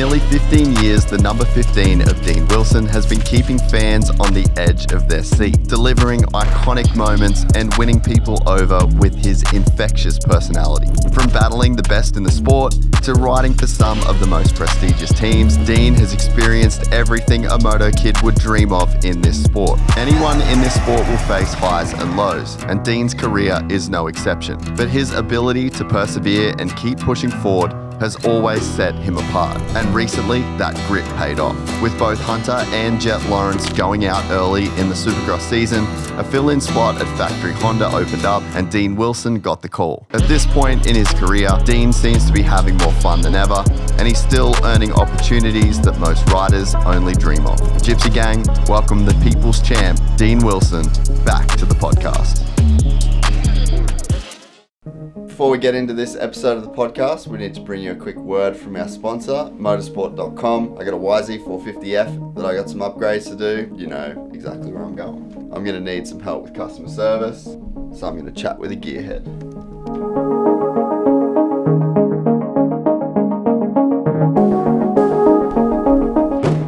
nearly 15 years, the number 15 of Dean Wilson has been keeping fans on the edge of their seat, delivering iconic moments and winning people over with his infectious personality. From battling the best in the sport to riding for some of the most prestigious teams, Dean has experienced everything a moto kid would dream of in this sport. Anyone in this sport will face highs and lows, and Dean's career is no exception. But his ability to persevere and keep pushing forward has always set him apart, and recently that grit paid off. With both Hunter and Jett Lawrence going out early in the Supercross season, a fill-in spot at Factory Honda opened up and Dean Wilson got the call. At this point in his career, Dean seems to be having more fun than ever, and he's still earning opportunities that most riders only dream of. Gypsy Gang, welcome the People's Champ, Dean Wilson, back to the podcast. Before we get into this episode of the podcast, we need to bring you a quick word from our sponsor, motorsport.com. I got a YZ450F that I got some upgrades to do. You know exactly where I'm going. I'm going to need some help with customer service, so I'm going to chat with a gearhead.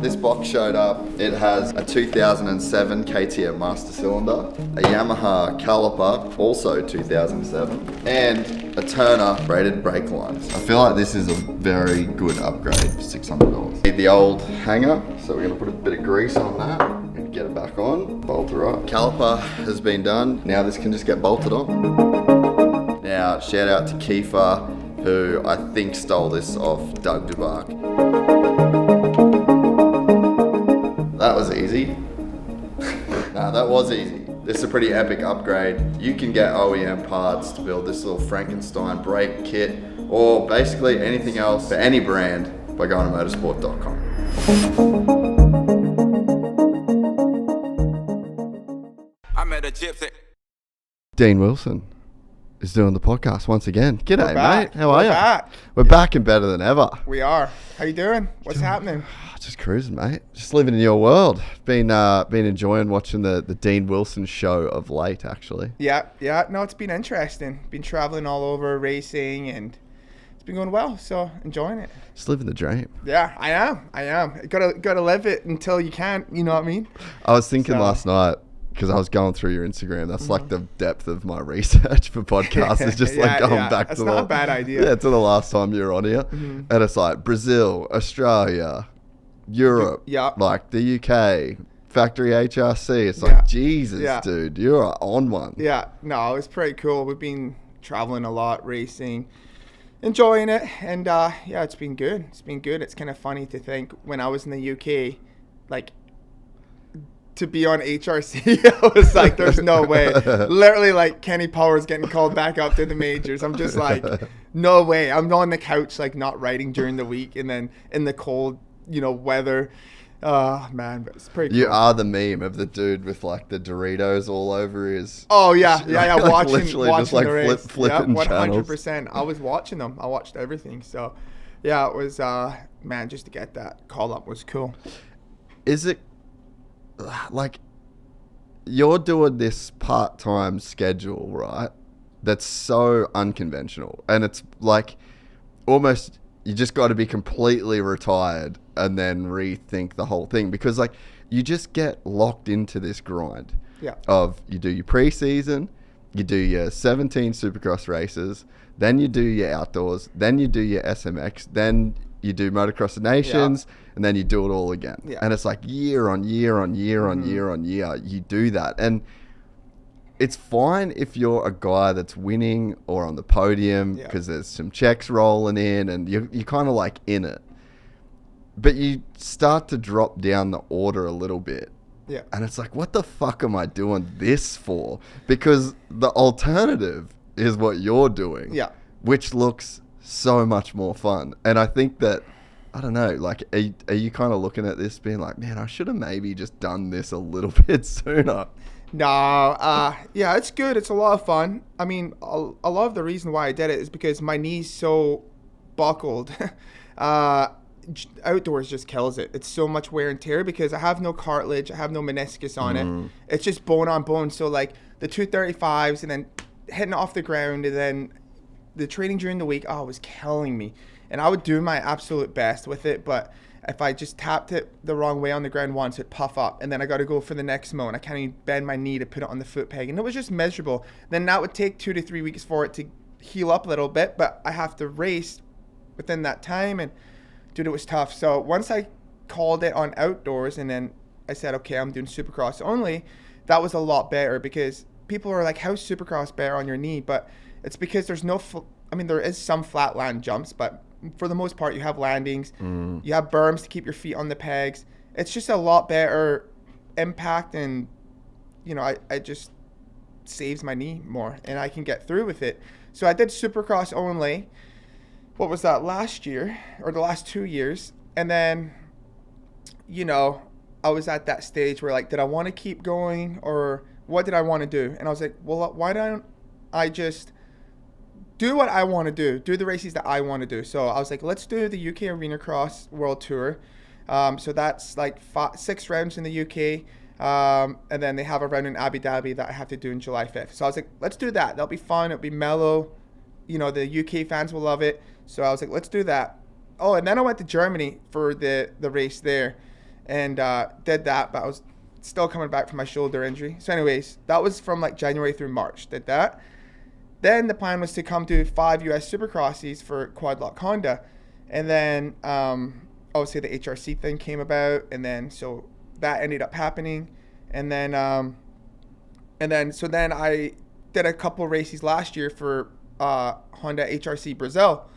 This box showed up. It has a 2007 KTM Master Cylinder, a Yamaha caliper, also 2007, and a Turner braided brake lines. I feel like this is a very good upgrade for $600. Need the old hanger, so we're gonna put a bit of grease on that and get it back on, bolt her up. Caliper has been done. Now this can just get bolted on. Now, shout out to Kiefer, who I think stole this off Doug Dubac. That was easy. Nah, that was easy. This is a pretty epic upgrade. You can get OEM parts to build this little Frankenstein brake kit, or basically anything else for any brand by going to motorsport.com. I met a gypsy. Dean Wilson is doing the podcast once again. G'day, mate. How are you? We're back and better than ever. We are. How you doing? What's happening? Just cruising, mate. Just living in your world. Been enjoying watching the Dean Wilson show of late, actually. Yeah. No, it's been interesting. Been traveling all over, racing, and it's been going well. So enjoying it. Just living the dream. Yeah, I am. Gotta live it until you can't. You know what I mean? I was thinking last night, because I was going through your Instagram. That's like the depth of my research for podcasts. It's just like going back to not a bad idea. Yeah, to the last time you were on here. Mm-hmm. And it's like Brazil, Australia, Europe, like the UK, Factory HRC. It's like, Jesus, dude, you're on one. Yeah, no, it's pretty cool. We've been traveling a lot, racing, enjoying it. And it's been good. It's kind of funny to think when I was in the UK, like, to be on HRC, I was like, there's no way. Literally, like, Kenny Powers getting called back up to the majors. I'm just like, no way. I'm on the couch, like, not riding during the week, and then in the cold, weather. Oh, man, but it's pretty cool. You are the meme of the dude with, like, the Doritos all over his... Oh, yeah. Watching just, like, the race. Flipping 100%. I was watching them. I watched everything. So, yeah, it was, man, just to get that call up was cool. Is it... like, you're doing this part-time schedule, right? That's so unconventional, and it's like almost you just got to be completely retired and then rethink the whole thing, because like you just get locked into this grind of you do your pre-season, you do your 17 Supercross races, then you do your outdoors, then you do your SMX, then you do Motocross of Nations, and then you do it all again. Yeah. And it's like year on year on year on year on year, you do that. And it's fine if you're a guy that's winning or on the podium, because there's some checks rolling in and you're kind of like in it. But you start to drop down the order a little bit. Yeah. And it's like, what the fuck am I doing this for? Because the alternative is what you're doing, which looks so much more fun. And I think that, I don't know, like, are you kind of looking at this being like, man, I should have maybe just done this a little bit sooner? No, it's good. It's a lot of fun. I mean, a lot of the reason why I did it is because my knee's so buckled. Outdoors just kills it. It's so much wear and tear because I have no cartilage. I have no meniscus on it. It's just bone on bone. So, like, the 235s and then hitting off the ground and then the training during the week, it was killing me. And I would do my absolute best with it, but if I just tapped it the wrong way on the ground once, it'd puff up. And then I got to go for the next mo, and I can't even bend my knee to put it on the foot peg. And it was just miserable. Then that would take 2 to 3 weeks for it to heal up a little bit, but I have to race within that time. And dude, it was tough. So once I called it on outdoors, and then I said, okay, I'm doing Supercross only, that was a lot better, because people are like, how's Supercross better on your knee? But it's because there's no, there is some flat land jumps, but for the most part, you have landings, you have berms to keep your feet on the pegs. It's just a lot better impact, and, I just saves my knee more, and I can get through with it. So I did Supercross only. What was that, last year, or the last 2 years? And then, I was at that stage where, like, did I want to keep going, or what did I want to do? And I was like, well, why don't I just do what I want to do the races that I want to do. So I was like, let's do the UK Arena Cross World Tour. So that's like 6 rounds in the UK. And then they have a round in Abu Dhabi that I have to do in July 5th. So I was like, let's do that. That'll be fun. It'll be mellow. The UK fans will love it. So I was like, let's do that. Oh, and then I went to Germany for the race there, and did that, but I was still coming back from my shoulder injury. So anyways, that was from like January through March, did that. Then the plan was to come to 5 US Supercrosses for Quad Lock Honda. And then obviously the HRC thing came about, and then so that ended up happening. And then so then I did a couple races last year for Honda HRC Brazil,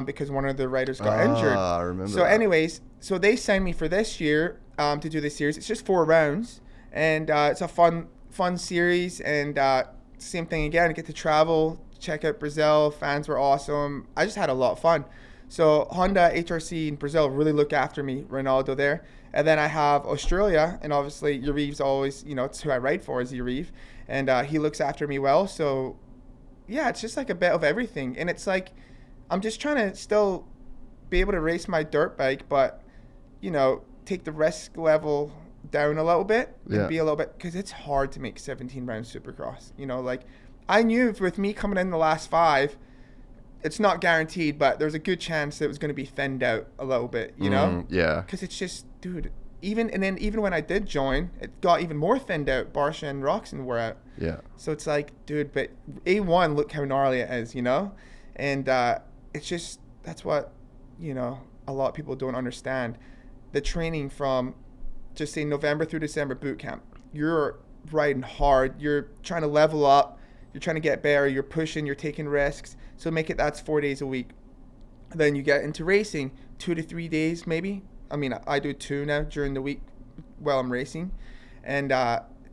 because one of the riders got injured. I remember. So anyways, so they signed me for this year to do this series. It's just 4 rounds, and it's a fun series, and same thing again. I get to travel, check out Brazil. Fans were awesome. I just had a lot of fun. So Honda HRC in Brazil really look after me, Ronaldo there. And then I have Australia, and obviously Yariev's always, it's who I ride for, is Yariv, and he looks after me well. So yeah, it's just like a bit of everything, and it's like I'm just trying to still be able to race my dirt bike, but take the risk level down a little bit, and be a little bit, because it's hard to make 17 round Supercross. Like I knew with me coming in the last 5, it's not guaranteed, but there's a good chance that it was going to be thinned out a little bit, Yeah. Because it's just, dude, even when I did join, it got even more thinned out. Barsha and Roxon were out. Yeah. So it's like, dude, but A1, look how gnarly it is, and it's just, that's what, a lot of people don't understand. The training from, just say, November through December boot camp, you're riding hard, you're trying to level up, you're trying to get better, you're pushing, you're taking risks. So that's 4 days a week. Then you get into racing 2 to 3 days maybe. I do 2 now during the week while I'm racing. And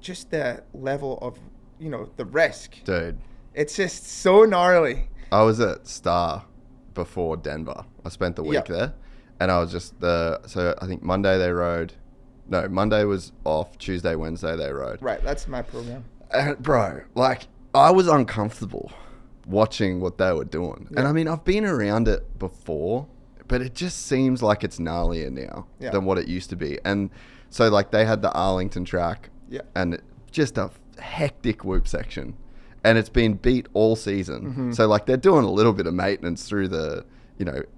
just the level of, the risk. Dude. It's just so gnarly. I was at Star before Denver. I spent the week there. And I was just so I think Monday they rode. No, Monday was off. Tuesday, Wednesday they rode. Right, that's my program. Bro, like, I was uncomfortable watching what they were doing. Yeah. And I've been around it before, but it just seems like it's gnarlier now than what it used to be. And so, like, they had the Arlington track and just a hectic whoop section. And it's been beat all season. Mm-hmm. So, like, they're doing a little bit of maintenance through the,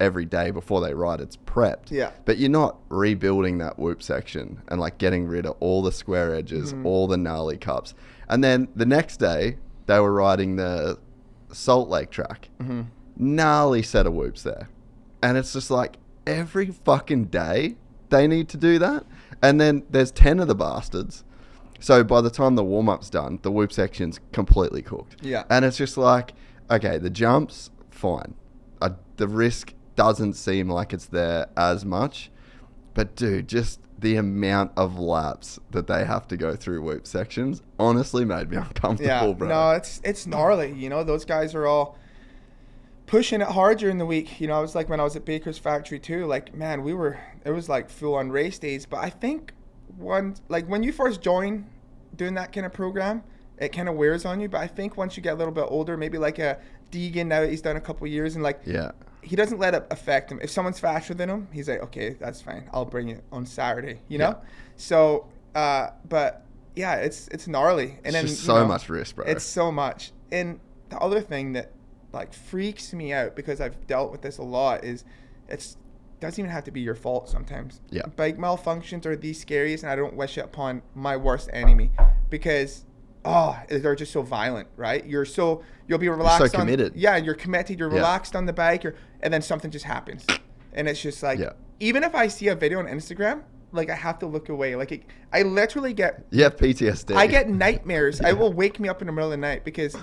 every day before they ride, it's prepped. Yeah. But you're not rebuilding that whoop section and, like, getting rid of all the square edges, all the gnarly cups. And then the next day, they were riding the Salt Lake track. Mm-hmm. Gnarly set of whoops there. And it's just like, every fucking day they need to do that. And then there's 10 of the bastards. So by the time the warm-up's done, the whoop section's completely cooked. Yeah. And it's just like, okay, the jumps, fine. The risk doesn't seem like it's there as much. But dude, just the amount of laps that they have to go through whoop sections honestly made me uncomfortable, bro. No, it's gnarly. Those guys are all pushing it hard during the week. I was like, when I was at Baker's Factory too, like, man, it was like full on race days. But I think when you first join doing that kind of program, it kind of wears on you. But I think once you get a little bit older, maybe like a Deegan, now that he's done a couple of years, and like, he doesn't let it affect him. If someone's faster than him, he's like, okay, that's fine. I'll bring it on Saturday, Yeah. So, but yeah, it's gnarly. And it's just so much risk, bro. It's so much. And the other thing that like freaks me out, because I've dealt with this a lot, is it doesn't even have to be your fault sometimes. Yeah. Bike malfunctions are the scariest, and I don't wish it upon my worst enemy, because they're just so violent, right? You'll be relaxed. You're so committed. You're committed, you're relaxed on the bike, and then something just happens. And it's just like, even if I see a video on Instagram, like I have to look away. Like I literally get PTSD. I get nightmares. It will wake me up in the middle of the night, because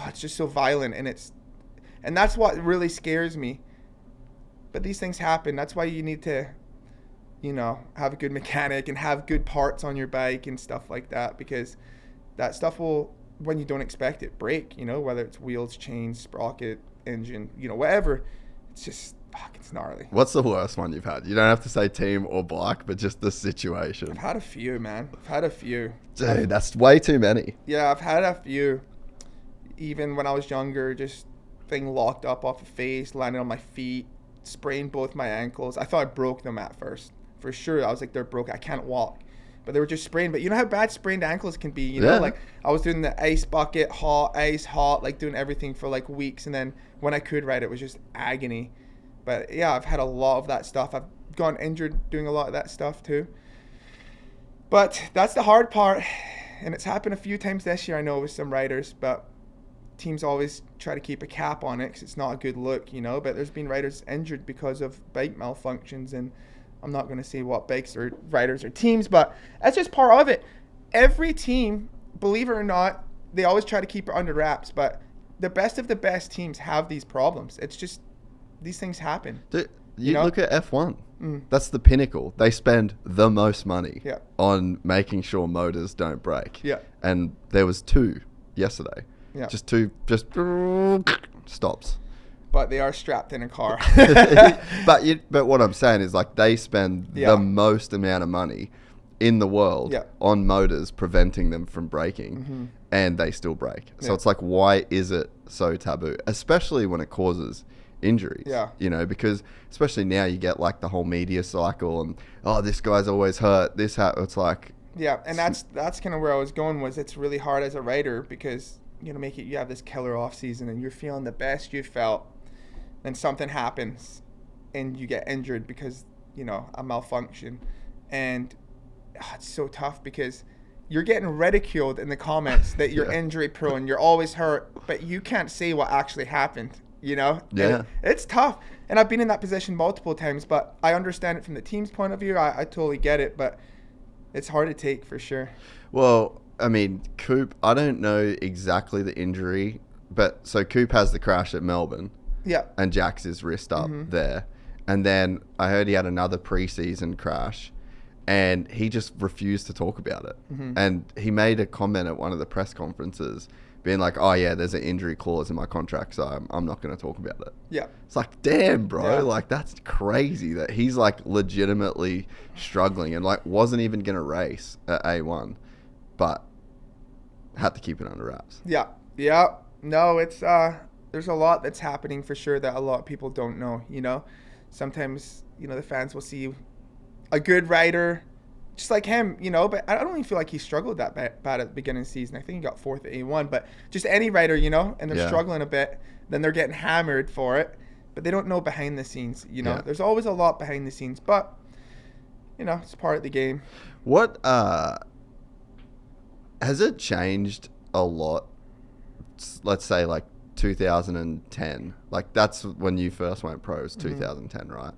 it's just so violent, and that's what really scares me. But these things happen. That's why you need to, have a good mechanic and have good parts on your bike and stuff like that, because that stuff will, when you don't expect it, break, whether it's wheels, chains, sprocket, engine, whatever. It's just, it's gnarly. What's the worst one you've had? You don't have to say team or bike, but just the situation. I've had a few, man. Dude, that's way too many. Yeah, I've had a few. Even when I was younger, just thing locked up off the face, landed on my feet, sprained both my ankles. I thought I broke them at first. For sure, I was like, they're broke. I can't walk. But they were just sprained. But you know how bad sprained ankles can be? You know, like I was doing the ice bucket, ice hot, like doing everything for like weeks. And then when I could ride, it was just agony. But yeah, I've had a lot of that stuff. I've gone injured doing a lot of that stuff too. But that's the hard part. And it's happened a few times this year, I know, with some riders. But teams always try to keep a cap on it because it's not a good look, But there's been riders injured because of bike malfunctions. And I'm not going to say what bikes or riders or teams, but that's just part of it. Every team, believe it or not, they always try to keep it under wraps. But the best of the best teams have these problems. It's just, these things happen. You look at F1. That's the pinnacle. They spend the most money on making sure motors don't break. Yeah. And there was 2 yesterday. Yeah. Just 2 stops. But they are strapped in a car. But what I'm saying is, like, they spend the most amount of money in the world on motors preventing them from breaking, and they still break. So it's like, why is it so taboo? Especially when it causes injuries. Yeah. Because especially now you get like the whole media cycle and this guy's always hurt. It's like and that's kind of where I was going. Was it's really hard as a rider because you have this killer off season and you're feeling the best you've felt. Then something happens and you get injured because, a malfunction. And it's so tough because you're getting ridiculed in the comments that you're injury prone, you're always hurt, but you can't say what actually happened, Yeah. It's tough. And I've been in that position multiple times, but I understand it from the team's point of view. I totally get it, but it's hard to take for sure. Well, I mean, Coop, I don't know exactly the injury, but so Coop has the crash at Melbourne. Yeah. And jacks his wrist up there. And then I heard he had another preseason crash and he just refused to talk about it. And he made a comment at one of the press conferences being like, there's an injury clause in my contract, so I'm not going to talk about it. Yeah. It's like, damn, bro. Yeah. Like, that's crazy that he's like legitimately struggling and like wasn't even going to race at A1, but had to keep it under wraps. Yeah. Yeah. No, it's... There's a lot that's happening for sure that a lot of people don't know, Sometimes, the fans will see a good rider just like him, but I don't even feel like he struggled that bad at the beginning of the season. I think he got 4th at A1, but just any rider, and they're struggling a bit, then they're getting hammered for it, but they don't know behind the scenes, There's always a lot behind the scenes, but, it's part of the game. What, has it changed a lot? Let's say like 2010, like that's when you first went pro, was 2010, right?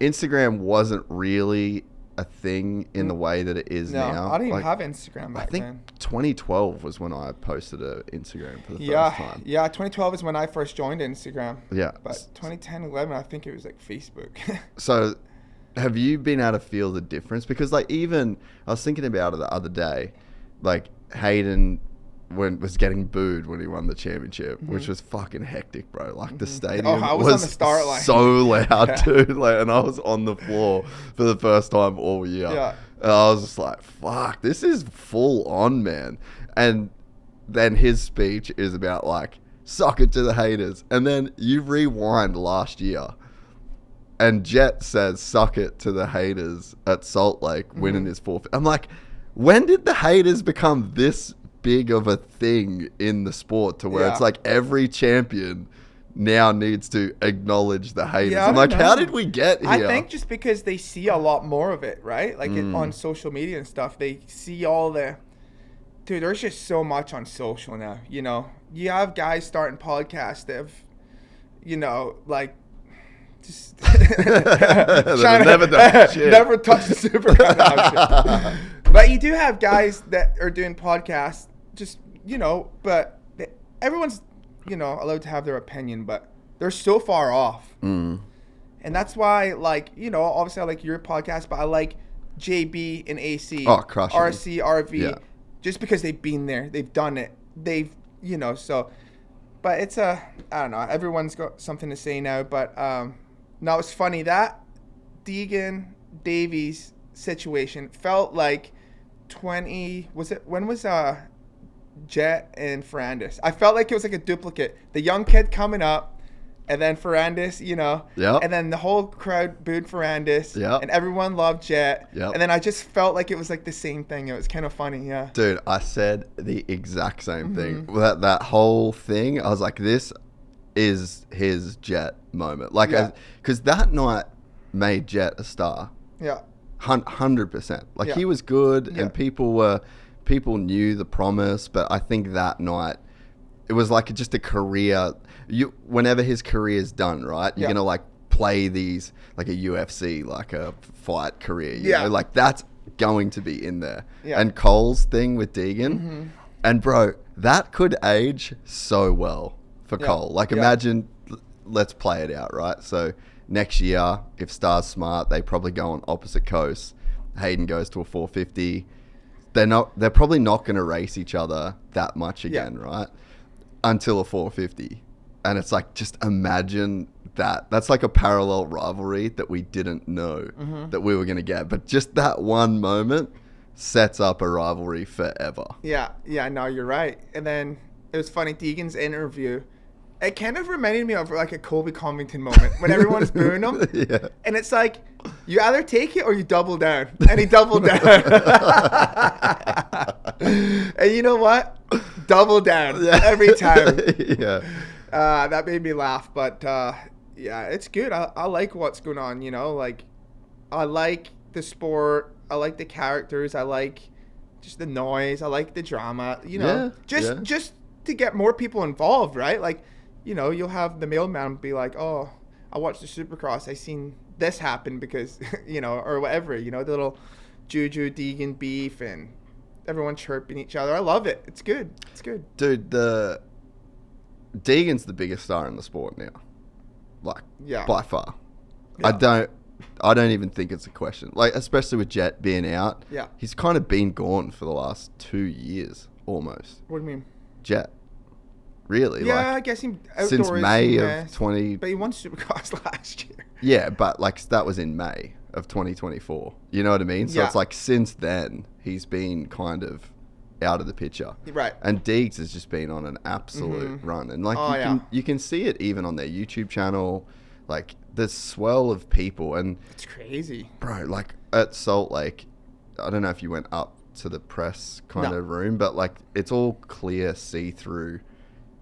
Instagram wasn't really a thing in the way that it is now. I didn't even have Instagram back then. I think 2012 was when I posted an Instagram for the first time. Yeah, 2012 is when I first joined Instagram. Yeah. But 2010, 11, I think it was like Facebook. So have you been able to feel the difference? Because like even, I was thinking about it the other day, like Haiden was getting booed when he won the championship, which was fucking hectic, bro. Like the stadium I was on the start line. So loud, dude. Like, and I was on the floor for the first time all year. Yeah. And I was just like, fuck, this is full on, man. And then his speech is about like, suck it to the haters. And then you rewind last year and Jett says, suck it to the haters at Salt Lake, winning his 4th. I'm like, when did the haters become this big of a thing in the sport to where it's like every champion now needs to acknowledge the haters. Yeah, I'm like, how did we get here? I think just because they see a lot more of it, right? Like on social media and stuff, they see all the... Dude, there's just so much on social now, you know? You have guys starting podcasts that have, you know, like... Just never done shit. Never touched the Supercross. But you do have guys that are doing podcasts, just, you know, but everyone's, you know, allowed to have their opinion, but they're so far off. And that's why, like, you know, obviously I like your podcast, but I like JB and AC, RC, RV, just because they've been there, they've done it, they've, you know, so, but it's I don't know, everyone's got something to say now, but now it's funny that Deegan Davies situation felt like when was Jett and Ferrandis? I felt like it was like a duplicate. The young kid coming up, and then Ferrandis, you know, and then the whole crowd booed Ferrandis, and everyone loved Jett, and then I just felt like it was like the same thing. It was kind of funny, Dude, I said the exact same thing. That whole thing, I was like, this is his Jett moment. Like, because that night made Jett a star. 100%. Like, he was good, and people knew the promise, but I think that night it was like just a career. Whenever his career's done, right, you're gonna like play these like a UFC, like a fight career, you know, like that's going to be in there. And Cole's thing with Deegan, and bro, that could age so well for Cole. Like, imagine, let's play it out, right? So next year, if Star's smart, they probably go on opposite coasts. Haiden goes to a 450. They're probably not going to race each other that much again, right? Until a 450. And it's like, just imagine that. That's like a parallel rivalry that we didn't know that we were going to get. But just that one moment sets up a rivalry forever. Yeah, no, you're right. And then it was funny, Deegan's interview, it kind of reminded me of like a Colby Covington moment when everyone's booing him. And it's like, you either take it or you double down. And he doubled down. And you know what? Double down every time. That made me laugh. But it's good. I like what's going on, you know? Like, I like the sport. I like the characters. I like just the noise. I like the drama, you know? Just to get more people involved, right? Like, you know, you'll have the mailman be like, oh, I watched the Supercross. I seen this happen because, you know, or whatever, you know, the little Juju Deegan beef and everyone chirping each other. I love it. It's good. It's good. Dude, Deegan's the biggest star in the sport now. Like, by far. I don't even think it's a question. Like, especially with Jett being out. He's kind of been gone for the last 2 years, almost. What do you mean? Jett. Really? Yeah, like, I guess he outdoors. Since May of 20... But he won Supercross last year. Yeah, but like that was in May of 2024. You know what I mean? So it's like since then, he's been kind of out of the picture. Right. And Deegs has just been on an absolute run. And like you can see it even on their YouTube channel. Like, the swell of people. And it's crazy. Bro, like at Salt Lake, I don't know if you went up to the press kind of room, but like it's all clear, see-through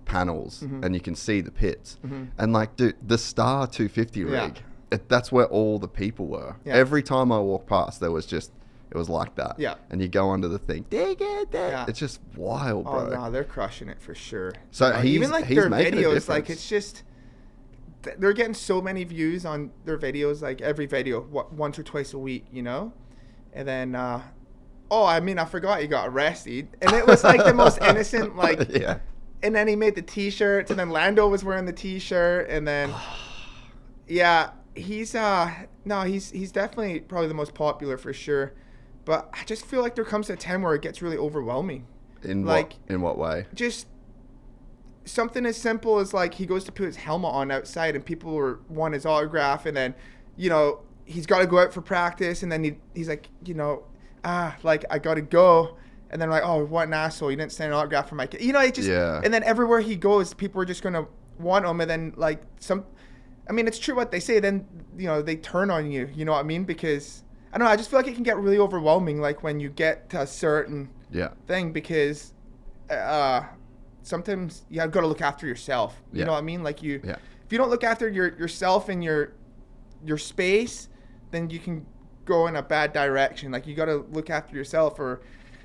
panels, and you can see the pits. And like, dude, the Star 250 rig, that's where all the people were. Every time I walked past, it was like that. And you go under the thing, it's just wild, bro. Oh no, they're crushing it for sure. So even like their videos, like it's just they're getting so many views on their videos, like every video once or twice a week, you know. And then I forgot he got arrested, and it was like the most innocent, like and then he made the t-shirts, and then Lando was wearing the t-shirt, and then he's definitely probably the most popular for sure. But I just feel like there comes a time where it gets really overwhelming. In what way? Just something as simple as like he goes to put his helmet on outside and people want his autograph, and then, you know, he's got to go out for practice, and then he's like, you know, like I got to go. And then like, oh, what an asshole! You didn't send an autograph for my kid. You know, it just and then everywhere he goes, people are just gonna want him. And then like it's true what they say. Then, you know, they turn on you. You know what I mean? Because I don't know. I just feel like it can get really overwhelming. Like when you get to a certain thing, because sometimes you got to look after yourself. You know what I mean? Like if you don't look after yourself and your space, then you can go in a bad direction. Like you got to look after yourself, or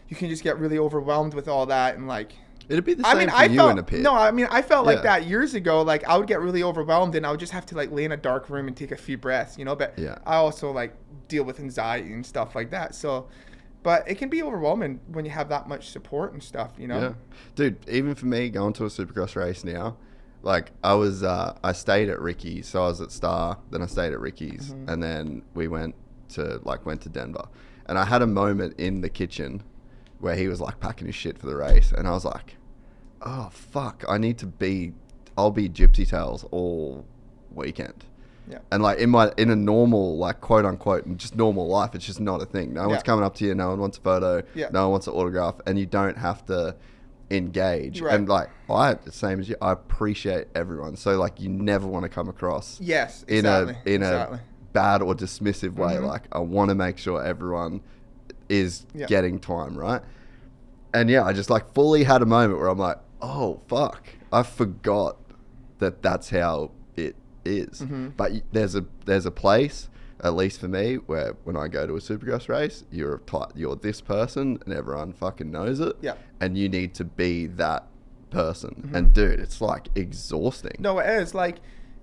you can just get really overwhelmed with all that. And like, it'd be the same for you in a pit. No, I mean, I felt like that years ago. Like I would get really overwhelmed and I would just have to like lay in a dark room and take a few breaths, you know, but I also like deal with anxiety and stuff like that. So, but it can be overwhelming when you have that much support and stuff, you know? Yeah. Dude, even for me going to a Supercross race now, like I stayed at Ricky's. So I was at Star, then I stayed at Ricky's, and then we went to Denver. And I had a moment in the kitchen where he was like packing his shit for the race, and I was like, oh fuck, I'll be Gypsy Tails all weekend. Yeah. And like in a normal, like quote unquote, just normal life, it's just not a thing. No one's coming up to you, no one wants a photo, no one wants an autograph, and you don't have to engage. Right. And like the same as you, I appreciate everyone. So like you never want to come across in a bad or dismissive way. Like I want to make sure everyone is getting time, right? And I just like fully had a moment where I'm like, oh fuck, I forgot that's how it is. But there's a place, at least for me, where when I go to a Supercross race, you're this person and everyone fucking knows it. Yeah. And you need to be that person. And dude, it's like exhausting. No, it is. Like,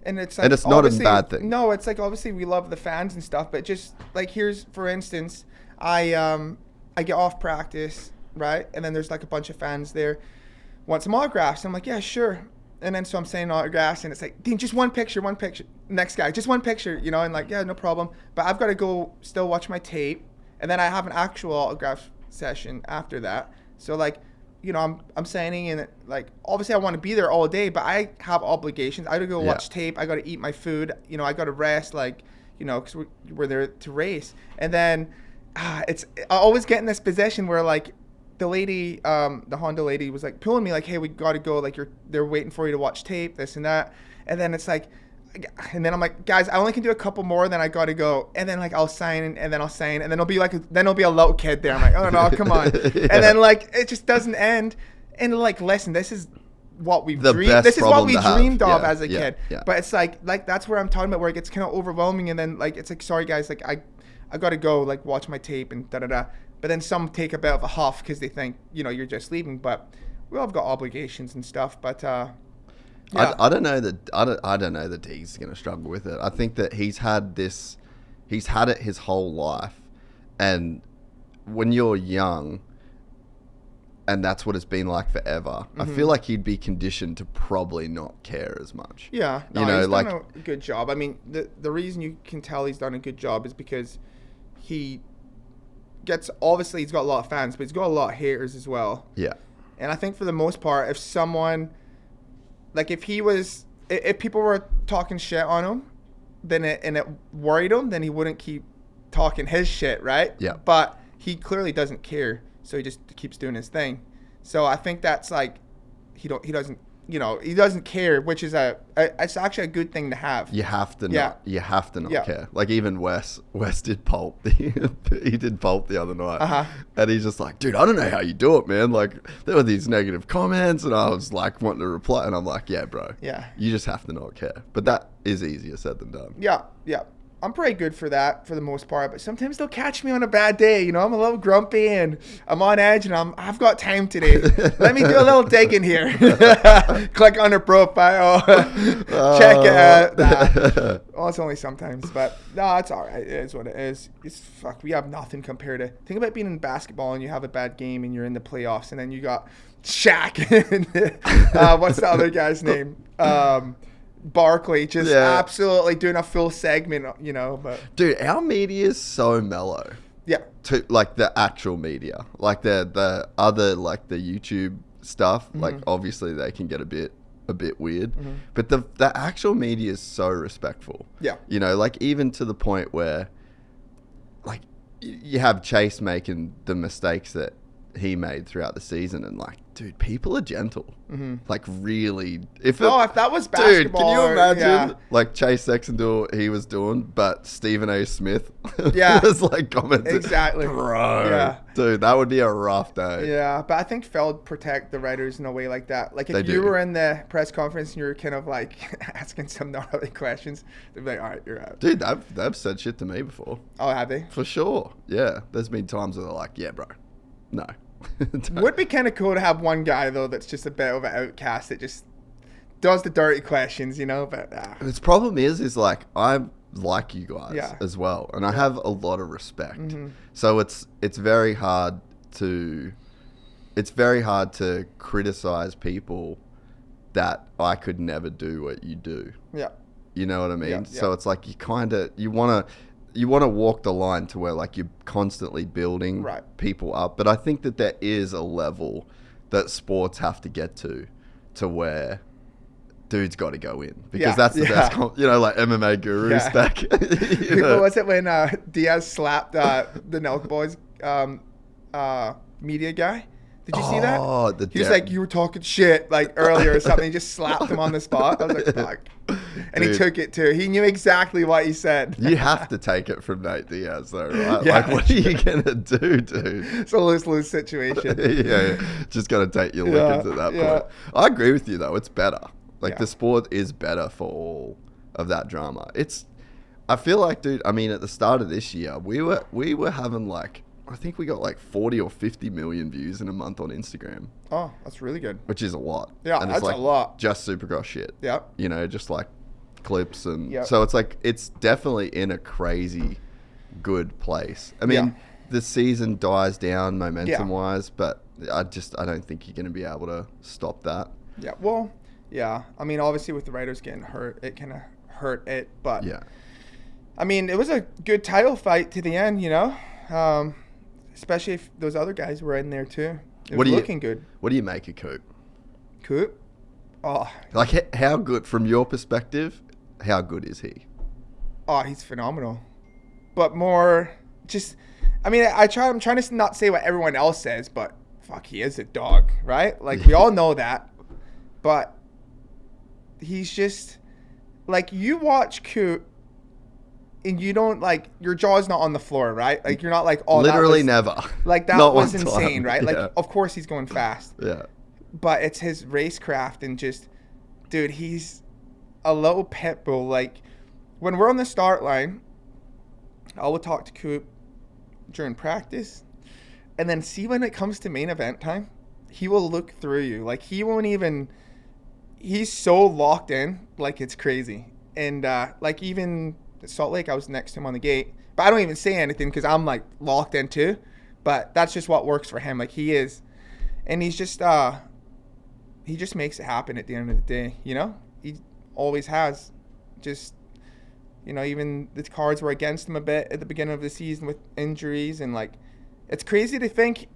and it's like, and it's not a bad thing. No, it's like obviously we love the fans and stuff, but just like here's for instance, I get off practice, right? And then there's like a bunch of fans there, want some autographs. I'm like, yeah, sure. And then so I'm saying autographs, and it's like, Dean, just one picture. Next guy, just one picture, you know, and like, yeah, no problem. But I've got to go still watch my tape, and then I have an actual autograph session after that. So like, you know, I'm signing, and like obviously I want to be there all day, but I have obligations. I got to go watch tape. I got to eat my food. You know, I got to rest, like, you know, because we're there to race. And then I always get in this position where like, the lady, the Honda lady was like pulling me like, hey, we got to go. Like they're waiting for you to watch tape, this and that. And then it's like, and then I'm like, guys, I only can do a couple more, then I got to go. And then like I'll sign, and then I'll sign, and then there'll be a little kid there. I'm like, oh no, come on. And then like, it just doesn't end. And like, listen, this is what we've dreamed. This is what we dreamed of as a kid. Yeah. But it's like that's where I'm talking about, where it gets kind of overwhelming. And then like, it's like, sorry guys, like I got to go like watch my tape and da-da-da. But then some take a bit of a huff because they think, you know, you're just leaving. But we all have got obligations and stuff. But I don't know that Dee's going to struggle with it. I think that he's had it his whole life. And when you're young, and that's what it's been like forever, I feel like he'd be conditioned to probably not care as much. Yeah, no, you know, he's done a good job. I mean, the reason you can tell he's done a good job is because he's got a lot of fans, but he's got a lot of haters as well. Yeah. And I think for the most part, if someone, like if people were talking shit on him, then it worried him, then he wouldn't keep talking his shit, right? Yeah. But he clearly doesn't care, so he just keeps doing his thing. So I think that's like, he doesn't care, which is it's actually a good thing to have. You have to not care. Like even Wes did pulp. He did pulp the other night. And he's just like, dude, I don't know how you do it, man. Like there were these negative comments and I was like wanting to reply, and I'm like, yeah, bro. Yeah. You just have to not care. But that is easier said than done. Yeah. Yeah. I'm pretty good for that for the most part, but sometimes they'll catch me on a bad day. You know, I'm a little grumpy and I'm on edge, and I've got time today. Let me do a little digging here. Click on her profile, check it out. Oh, it's only sometimes, but no, it's all right. It is what it is. We have nothing compared to. Think about being in basketball and you have a bad game and you're in the playoffs, and then you got Shaq and what's the other guy's name? Barkley just absolutely doing a full segment, you know. But dude, our media is so mellow. Yeah. To like the actual media, like the other, like the YouTube stuff. Like obviously they can get a bit weird, but the actual media is so respectful. Yeah. You know, like even to the point where, like, you have Chase making the mistakes that he made throughout the season, and like, dude, people are gentle. Mm-hmm. Like, really. If that was basketball, dude, can you imagine like Chase Sexton do what he was doing, but Stephen A. Smith was like commenting, exactly, bro, dude, that would be a rough day. Yeah, but I think Phil would protect the writers in a way like that. Like if you were in the press conference and you were kind of like asking some gnarly questions, they'd be like, all right, you're out. Dude, they've said shit to me before. Oh, have they? For sure. Yeah, there's been times where they're like, yeah, bro, no. Would be kind of cool to have one guy though that's just a bit of an outcast that just does the dirty questions, you know. But its problem is like I like you guys as well, and I have a lot of respect. Mm-hmm. So it's very hard to criticize people that I could never do what you do. Yeah, you know what I mean. Yeah. So it's like you want to walk the line to where like you're constantly building people up. But I think that there is a level that sports have to get to where dude's got to go in, because that's the best, like MMA guru spec. What was it when Diaz slapped the Nelk Boys media guy? Did you see that? He was like, you were talking shit like earlier or something. He just slapped him on the spot. I was like, fuck. And he took it too. He knew exactly what he said. You have to take it from Nate Diaz though, right? Yeah, like, what are you going to do, dude? It's a lose-lose situation. yeah. Just got to take your lickings at that point. I agree with you though. It's better. Like the sport is better for all of that drama. I feel like, dude, I mean, at the start of this year, we were having like, I think we got like 40 or 50 million views in a month on Instagram. Oh, that's really good. Which is a lot. Yeah, and that's like a lot. Just Supercross shit. Yeah. You know, just like clips and so it's like it's definitely in a crazy good place. I mean, the season dies down momentum wise, but I don't think you're going to be able to stop that. Yeah. Well, yeah. I mean, obviously with the riders getting hurt, it kind of hurt it, but I mean, it was a good title fight to the end, you know. Especially if those other guys were in there too. It was looking good. What do you make of Coop? Coop? Oh. Like, how good, from your perspective, how good is he? Oh, he's phenomenal. But more just, I mean, I'm trying to not say what everyone else says, but fuck, he is a dog, right? Like, we all know that. But he's just, like, you watch Coop, and you don't, like, your jaw's not on the floor, right? Like, you're not like, oh, literally never. Like, that was insane, right? Like, of course he's going fast. Yeah. But it's his racecraft and just, dude, he's a little pit bull. Like, when we're on the start line, I will talk to Coop during practice. And then see when it comes to main event time, he will look through you. Like, he won't even, he's so locked in, like, it's crazy. And, like, even Salt Lake, I was next to him on the gate, but I don't even say anything because I'm like locked in too. But that's just what works for him. Like, he is, and he just makes it happen at the end of the day. You know, he always has. Just, you know, even the cards were against him a bit at the beginning of the season with injuries, and like, it's crazy to think.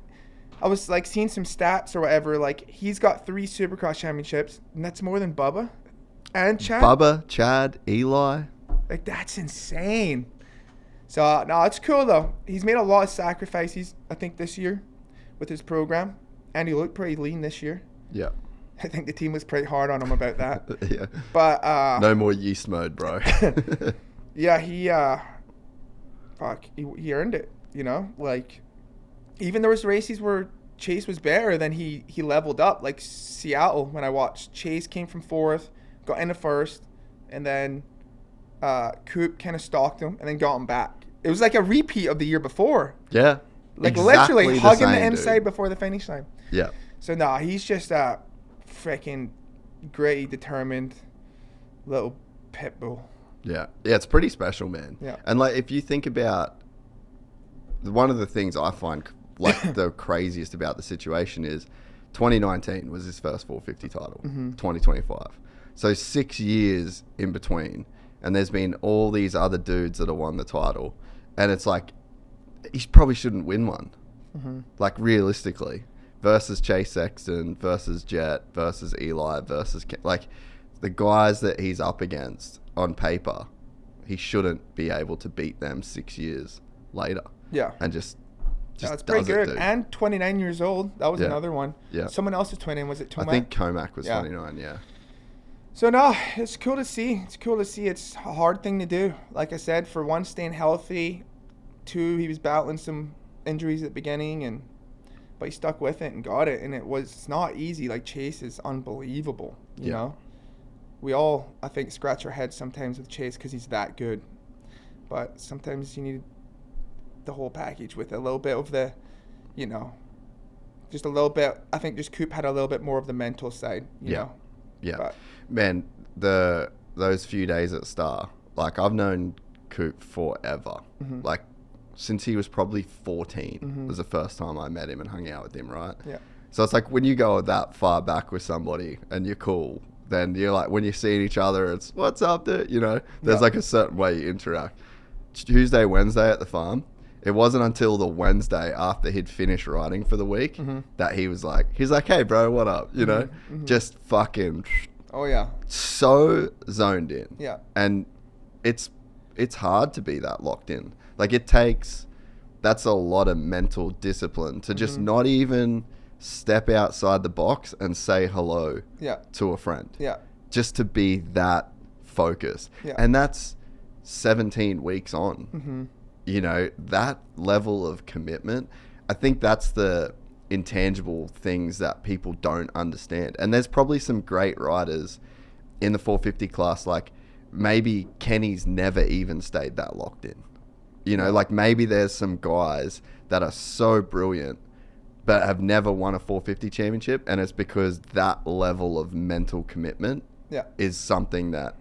I was like seeing some stats or whatever. Like, he's got 3 Supercross championships, and that's more than Bubba and Chad. Bubba, Chad, Eli. Like, that's insane. So, no, it's cool, though. He's made a lot of sacrifices, I think, this year with his program. And he looked pretty lean this year. Yeah. I think the team was pretty hard on him about that. Yeah. But, no more yeast mode, bro. Yeah, he earned it, you know? Like, even there was races where Chase was better, then he leveled up. Like, Seattle, when I watched, Chase came from 4th, got into 1st, and then Coop kind of stalked him and then got him back. It was like a repeat of the year before. Yeah. Like, exactly, literally hugging the inside before the finish line. Yeah. So, no, he's just a freaking gritty, determined little pit bull. Yeah. Yeah, it's pretty special, man. Yeah. And, like, if you think about one of the things I find, like, the craziest about the situation is 2019 was his first 450 title. Mm-hmm. 2025. So 6 years in between. And there's been all these other dudes that have won the title. And it's like, he probably shouldn't win one. Mm-hmm. Like, realistically. Versus Chase Sexton, versus Jett, versus Eli, versus... Like, the guys that he's up against, on paper, he shouldn't be able to beat them 6 years later. Yeah. And just That's pretty good. And 29 years old. That was another one. Yeah. Someone else was 29. Was it Tomac? I think Tomac was 29, yeah. So, no, it's cool to see. It's cool to see. It's a hard thing to do. Like I said, for one, staying healthy. Two, he was battling some injuries at the beginning, but he stuck with it and got it. And it's not easy. Like, Chase is unbelievable, you know? We all, I think, scratch our heads sometimes with Chase because he's that good. But sometimes you need the whole package with a little bit of the, you know, just a little bit. I think just Coop had a little bit more of the mental side, you know? Yeah. But, man, those few days at Star, like, I've known Coop forever. Like, since he was probably 14 was the first time I met him and hung out with him, right? Yeah. So it's like when you go that far back with somebody and you're cool, then you're like, when you're seeing each other, it's, what's up, dude? You know, there's like a certain way you interact. Tuesday, Wednesday at the farm, it wasn't until the Wednesday after he'd finished riding for the week that he's like, hey, bro, what up? You know, just fucking... Oh, yeah. So zoned in. Yeah. And it's hard to be that locked in. Like, that's a lot of mental discipline to just not even step outside the box and say hello to a friend. Yeah. Just to be that focused. Yeah. And that's 17 weeks on. You know, that level of commitment, I think that's the intangible things that people don't understand. And there's probably some great riders in the 450 class, like maybe Kenny's never even stayed that locked in. You know, like maybe there's some guys that are so brilliant but have never won a 450 championship, and it's because that level of mental commitment is something that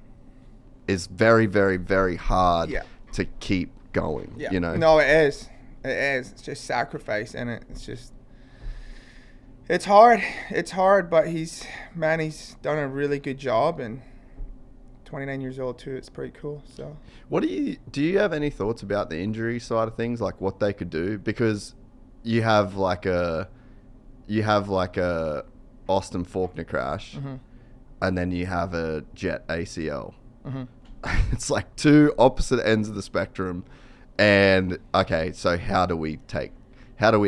is very, very, very hard to keep going, you know? No, it is. It is. It's just sacrifice, and it's just... It's hard. It's hard, but he's done a really good job, and 29 years old too. It's pretty cool. So, do you have any thoughts about the injury side of things, like what they could do? Because you have like a Austin Faulkner crash, and then you have a Jett ACL. It's like two opposite ends of the spectrum. And okay, so how do we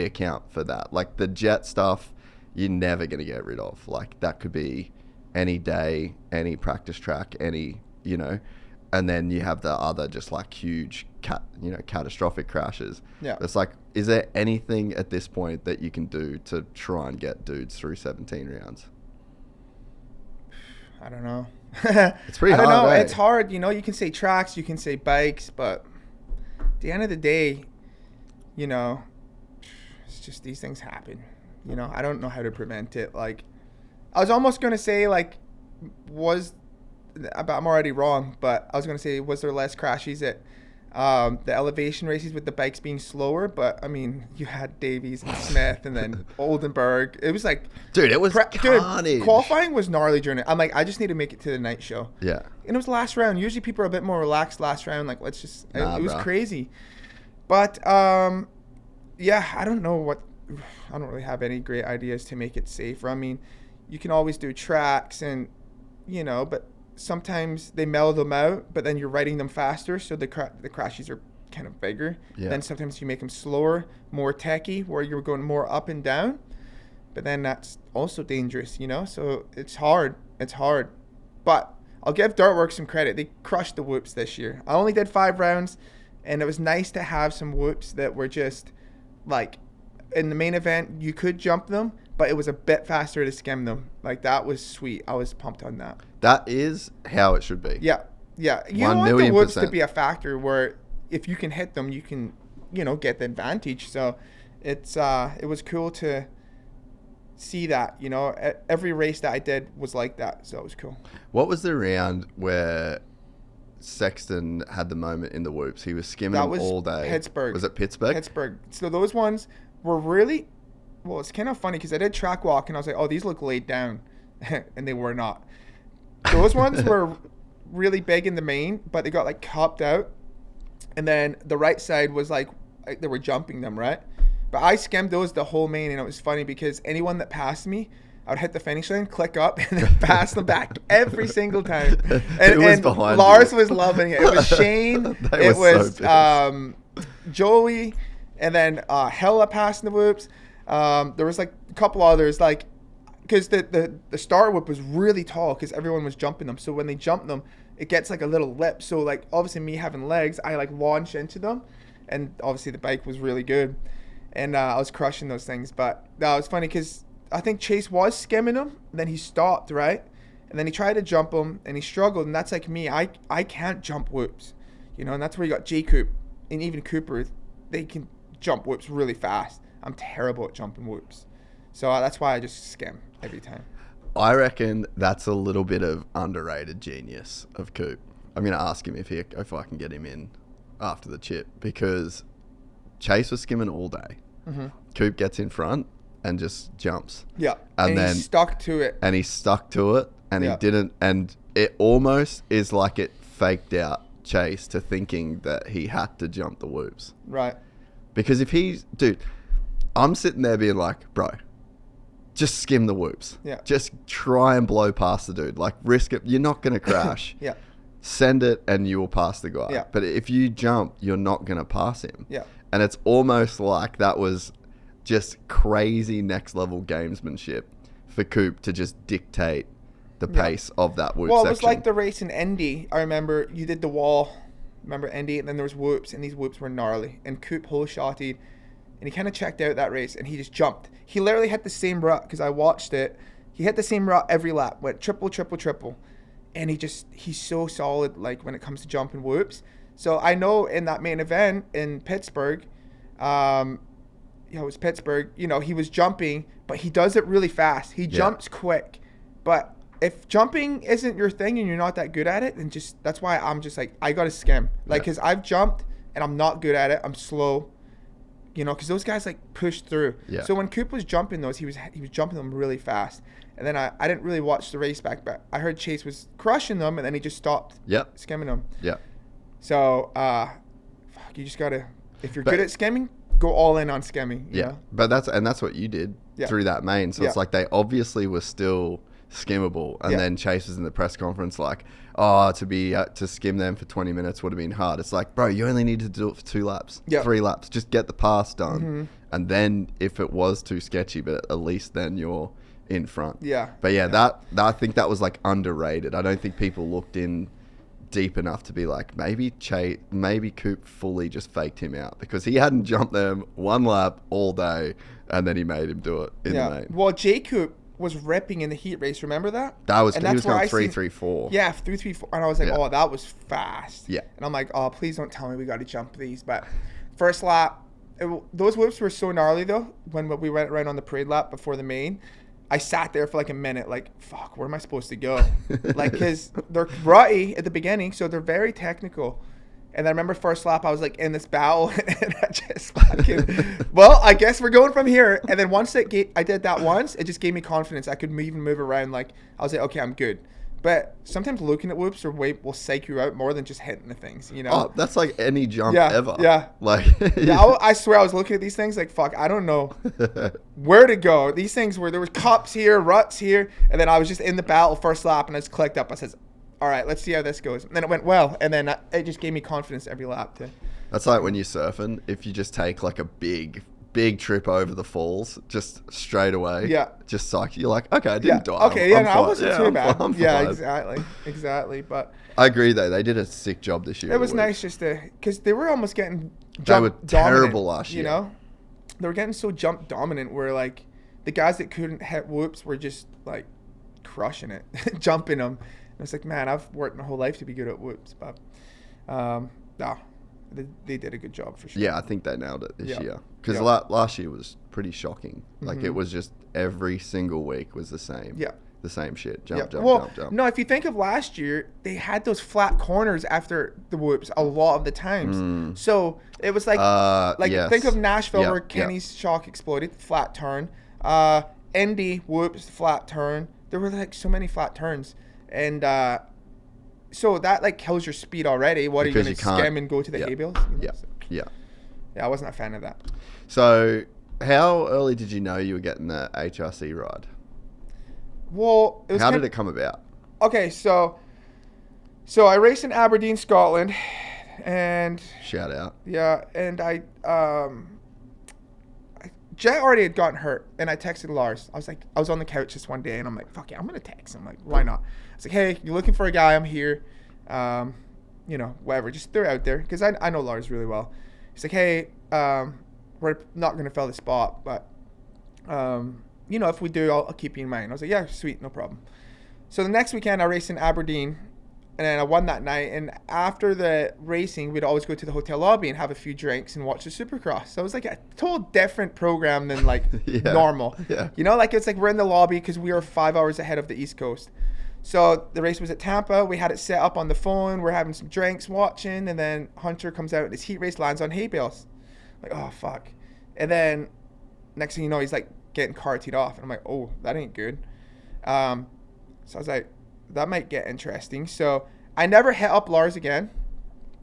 account for that? Like the Jett stuff, you're never going to get rid of. Like that could be any day, any practice track, you know, and then you have the other just like huge, catastrophic crashes. Yeah. It's like, is there anything at this point that you can do to try and get dudes through 17 rounds? I don't know. It's pretty hard. I don't know. Eh? It's hard. You know, you can say tracks, you can say bikes, but at the end of the day, you know, it's just these things happen. You know, I don't know how to prevent it. Like, I was almost going to say, like, I'm already wrong, but I was going to say, was there less crashes at the elevation races with the bikes being slower? But, I mean, you had Davies and Smith and then Oldenburg. It was like... Dude, it was carnage. Dude, qualifying was gnarly during it. I'm like, I just need to make it to the night show. Yeah. And it was last round. Usually people are a bit more relaxed last round. Like, let's just... it was crazy. But, yeah, I don't know I don't really have any great ideas to make it safer. I mean, you can always do tracks and, you know, but sometimes they mellow them out, but then you're riding them faster, so the crashes are kind of bigger. Yeah. Then sometimes you make them slower, more techy, where you're going more up and down, but then that's also dangerous, you know? So it's hard. It's hard. But I'll give Dartworks some credit. They crushed the whoops this year. I only did 5 rounds, and it was nice to have some whoops that were just, like, in the main event, you could jump them, but it was a bit faster to skim them. Like, that was sweet. I was pumped on that. That is how it should be. Yeah. Yeah. You don't want the whoops to be a factor where if you can hit them, you can, you know, get the advantage. So it was cool to see that, you know. Every race that I did was like that, so it was cool. What was the round where Sexton had the moment in the whoops? He was skimming them all day. Pittsburgh. Was it Pittsburgh? Pittsburgh. So those ones were really... Well, it's kind of funny because I did track walk and I was like, oh, these look laid down. And they were not. Those ones were really big in the main, but they got like cupped out. And then the right side was like they were jumping them, right? But I skimmed those the whole main, and it was funny because anyone that passed me, I would hit the finish line, click up, and then pass them back every single time. And Lars was loving it. It was Shane. It was Joey. And then Hella passed in the whoops. There was like a couple others, like, because the star whoop was really tall because everyone was jumping them. So when they jump them, it gets like a little lip. So like obviously me having legs, I like launch into them, and obviously the bike was really good, and I was crushing those things. But it was funny because I think Chase was skimming him, and then he stopped, right? And then he tried to jump him, and he struggled. And that's like me. I can't jump whoops, you know. And that's where you got J Coop and even Cooper. They can jump whoops really fast. I'm terrible at jumping whoops, so that's why I just skim every time. I reckon that's a little bit of underrated genius of Coop. I'm going to ask him if I can get him in after the chip, because Chase was skimming all day. Mm-hmm. Coop gets in front and just jumps. Yeah. And then he stuck to it. And he stuck to it, and he didn't. And it almost is like it faked out Chase to thinking that he had to jump the whoops. Right. Because dude, I'm sitting there being like, bro, just skim the whoops. Yeah. Just try and blow past the dude. Like, risk it. You're not going to crash. Yeah. Send it and you will pass the guy. Yeah. But if you jump, you're not going to pass him. Yeah. And it's almost like that was just crazy next level gamesmanship for Coop to just dictate the pace of that whoop section. Well, it was like the race in Indy. I remember you did the wall. Remember Indy? And then there was whoops, and these whoops were gnarly. And Coop whole shotted, and he kind of checked out that race, and he just jumped. He literally hit the same rut, because I watched it. He hit the same rut every lap, went triple, triple, triple. And he's so solid, like, when it comes to jumping whoops. So I know in that main event in Pittsburgh, it was Pittsburgh, you know, he was jumping, but he does it really fast. He jumps quick. But if jumping isn't your thing and you're not that good at it, then that's why I'm just like, I got to skim. Like, because I've jumped and I'm not good at it. I'm slow. You know, because those guys like push through. Yeah. So when Coop was jumping those, he was jumping them really fast. And then I didn't really watch the race back, but I heard Chase was crushing them, and then he just stopped skimming them. Yeah. So, you just gotta, if you're good at skimming, go all in on skimming. You know? But that's what you did through that main. So it's like they obviously were still skimmable, and then Chase was in the press conference like, to skim them for 20 minutes would have been hard. It's like, bro, you only need to do it for 2 laps, 3 laps, just get the pass done, and then if it was too sketchy, but at least then you're in front. But that I think that was like underrated. I don't think people looked in deep enough to be like, maybe Coop fully just faked him out, because he hadn't jumped them 1 lap all day, and then he made him do it in the main. Well, J Coop was ripping in the heat race. Remember that? He was going 3-3-4. Yeah, 3-3-4. And I was like, oh, that was fast. Yeah. And I'm like, oh, please don't tell me we got to jump these. But first lap, those whoops were so gnarly though. When we went right on the parade lap before the main, I sat there for like a minute, like, fuck, where am I supposed to go? Like, because they're rutty at the beginning, so they're very technical. And I remember first lap, I was like in this battle, and I just fucking, well, I guess we're going from here. And then once I did that once, it just gave me confidence. I could even move around. Like, I was like, okay, I'm good. But sometimes looking at whoops will psych you out more than just hitting the things, you know? Oh, that's like any jump ever. Yeah. Like, I swear I was looking at these things like, fuck, I don't know where to go. These things where there was cups here, ruts here, and then I was just in the battle first lap, and I just clicked up. I said, all right, let's see how this goes. And then it went well, and then it just gave me confidence every lap. That's like when you're surfing, if you just take like a big trip over the falls, just straight away. Yeah. Just psych. You're like, okay, I didn't die. Okay, I wasn't too bad. Exactly. But I agree though. They did a sick job this year. It was nice just because they were almost getting they were terrible last year. You know, they were getting so jump dominant where like the guys that couldn't hit whoops were just like crushing it, jumping them. And it's like, man, I've worked my whole life to be good at whoops, but they did a good job for sure. Yeah, I think they nailed it this year. Because last year was pretty shocking. Like, it was just every single week was the same. Yeah. The same shit. Jump. No, if you think of last year, they had those flat corners after the whoops a lot of the times. So it was like think of Nashville where Kenny's shock exploded, flat turn. Indy whoops, flat turn. There were like so many flat turns. And so that like kills your speed already. What because are you going to skim and go to the hay-bales? Yeah, I wasn't a fan of that. So how early did you know you were getting the HRC ride? Well, how did it come about? Okay, so I raced in Aberdeen, Scotland, and shout out. Yeah, and I Jett already had gotten hurt, and I texted Lars. I was on the couch just one day, and I'm like, fuck yeah, I'm gonna text him. Like, why not? I was like, hey, you're looking for a guy? I'm here. Whatever. Just throw it out there, because I know Lars really well. He's like, hey, we're not gonna fill the spot, but if we do, I'll keep you in mind. I was like, yeah, sweet, no problem. So the next weekend, I raced in Aberdeen. And then I won that night. And after the racing, we'd always go to the hotel lobby and have a few drinks and watch the Supercross. So it was like a total different program than like normal. Yeah. It's like we're in the lobby because we were 5 hours ahead of the East Coast. So the race was at Tampa. We had it set up on the phone. We're having some drinks, watching. And then Hunter comes out and his heat race lands on hay bales. Like, oh, fuck. And then next thing you know, he's like getting car teed off. And I'm like, oh, that ain't good. So I was like, that might get interesting. So I never hit up Lars again.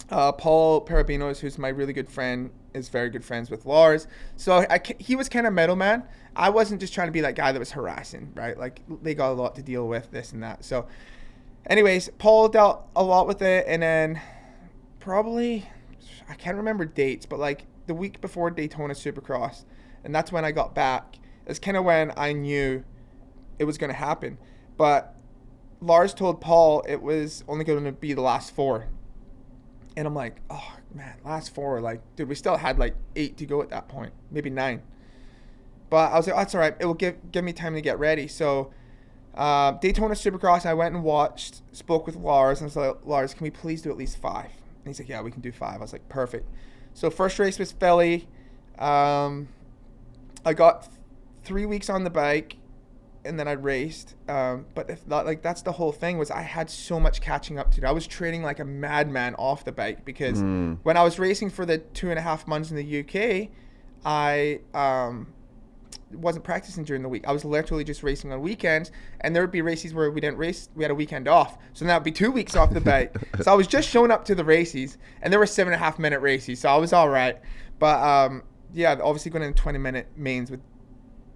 Paul Parabinos, who's my really good friend, is very good friends with Lars. So he was kind of middleman. I wasn't just trying to be that guy that was harassing, right? Like, they got a lot to deal with, this and that. So anyways, Paul dealt a lot with it. And then probably, I can't remember dates, but like the week before Daytona Supercross, and that's when I got back. It's kind of when I knew it was going to happen. But Lars told Paul it was only going to be the last 4. And I'm like, oh, man, last 4. Like, dude, we still had like 8 to go at that point, maybe 9. But I was like, oh, that's all right. It will give me time to get ready. So Daytona Supercross, I went and watched, spoke with Lars. And I was like, Lars, can we please do at least 5? And he's like, yeah, we can do 5. I was like, perfect. So first race was Philly. I got 3 weeks on the bike. And then I raced, but if not, like, that's the whole thing, was I had so much catching up to do. I was training like a madman off the bike, because when I was racing for the 2.5 months in the UK, I wasn't practicing during the week. I was literally just racing on weekends, and there would be races where we didn't race. We had a weekend off, so that would be 2 weeks off the bike. So I was just showing up to the races, and there were 7.5 minute races, so I was all right. But obviously going in 20-minute mains with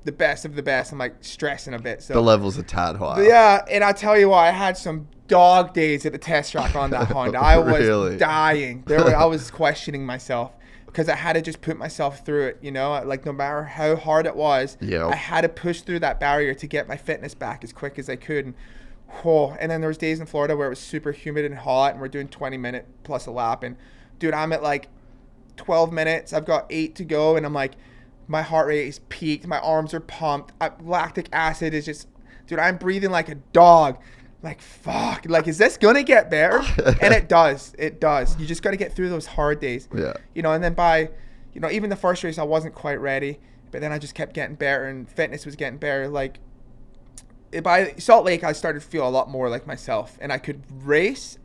the best of the best, I'm like stressing a bit. So the levels are tad high. Yeah, and I tell you what, I had some dog days at the test track on that Honda. I was really dying. I was questioning myself, because I had to just put myself through it. Like, no matter how hard it was, I had to push through that barrier to get my fitness back as quick as I could. And then there was days in Florida where it was super humid and hot, and we're doing 20-minute plus a lap. And dude, I'm at like 12 minutes. I've got 8 to go, and I'm like, my heart rate is peaked. My arms are pumped. Lactic acid is just, dude, I'm breathing like a dog. Like, fuck. Like, is this going to get better? And it does. It does. You just got to get through those hard days. Yeah. And then by, even the first race, I wasn't quite ready. But then I just kept getting better, and fitness was getting better. Like, by Salt Lake, I started to feel a lot more like myself. And I could race,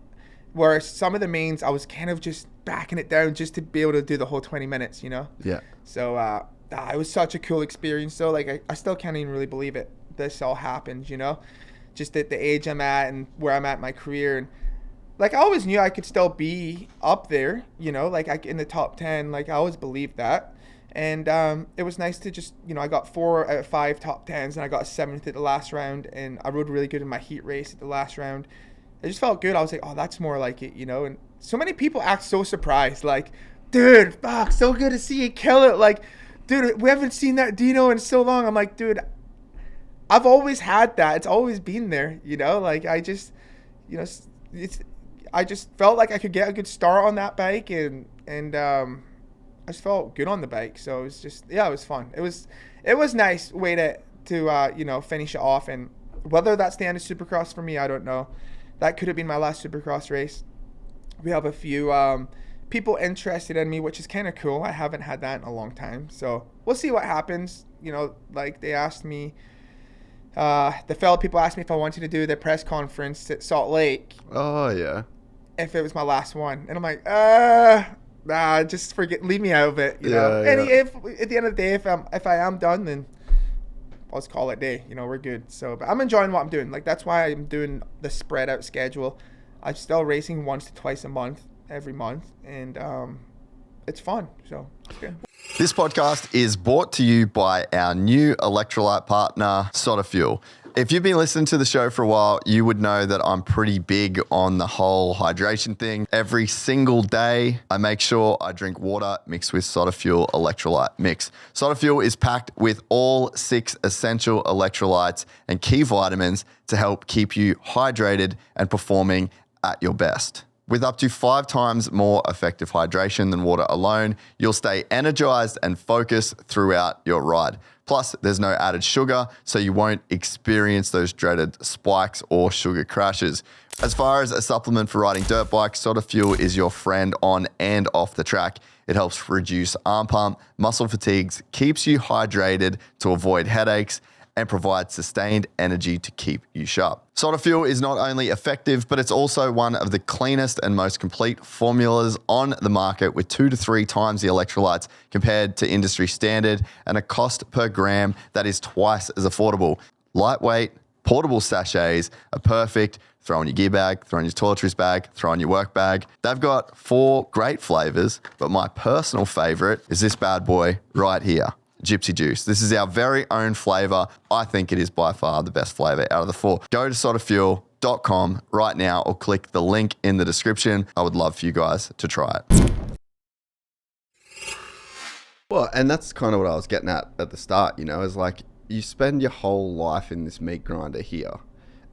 where some of the mains, I was kind of just backing it down just to be able to do the whole 20 minutes, Yeah. So, it was such a cool experience. So, like, I still can't even really believe it. This all happened, just at the age I'm at and where I'm at in my career. And like, I always knew I could still be up there, like in the top 10. Like, I always believed that. And it was nice to just, I got 4 out of 5 top 10s, and I got a 7th at the last round. And I rode really good in my heat race at the last round. It just felt good. I was like, oh, that's more like it, And so many people act so surprised. Like, dude, fuck, so good to see you kill it. Like, dude, we haven't seen that Deano in so long. I'm like, dude, I've always had that. It's always been there, Like, I just, I just felt like I could get a good start on that bike, and I just felt good on the bike. So it was just, it was fun. It was nice way to finish it off. And whether that's the end of Supercross for me, I don't know. That could have been my last Supercross race. We have a few people interested in me, which is kind of cool. I haven't had that in a long time, so we'll see what happens. Like, they asked me, the fellow people asked me if I wanted to do the press conference at Salt Lake. Oh yeah. If it was my last one, and I'm like, just forget, leave me out of it, know. And if at the end of the day, if I am done, then I'll just call it a day. We're good. So, but I'm enjoying what I'm doing. Like, that's why I'm doing the spread out schedule. I'm still racing once to twice a month. Every month, and it's fun. So it's good. This podcast is brought to you by our new electrolyte partner, SOTA Fuel. If you've been listening to the show for a while, you would know that I'm pretty big on the whole hydration thing. Every single day, I make sure I drink water mixed with SOTA Fuel electrolyte mix. SOTA Fuel is packed with all 6 essential electrolytes and key vitamins to help keep you hydrated and performing at your best. With up to 5 times more effective hydration than water alone, you'll stay energized and focused throughout your ride. Plus, there's no added sugar, so you won't experience those dreaded spikes or sugar crashes. As far as a supplement for riding dirt bikes, SOTA Fuel is your friend on and off the track. It helps reduce arm pump, muscle fatigues, keeps you hydrated to avoid headaches, and provides sustained energy to keep you sharp. SOTA Fuel is not only effective, but it's also one of the cleanest and most complete formulas on the market, with 2 to 3 times the electrolytes compared to industry standard and a cost per gram that is twice as affordable. Lightweight, portable sachets are perfect. Throw in your gear bag, throw in your toiletries bag, throw in your work bag. They've got 4 great flavors, but my personal favorite is this bad boy right here. Gypsy juice. This is our very own flavor. I think it is by far the best flavor out of the 4. Go to sotafuel.com right now or click the link in the description. I would love for you guys to try it. Well, and that's kind of what I was getting at the start, you know, is like you spend your whole life in this meat grinder here.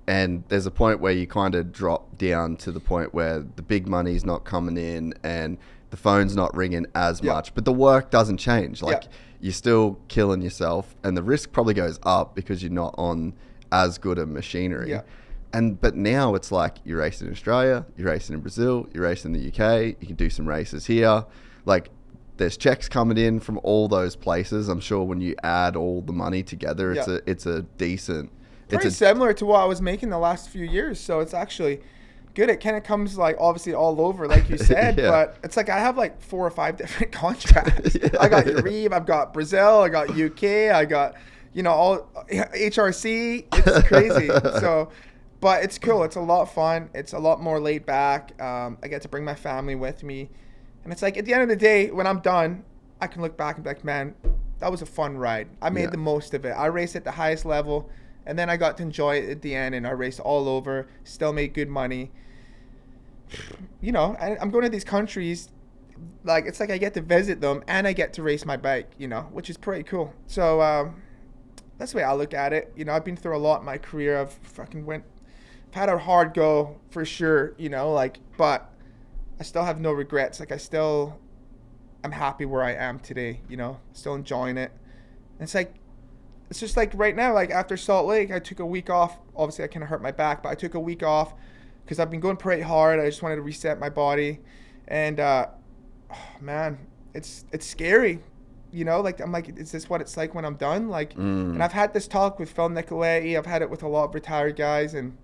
And there's a point where you kind of drop down to the point where the big money's not coming in and the phone's not ringing as much, but the work doesn't change. Like you're still killing yourself, and the risk probably goes up because you're not on as good a machinery. But now it's like you're racing in Australia, you're racing in Brazil, you're racing in the UK, you can do some races here. Like there's checks coming in from all those places. I'm sure when you add all the money together, it's a decent. Pretty similar to what I was making the last few years. So it's actually good. It kind of comes like obviously all over, like you said, but it's like I have like 4 or 5 different contracts. I got Uribe, I've got Brazil, I got UK, I got, you know, all HRC. It's crazy. So, but it's cool. It's a lot of fun. It's a lot more laid back. I get to bring my family with me, and it's like at the end of the day, when I'm done, I can look back and be like, man, that was a fun ride. I made the most of it. I raced at the highest level, and then I got to enjoy it at the end, and I raced all over, still made good money. You know, I'm going to these countries, like it's like I get to visit them and I get to race my bike, you know, which is pretty cool. So that's the way I look at it. You know, I've been through a lot in my career. I've had a hard go for sure, you know, like, but I still have no regrets. Like I'm happy where I am today, you know, still enjoying it. And it's just like right now, like after Salt Lake, I took a week off. Obviously I kind of hurt my back, but I took a week off because I've been going pretty hard. I just wanted to reset my body. And, man, it's scary. You know, like, I'm like, is this what it's like when I'm done? Like, and I've had this talk with Phil Nicoletti. I've had it with a lot of retired guys. And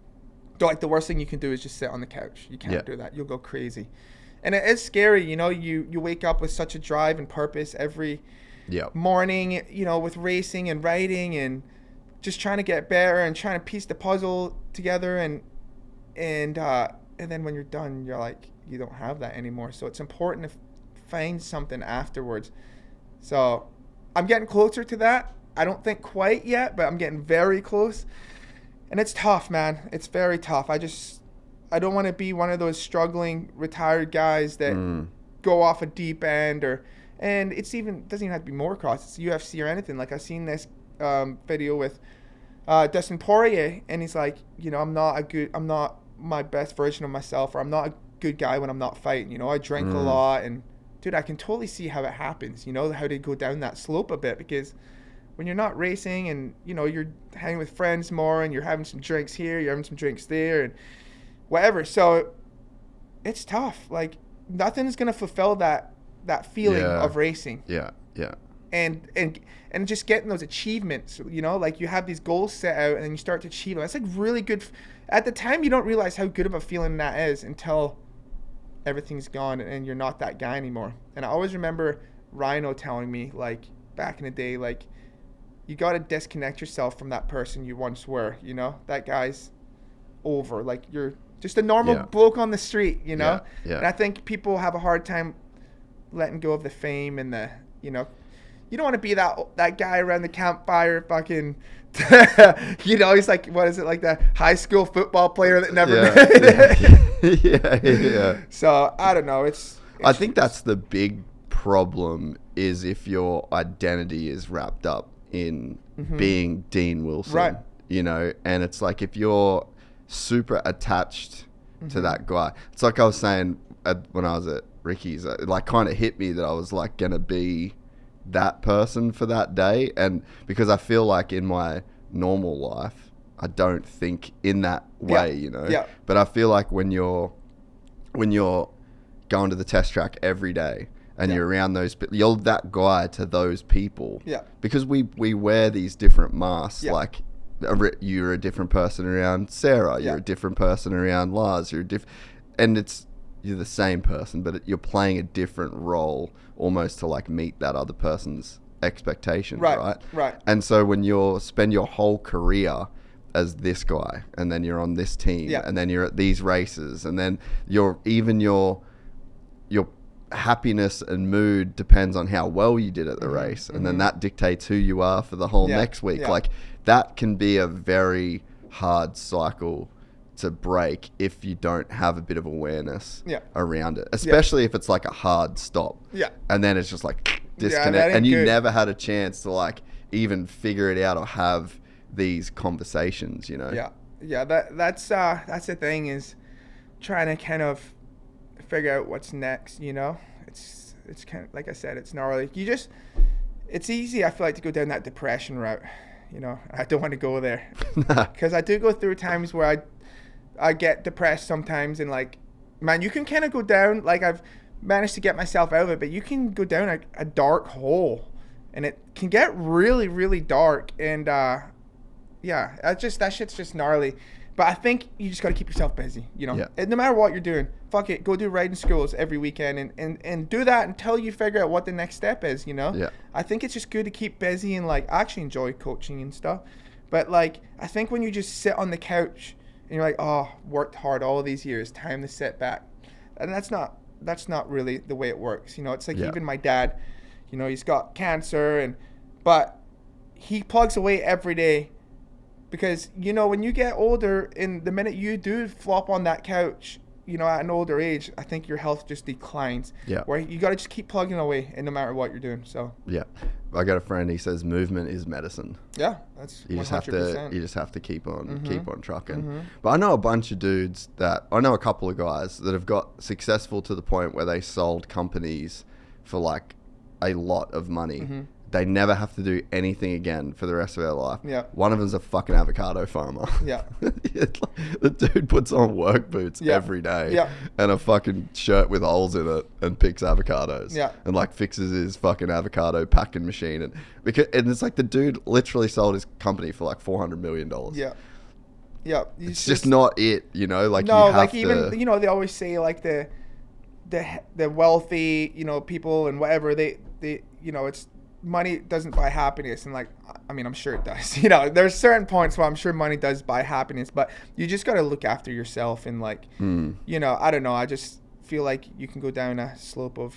like the worst thing you can do is just sit on the couch. You can't do that. You'll go crazy. And it is scary. You know, you wake up with such a drive and purpose every morning, you know, with racing and riding and just trying to get better and trying to piece the puzzle together. And then when you're done, you're like, you don't have that anymore. So it's important to find something afterwards. So I'm getting closer to that. I don't think quite yet, but I'm getting very close. And it's tough, man. It's very tough. I don't want to be one of those struggling retired guys that go off a deep end and it doesn't even have to be motocross. It's UFC or anything. Like I've seen this video with Dustin Poirier, and he's like, you know, I'm not my best version of myself, or I'm not a good guy when I'm not fighting. You know, I drink a lot, and dude, I can totally see how it happens. You know, how they go down that slope a bit, because when you're not racing and, you know, you're hanging with friends more and you're having some drinks here, you're having some drinks there and whatever. So it's tough. Like nothing's going to fulfill that feeling of racing. Yeah. And just getting those achievements, you know, like you have these goals set out and then you start to achieve them. That's like really good. At the time, you don't realize how good of a feeling that is until everything's gone and you're not that guy anymore. And I always remember Rhino telling me, like, back in the day, like, you got to disconnect yourself from that person you once were, you know? That guy's over. Like, you're just a normal bloke on the street, you know? Yeah. And I think people have a hard time letting go of the fame and the, you know, you don't want to be that guy around the campfire fucking, you know, he's like, what is it, like that high school football player that never made it. Yeah. So I don't know. I think that's the big problem, is if your identity is wrapped up in being Dean Wilson, right? You know, and it's like if you're super attached to that guy, it's like I was saying when I was at Ricky's, it like kind of hit me that I was like gonna be that person for that day, and because I feel like in my normal life I don't think in that way, you know. Yeah. But I feel like when you're going to the test track every day and you're around you're that guy to those people. Yeah. Because we wear these different masks. Yeah. Like you're a different person around Sarah. You're a different person around Lars. You're the same person, but you're playing a different role almost to like meet that other person's expectations, right? Right. And so when you spend your whole career as this guy, and then you're on this team, and then you're at these races, and then your happiness and mood depends on how well you did at the race, and then that dictates who you are for the whole next week. Like that can be a very hard cycle to break if you don't have a bit of awareness around it, especially if it's like a hard stop, and then it's just like disconnect, and you never had a chance to like even figure it out or have these conversations, you know. That's the thing, is trying to kind of figure out what's next, you know. It's kind of like I said, it's gnarly. It's easy, I feel like, to go down that depression route, you know. I don't want to go there because I do go through times where I get depressed sometimes, and like, man, you can kind of go down, like I've managed to get myself out of it, but you can go down a dark hole, and it can get really, really dark, and that shit's just gnarly. But I think you just got to keep yourself busy, you know. And no matter what you're doing, fuck it, go do riding schools every weekend, and do that until you figure out what the next step is, you know. I think it's just good to keep busy, and like, I actually enjoy coaching and stuff, but like, I think when you just sit on the couch and you're like, oh, worked hard all these years, time to sit back, and that's not really the way it works, you know. It's like even my dad, you know, he's got cancer, but he plugs away every day. Because, you know, when you get older, and the minute you do flop on that couch, you know, at an older age, I think your health just declines. Where you got to just keep plugging away, and no matter what you're doing. So I got a friend, he says movement is medicine. That's 100%. You just have to keep on trucking. But I know a bunch of dudes I know a couple of guys that have got successful to the point where they sold companies for like a lot of money. They never have to do anything again for the rest of their life. One of them's a fucking avocado farmer. The dude puts on work boots every day and a fucking shirt with holes in it and picks avocados. And like fixes his fucking avocado packing machine. And it's like the dude literally sold his company for like $400 million. It's just not it, you know. Like, no, you have like, even, you know, they always say like the wealthy, you know, people and whatever, they you know, it's, money doesn't buy happiness, and like, I mean, I'm sure it does. You know, there's certain points where I'm sure money does buy happiness, but you just got to look after yourself, and like, you know, I don't know. I just feel like you can go down a slope of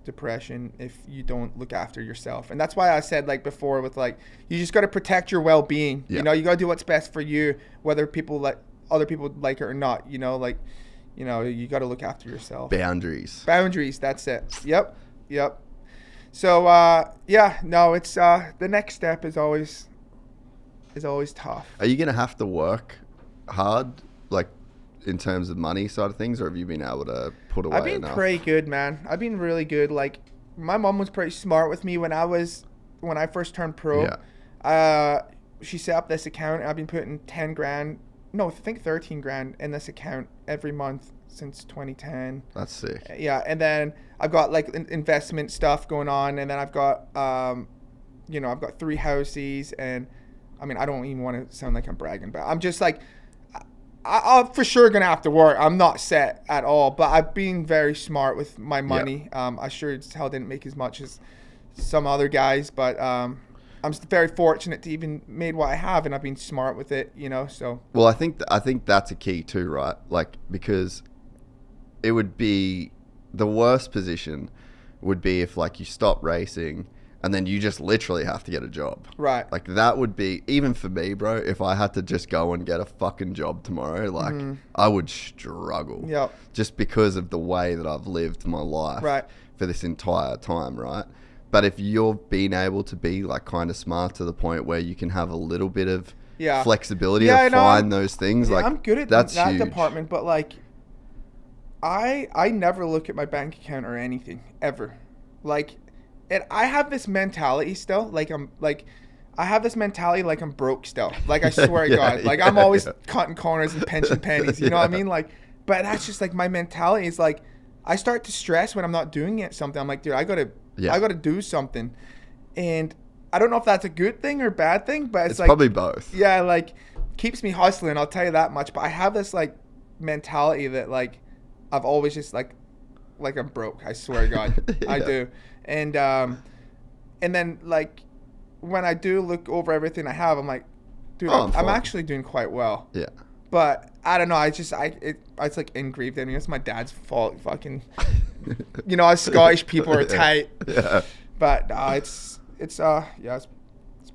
depression if you don't look after yourself, and that's why I said, like before, with like, you just got to protect your well-being. You know, you got to do what's best for you, whether other people like it or not. You know, like, you know, you got to look after yourself. Boundaries. That's it. Yep. So it's the next step is always tough. Are you gonna have to work hard, like in terms of money side of things, or have you been able to put away enough? I've been pretty good, man. I've been really good. Like, my mom was pretty smart with me when I first turned pro. She set up this account, and I've been putting 10 grand, no, I think 13 grand in this account every month since 2010. That's sick. And then I've got like investment stuff going on, and then I've got you know, I've got 3 houses, and I mean, I don't even want to sound like I'm bragging, but I'm just like, I'm for sure gonna have to work. I'm not set at all, but I've been very smart with my money. I sure as hell didn't make as much as some other guys, but I'm very fortunate to even made what I have, and I've been smart with it, you know. So well, I think that's a key too, right? Like, because it would be the worst position would be if like you stop racing and then you just literally have to get a job. Right. Like that would be, even for me, bro, if I had to just go and get a fucking job tomorrow, like I would struggle. Yep. Just because of the way that I've lived my life for this entire time, right? But if you've been able to be like kind of smart to the point where you can have a little bit of flexibility to find those things, like I'm good at that's that huge. department, but like I never look at my bank account or anything ever. Like, and I have this mentality still. Like I have this mentality like I'm broke still. Like I swear to God, like I'm always cutting corners and pinching pennies. You know what I mean? Like, but that's just like my mentality is like I start to stress when I'm not doing it. Something I'm like, dude, I gotta do something, and I don't know if that's a good thing or bad thing, but it's like probably both. Yeah, like keeps me hustling. I'll tell you that much. But I have this like mentality that like I've always just like I'm broke. I swear to God, I do. And then like when I do look over everything I have, I'm like, dude, I'm actually doing quite well. Yeah. But I don't know. It's like engraved in me. It's my dad's fault. Fucking, you know, us Scottish people are tight. Yeah. But it's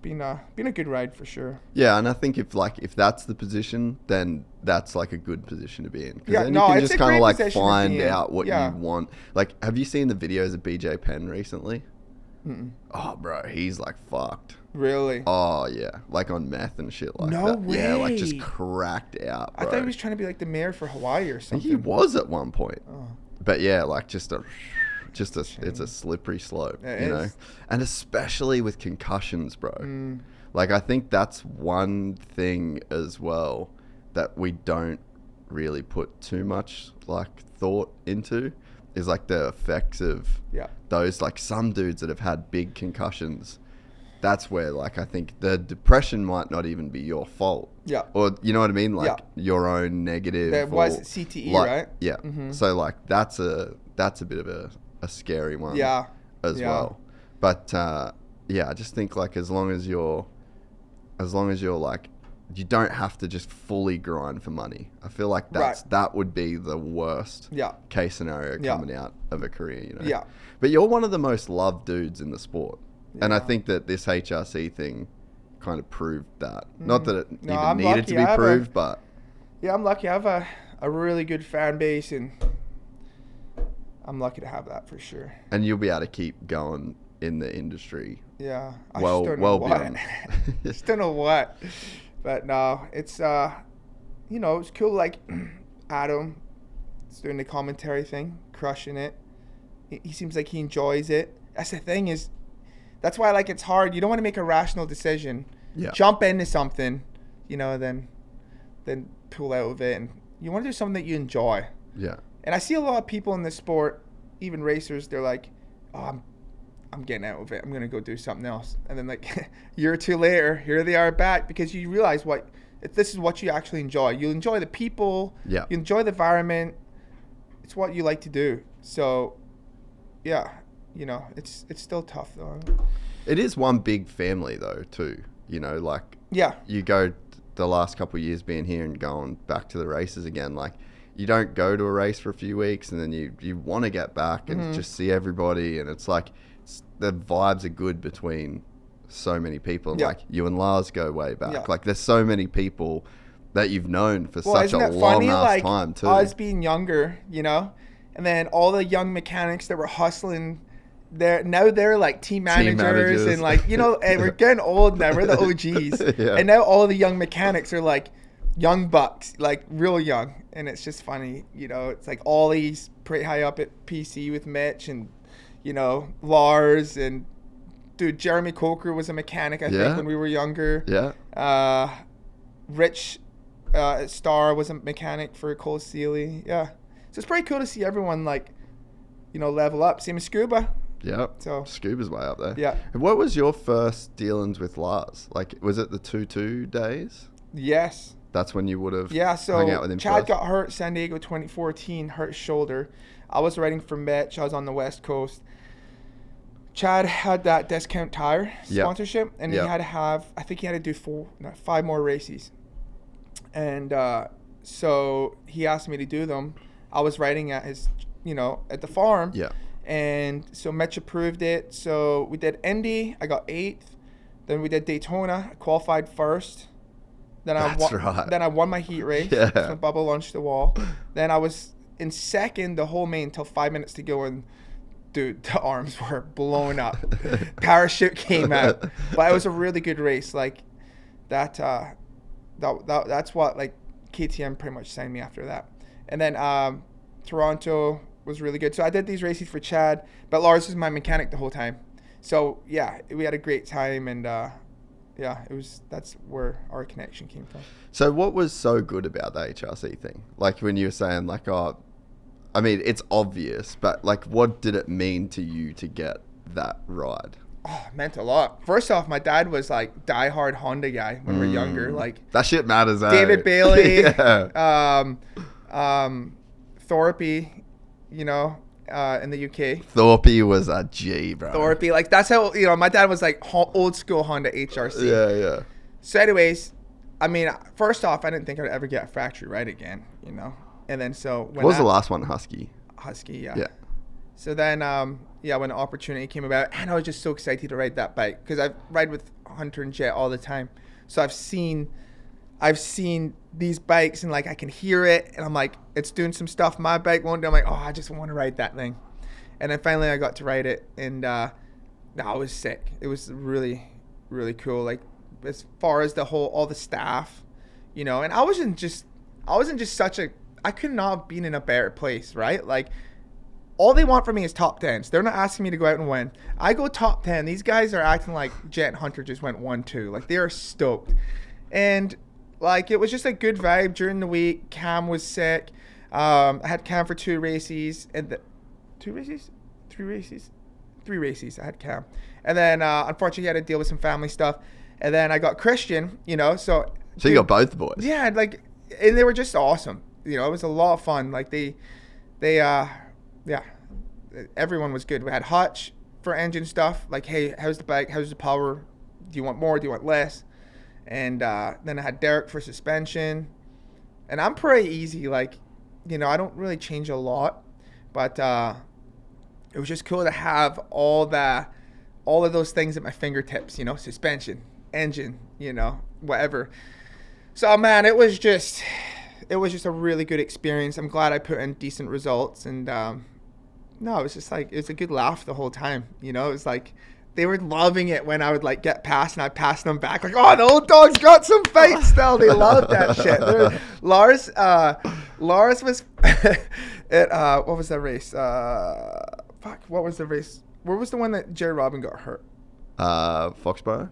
been a good ride for sure. Yeah, and I think if that's the position, then that's like a good position to be in. Yeah, then no, you can it's just a kind of great like position to find be in. out what Yeah. you want. Like, have you seen the videos of BJ Penn recently? Mm-mm. Oh, bro, he's like fucked. Really? Oh yeah, like on meth and shit like that. No way. Yeah, like just cracked out, bro. I thought he was trying to be like the mayor for Hawaii or something. He was at one point. Oh. But yeah, like it's a slippery slope, you know? And especially with concussions, bro. Like I think that's one thing as well that we don't really put too much like thought into is like the effects of those, like some dudes that have had big concussions. That's where like I think the depression might not even be your fault. Yeah. Or you know what I mean? Like your own negative. That was CTE, like, right? Yeah. Mm-hmm. So like that's a bit of a scary one. Yeah. As well. But I just think like as long as you're like, you don't have to just fully grind for money. I feel like that would be the worst case scenario coming out of a career, you know? Yeah. But you're one of the most loved dudes in the sport. Yeah. And I think that this HRC thing kind of proved that. Not that it needed to be proved, but... Yeah, I'm lucky. I have a really good fan base, and I'm lucky to have that for sure. And you'll be able to keep going in the industry. Yeah. I just don't know what. Just don't know what. But no, it's, you know, it's cool. Like, Adam is doing the commentary thing, crushing it. He seems like he enjoys it. That's the thing is, that's why, like, it's hard. You don't want to make a rational decision. Yeah. Jump into something, you know, then pull out of it. And you want to do something that you enjoy. Yeah. And I see a lot of people in this sport, even racers, they're like, oh, I'm getting out of it. I'm going to go do something else. And then, like, a year or two later, here they are back because you realize this is what you actually enjoy. You enjoy the people. Yeah. You enjoy the environment. It's what you like to do. So, yeah, you know, it's still tough, though. It is one big family, though, too. You know, like, you go the last couple of years being here and going back to the races again, like, you don't go to a race for a few weeks and then you want to get back and just see everybody, and it's like the vibes are good between so many people. And like you and Lars go way back. Like there's so many people that you've known for such a long ass time too. Us being younger, you know, and then all the young mechanics that were hustling, they're like team managers and like, you know, and we're getting old now. We're the OGs, and now all the young mechanics are like young bucks, like real young. And it's just funny, you know. It's like Ollie's pretty high up at PC with Mitch, and you know, Lars, and dude, Jeremy Coker was a mechanic, I think, when we were younger. Yeah. Rich Starr was a mechanic for Cole Seeley. Yeah. So it's pretty cool to see everyone, like, you know, level up. Same as Scuba. Yeah. So Scuba's way up there. Yeah. And what was your first dealings with Lars? Like, was it the 2-2 days? Yes. That's when you would have hung out with him. Chad got hurt San Diego 2014, hurt his shoulder. I was riding for Mitch. I was on the West Coast. Chad had that Discount Tire sponsorship, and he had to have, I think he had to do 5 more races. And so he asked me to do them. I was riding at his, you know, at the farm. Yeah. And so Mitch approved it. So we did Indy. I got 8th. Then we did Daytona. I qualified first. Then I won my heat race. Yeah. So Bubba launched the wall. Then I was in second the whole main until 5 minutes to go, and dude, the arms were blown up. Parachute came out. But it was a really good race. Like that's what like KTM pretty much signed me after that. And then Toronto was really good. So I did these races for Chad, but Lars was my mechanic the whole time. So yeah, we had a great time, and that's where our connection came from. So what was so good about the HRC thing? Like when you were saying like, oh, I mean, it's obvious, but like what did it mean to you to get that ride? Oh, it meant a lot. First off, my dad was like diehard Honda guy when we were younger. Like that shit matters. David Bailey, Thorpe, you know, in the UK. Thorpe was a G, bro. Thorpe, like that's how, you know, my dad was like old school Honda HRC. Yeah. So anyways, I mean, first off, I didn't think I'd ever get a factory ride again, you know. And then so when what was the last one? Husky, yeah. Yeah. So then, when the opportunity came about, and I was just so excited to ride that bike because I ride with Hunter and Jett all the time. So I've seen these bikes, and like I can hear it, and I'm like, it's doing some stuff my bike won't do. I'm like, oh, I just want to ride that thing. And then finally I got to ride it, and it was sick. It was really, really cool. Like as far as all the staff, you know, and I wasn't just I could not have been in a better place, right? Like all they want from me is top 10s. They're not asking me to go out and win. I go top 10. These guys are acting like Jett and Hunter just went 1-2. Like they are stoked. And like it was just a good vibe during the week. Cam was sick. I had Cam for 2 races. And 3 races I had Cam. And then unfortunately he had to deal with some family stuff. And then I got Christian, you know. So you got both the boys. Yeah, like, and they were just awesome. You know, it was a lot of fun. Like everyone was good. We had Hutch for engine stuff. Like, hey, how's the bike? How's the power? Do you want more? Do you want less? And then I had Derek for suspension. And I'm pretty easy. Like, you know, I don't really change a lot. But it was just cool to have all of those things at my fingertips, you know, suspension, engine, you know, whatever. So, man, it was just a really good experience. I'm glad I put in decent results. And no, it was just like, it was a good laugh the whole time. You know, it was like, they were loving it when I would like get past and I'd pass them back. Like, oh, the old dog's got some fight still. They loved that shit. Lars was at, what was that race? What was the race? Where was the one that Jerry Robin got hurt? Foxborough?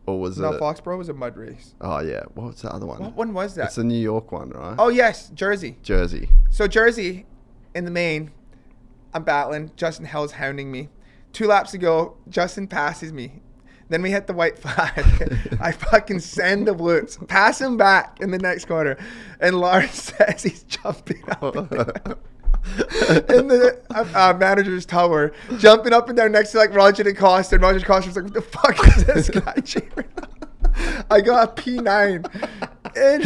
Or was it? No, Foxborough was a mud race. Oh, yeah. What was the other one? What one was that? It's the New York one, right? Oh, yes. Jersey. So Jersey, in the main, I'm battling. Justin Hell's hounding me. 2 laps ago, Justin passes me. Then we hit the white flag. I fucking send the whoops. Pass him back in the next corner. And Lars says he's jumping up and down. In the manager's tower, jumping up and down next to like Roger DeCosta. And Roger DeCosta was like, what the fuck is this guy cheering? I got a P9. And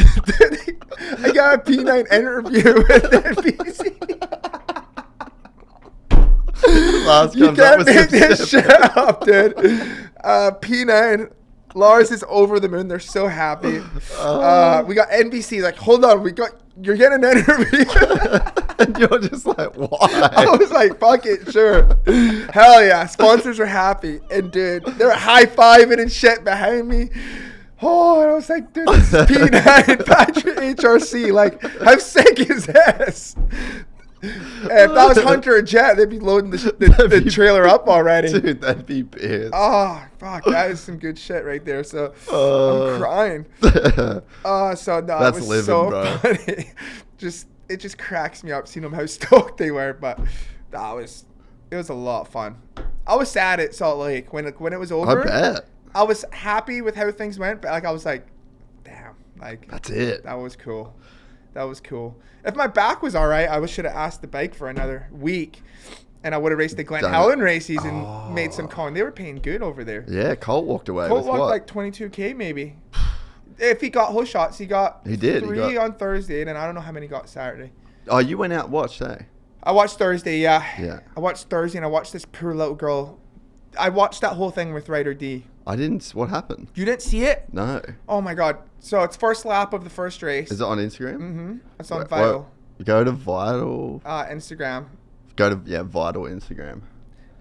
I got a P9 interview with NBC. You can't make this shit up, dude. P9. Lars is over the moon. They're so happy. We got NBC. Like, hold on. You're getting an interview. And you're just like, why? I was like, fuck it, sure. Hell yeah. Sponsors are happy. And dude, they were high-fiving and shit behind me. Oh, and I was like, dude, this is P9 Patrick HRC. Like, how sick is this? If that was Hunter and Jett, they'd be loading the trailer up already. Dude, that'd be bad. Oh, fuck. That is some good shit right there. So I'm crying. So no, that's it was living, so bro. funny. It just cracks me up seeing them how stoked they were. But it was a lot of fun. I was sad at Salt Lake when it was over. I bet. I was happy with how things went, but like I was like, damn, like that's it. That was cool. If my back was all right, I should have asked the bike for another week, and I would have raced the Glen Helen races and made some coin. They were paying good over there. Yeah, Colt walked away. Colt walked like 22K maybe. If he got whole shots, he did 3 on Thursday, and then I don't know how many got Saturday. Oh, you went out and watched, eh? I watched Thursday, yeah. Yeah. I watched Thursday, and I watched this poor little girl. I watched that whole thing with Ryder D. I didn't. What happened? You didn't see it? No. Oh, my God. So it's first lap of the first race. Is it on Instagram? Mm-hmm. It's on Vital. Go to Vital. Instagram. Go to Vital Instagram.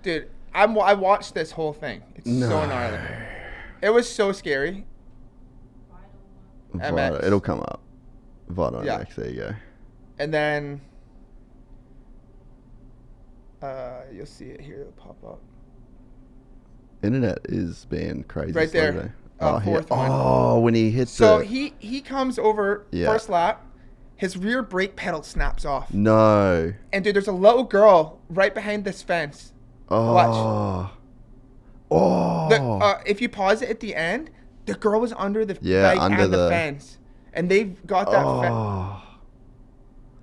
Dude, I watched this whole thing. It's so gnarly. It was so scary. Vital. It'll come up. Vital Yeah. MX. There you go. And then you'll see it here. It'll pop up. Internet is being crazy. Right there. Today. Fourth one. Oh, when he hits So he comes over Yeah. first lap. His rear brake pedal snaps off. No. And dude, there's a little girl right behind this fence. Oh. Watch. Oh. If you pause it at the end, the girl was under the Yeah, bike under and the the fence. And they've got that Oh.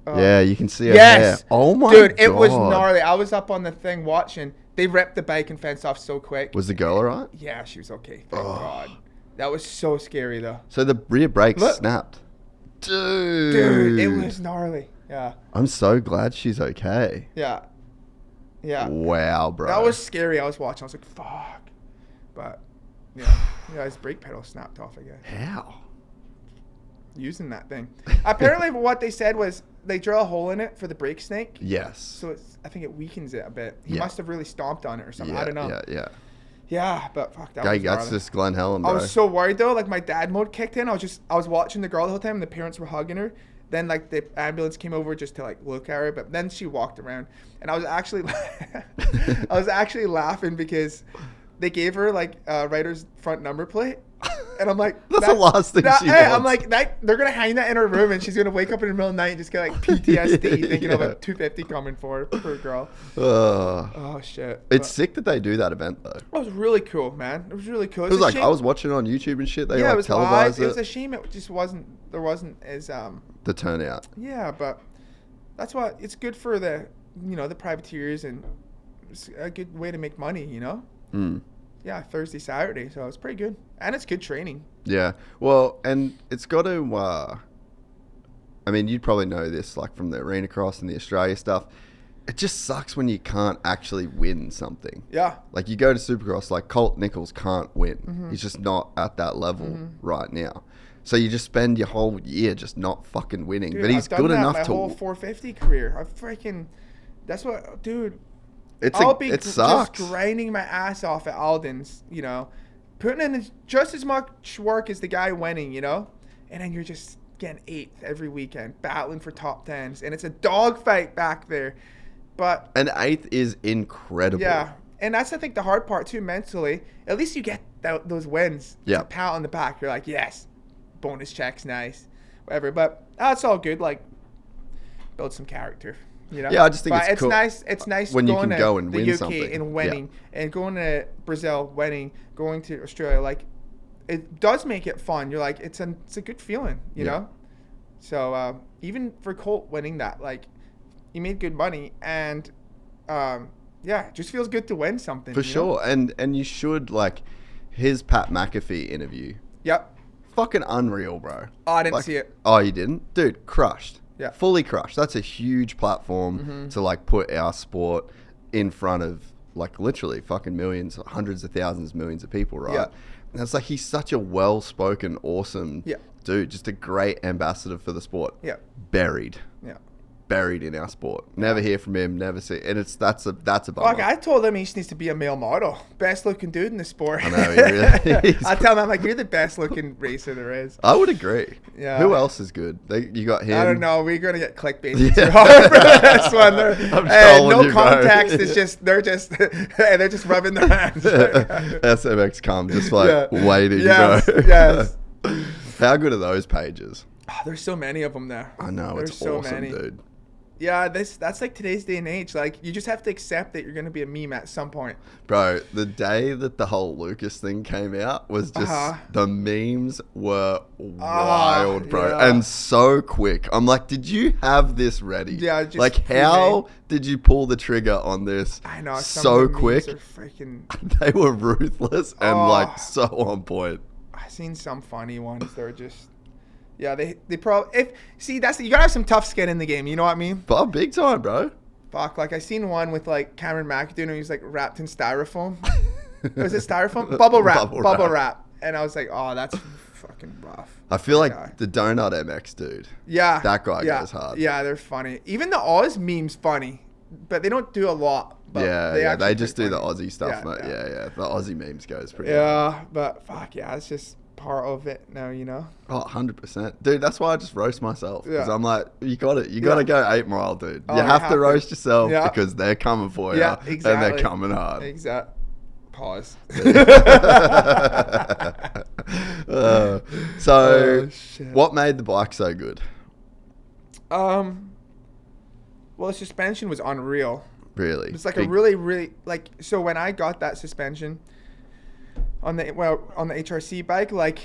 Yeah, you can see her Yes. hair. Oh my Dude, God. it was gnarly. I was up on the thing watching. They ripped the bike and fence off so quick. Was the girl alright? Yeah, she was okay. Thank God. That was so scary though. So the rear brakes Look. snapped. Dude. Dude, it was gnarly. Yeah. I'm so glad she's okay. Yeah. Yeah. Wow, bro. That was scary. I was watching. I was like, fuck. But yeah, his brake pedal snapped off again. How? Using that thing. Apparently, what they said was they drill a hole in it for the brake snake. Yes. So I think it weakens it a bit. He Yeah. must have really stomped on it or something. Yeah, I don't know. Yeah. Yeah, but fuck that. Guy, Was that's gnarly. just Glen Helen, bro. I was so worried though. Like my dad mode kicked in. I was watching the girl the whole time, and the parents were hugging her. Then like the ambulance came over just to like look at her, but then she walked around, and I was actually laughing because they gave her like Ryder's front number plate, and I'm like, That's the last thing she I'm wants. like they're gonna hang that in her room, and she's gonna wake up in the middle of the night and just get like PTSD thinking of a 250 coming for her girl. Oh shit! It's sick that they do that event though. It was really cool, man. It was really cool. It was a like shame- I was watching it on YouTube and shit. They it like was televised live. it. It was a shame it just wasn't as The turnout. yeah, but that's what it's good for the the privateers, and it's a good way to make money, Yeah, Thursday, Saturday, so it's pretty good, and it's good training. Yeah. Well, and it's got to. I mean, you'd probably know this, like from the arena cross and the Australia stuff. It just sucks when you can't actually win something. Yeah. Like you go to Supercross, like Colt Nichols can't win. He's just not at that level right now. So you just spend your whole year just not fucking winning. Dude, but he's I've done good that enough my to. whole 450 career. That's what, dude. It Just sucks. grinding my ass off at Alden's, putting in just as much work as the guy winning, and then you're just getting 8th every weekend, battling for top 10s, and it's a dogfight back there. But An 8th is incredible. yeah, and that's I think the hard part too mentally. At least you get those wins. Yeah. A pat on the back. You're like, yes, bonus checks, nice, whatever. But that's all good. Like, build some character. Yeah, I just think but it's cool nice. It's nice when you going can to go and the win UK something. and winning, and going to Brazil, winning, going to Australia. Like, it does make it fun. You're like, it's a good feeling, you know. So even for Colt winning that, like, he made good money, and it just feels good to win something. For sure. And you should, like, his Pat McAfee interview. Yep. Fucking unreal, bro. Oh, I didn't see it. Oh, you didn't? Dude, crushed. Yeah. Fully crushed. That's a huge platform to, like, put our sport in front of, like, literally fucking millions, hundreds of thousands, millions of people, right? Yeah. And it's like he's such a well-spoken, awesome dude. Just a great ambassador for the sport. Yeah. Buried in our sport. Never hear from him, never see. And that's a bummer. Look, I told him he just needs to be a male model. Best looking dude in the sport. I know, he really is. I tell him, I'm like, you're the best looking racer there is. I would agree. Yeah. Who else is good? You got him. I don't know. We're gonna get clickbait too hard for this one. I'm trolling No you, bro. context. It's just they're just rubbing their hands. SMX come just like waiting, yes, bro. Yes. How good are those pages? Oh, there's so many of them there. I know, There's it's so awesome, many. dude. Yeah, that's like today's day and age. Like, you just have to accept that you're gonna be a meme at some point. Bro, the day that the whole Lucas thing came out was just the memes were wild, bro, and so quick. I'm like, did you have this ready? Yeah, just like how did you pull the trigger on this? I know, so quick. Are freaking... They were ruthless and like so on point. I've seen some funny ones. They're just. Yeah, they probably you gotta have some tough skin in the game. You know what I mean? But big time, bro. Fuck, like I seen one with like Cameron McAdoo and he was like wrapped in styrofoam. Was it styrofoam? Bubble wrap. And I was like, oh, that's fucking rough. I feel like the Donut MX dude. Yeah. That guy goes hard. Yeah, they're funny. Even the Oz meme's funny, but they don't do a lot. But they just do the Aussie stuff. Yeah. The Aussie memes goes pretty hard. But fuck yeah, it's just part of it now, you know? Oh, 100%. Dude, that's why I just roast myself. Because I'm like, you got it. You got to go 8 Mile, dude. You have to roast yourself because they're coming for you. Yeah, exactly. And they're coming hard. Exactly. Pause. What made the bike so good? Well, the suspension was unreal. Really? It's like a really like, so when I got that suspension on the HRC bike, like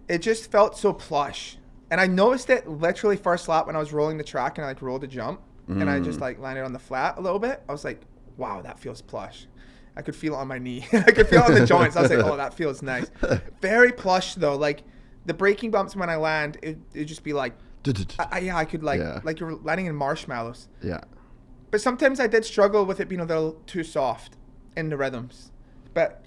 it just felt so plush. And I noticed it literally first lap when I was rolling the track and I like rolled a jump and I just like landed on the flat a little bit. I was like, wow, that feels plush. I could feel it on my knee. I could feel it on the joints. I was like, oh, that feels nice. Very plush though. Like the braking bumps when I land, it'd just be like, I could like you're landing in marshmallows. Yeah. But sometimes I did struggle with it being a little too soft in the rhythms. But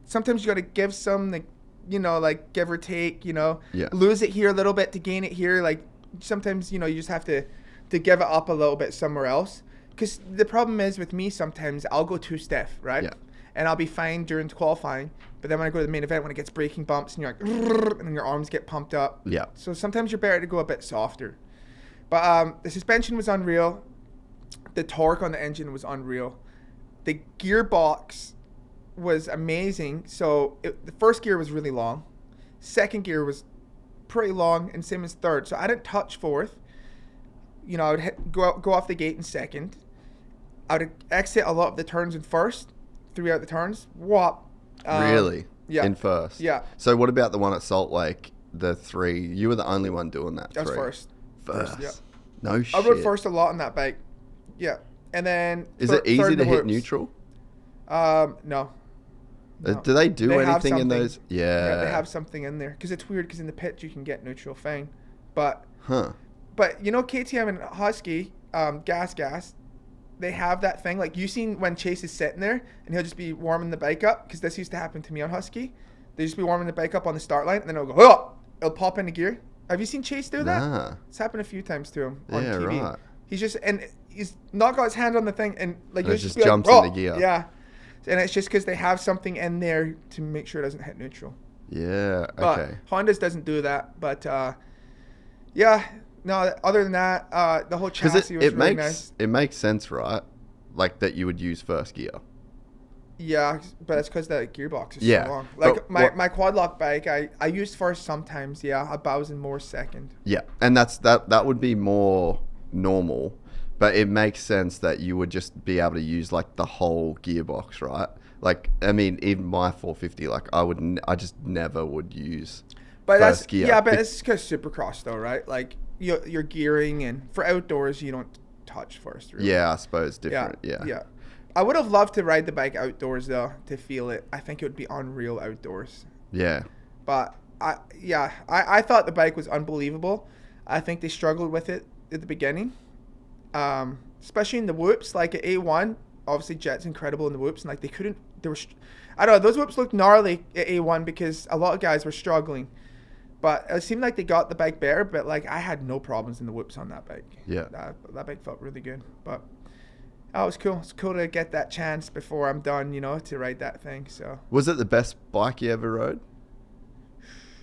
sometimes you got to give some, like, you know, like give or take, you know, lose it here a little bit to gain it here. Like sometimes, you know, you just have to give it up a little bit somewhere else. Because the problem is with me, sometimes I'll go too stiff, right? Yeah. And I'll be fine during qualifying. But then when I go to the main event, when it gets braking bumps and you're like, and your arms get pumped up. Yeah. So sometimes you're better to go a bit softer. But the suspension was unreal. The torque on the engine was unreal. The gearbox was amazing. So the first gear was really long. Second gear was pretty long, and same as third. So I didn't touch fourth. You know, I would go off the gate in second. I would exit a lot of the turns in first. 3 out of the turns. Whop. Really? Yeah. In first? Yeah. So what about the one at Salt Lake, the 3? You were the only one doing that. That was first. First. Yeah. No shit. I rode first a lot on that bike. Yeah. And then is it easy to hit neutral? No. Do they do anything in those? Yeah. They have something in there. Because it's weird, because in the pit you can get neutral fine. But you know, KTM and Husky, gas, they have that thing. Like, you seen when Chase is sitting there and he'll just be warming the bike up, because this used to happen to me on Husky. They just be warming the bike up on the start line and then it'll go, oh! It'll pop into gear. Have you seen Chase do that? Nah. It's happened a few times to him on TV. Right. He's just, and he's not got his hand on the thing and like, it just jumps into gear. Yeah. And it's just because they have something in there to make sure it doesn't hit neutral. Yeah, but okay. Honda's doesn't do that. But, yeah. No, other than that, the whole chassis was really nice. It makes sense, right? Like that you would use first gear. Yeah, but it's because the gearbox is so long. Like my quad lock bike, I used first sometimes, but I was in more second. Yeah, and that would be more normal, but it makes sense that you would just be able to use like the whole gearbox, right? Like, I mean, even my 450, like I just never would use first gear. Yeah, but it's because Supercross though, right? Like you're gearing, and for outdoors you don't touch first. Really. Yeah, I suppose different. Yeah. I would have loved to ride the bike outdoors though, to feel it. I think it would be unreal outdoors. Yeah. But I thought the bike was unbelievable. I think they struggled with it at the beginning, especially in the whoops. Like at A1, obviously Jett's incredible in the whoops, and like I don't know, those whoops looked gnarly at A1 because a lot of guys were struggling. But it seemed like they got the bike better, but like I had no problems in the whoops on that bike. Yeah. That bike felt really good. But it was cool. It's cool to get that chance before I'm done, you know, to ride that thing. So was it the best bike you ever rode?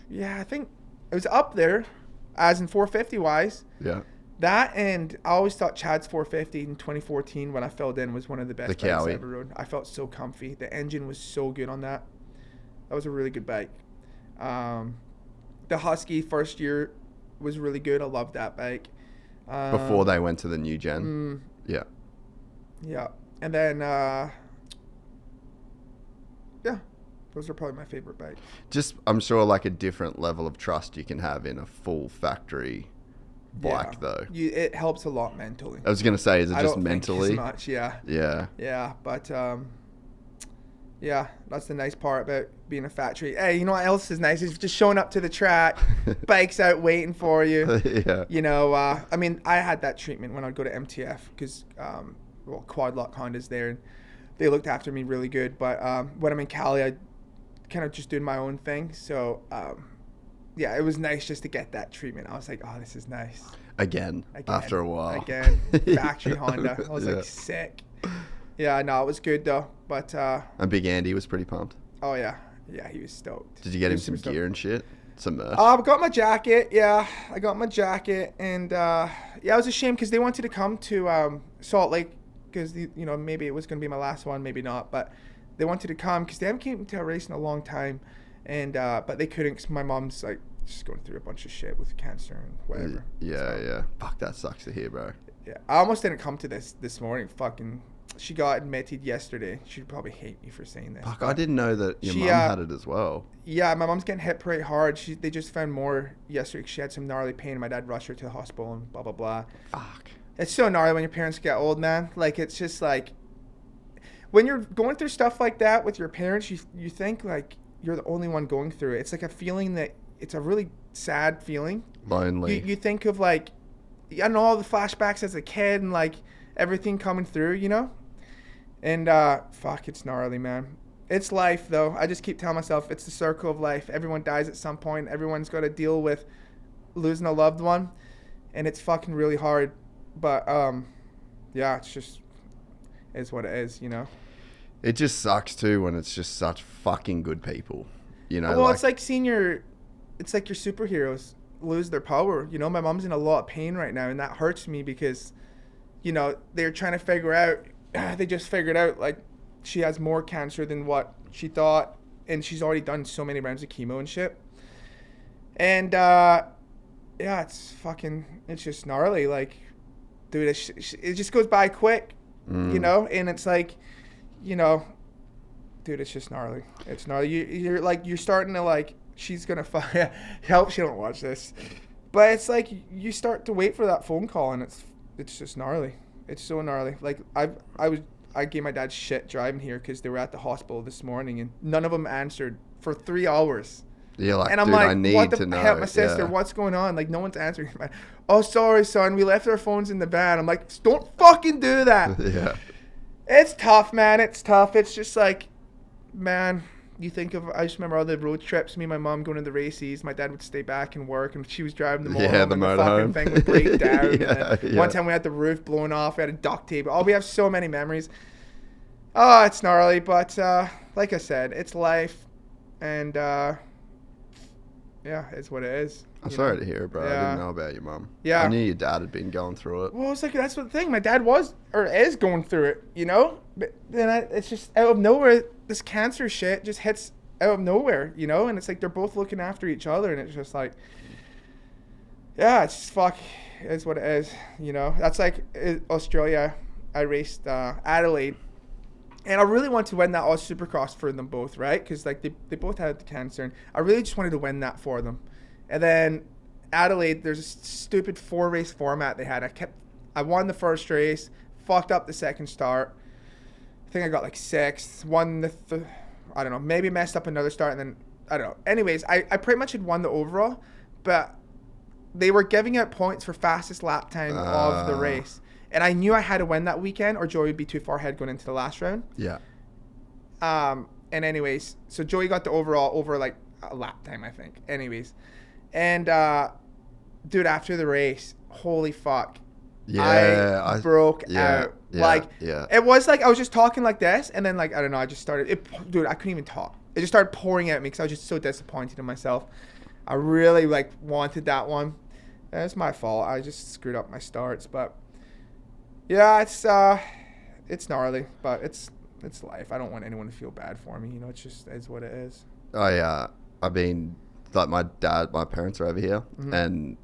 Yeah, I think it was up there, as in 450 wise. Yeah. That, and I always thought Chad's 450 in 2014 when I filled in was one of the best bikes I ever rode. I felt so comfy. The engine was so good on that. That was a really good bike. The Husky first year was really good. I loved that bike. Before they went to the new gen. Yeah. Yeah. And then, those are probably my favorite bikes. Just, I'm sure, like a different level of trust you can have in a full factory bike, though. It helps a lot mentally. I was going to say, is it just mentally? Think as much, yeah. Yeah. Yeah, but, yeah, that's the nice part about being a factory. Hey, you know what else is nice? Is just showing up to the track, bikes out waiting for you. Yeah. You know, I mean, I had that treatment when I'd go to MTF because Quad Lock Honda's there, and they looked after me really good. But when I'm in Cali, I kind of just doing my own thing. So yeah, it was nice just to get that treatment. I was like, oh, this is nice. Again, after a while. Again, factory Honda. I was like, sick. Yeah, no, it was good though. But and Big Andy was pretty pumped. Oh yeah, he was stoked. Did you get him some gear and shit? Some merch? I got my jacket. Yeah, I got my jacket, and yeah, it was a shame because they wanted to come to Salt Lake because maybe it was gonna be my last one, maybe not, but they wanted to come because they haven't came to a race in a long time, and but they couldn't because my mom's like just going through a bunch of shit with cancer and whatever. Yeah. Fuck, that sucks to hear, bro. Yeah, I almost didn't come to this morning. Fucking, she got admitted yesterday. She'd probably hate me for saying this. Fuck, I didn't know that your mum had it as well. Yeah, my mom's getting hit pretty hard. They just found more yesterday. She had some gnarly pain. My dad rushed her to the hospital and blah, blah, blah. Fuck. It's so gnarly when your parents get old, man. Like, it's just like, when you're going through stuff like that with your parents, you think like you're the only one going through it. It's like a feeling that, it's a really sad feeling. Lonely. You think of like, I don't know, all the flashbacks as a kid and like everything coming through, And fuck, it's gnarly, man. It's life, though. I just keep telling myself it's the circle of life. Everyone dies at some point. Everyone's got to deal with losing a loved one, and it's fucking really hard. But yeah, it's just is what it is, It just sucks too when it's just such fucking good people, Well, it's like seeing it's like your superheroes lose their power. My mom's in a lot of pain right now, and that hurts me because, they're trying to figure out. They just figured out like she has more cancer than what she thought, and she's already done so many rounds of chemo and shit. And yeah, it's just gnarly. Like, dude, it just goes by quick, and it's like, dude, it's just gnarly. It's gnarly. You're starting to like, she's gonna help. She don't watch this, but it's like you start to wait for that phone call, and it's just gnarly. It's so gnarly. Like I gave my dad shit driving here because they were at the hospital this morning and none of them answered for 3 hours. Yeah, like, and I'm dude, like, I need what the to know. hell, my sister, what's going on? Like, no one's answering. Oh, sorry, son. We left our phones in the van. I'm like, don't fucking do that. Yeah. It's tough, man. It's tough. It's just like, man, you think of, I just remember all the road trips, me and my mom going to the races. My dad would stay back and work, and she was driving the motor. Yeah, the motorhome. The fucking thing would break down. Yeah. One time we had the roof blown off. We had a duct tape. Oh, we have so many memories. Oh, it's gnarly, but like I said, it's life, and yeah, it's what it is. I'm sorry to hear, bro. Yeah. I didn't know about your mum. Yeah. I knew your dad had been going through it. Well, it's like, that's what the thing. My dad was, or is going through it, But then it's just out of nowhere, this cancer shit just hits out of nowhere, And it's like they're both looking after each other, and it's just like, yeah, it's just fuck, it's what it is, That's like Australia. I raced Adelaide, and I really wanted to win that Oz Supercross for them both, right? Because like they both had the cancer, and I really just wanted to win that for them. And then Adelaide, there's a stupid 4-race format they had. I won the first race, fucked up the second start. I think I got like 6th, won the I don't know, maybe messed up another start, and then I don't know. Anyways, I pretty much had won the overall, but they were giving out points for fastest lap time of the race. And I knew I had to win that weekend or Joey would be too far ahead going into the last round. Yeah. And anyways, so Joey got the overall over like a lap time, I think. Anyways. And, dude, after the race, holy fuck. Yeah. I broke out. It was like I was just talking like this, and then like, I don't know, I just started, dude, I couldn't even talk. It just started pouring at me because I was just so disappointed in myself. I really like wanted that one. And it's my fault. I just screwed up my starts, but yeah, it's gnarly, but it's life. I don't want anyone to feel bad for me. It's just is what it is. I mean, like my parents are over here, Mm-hmm. and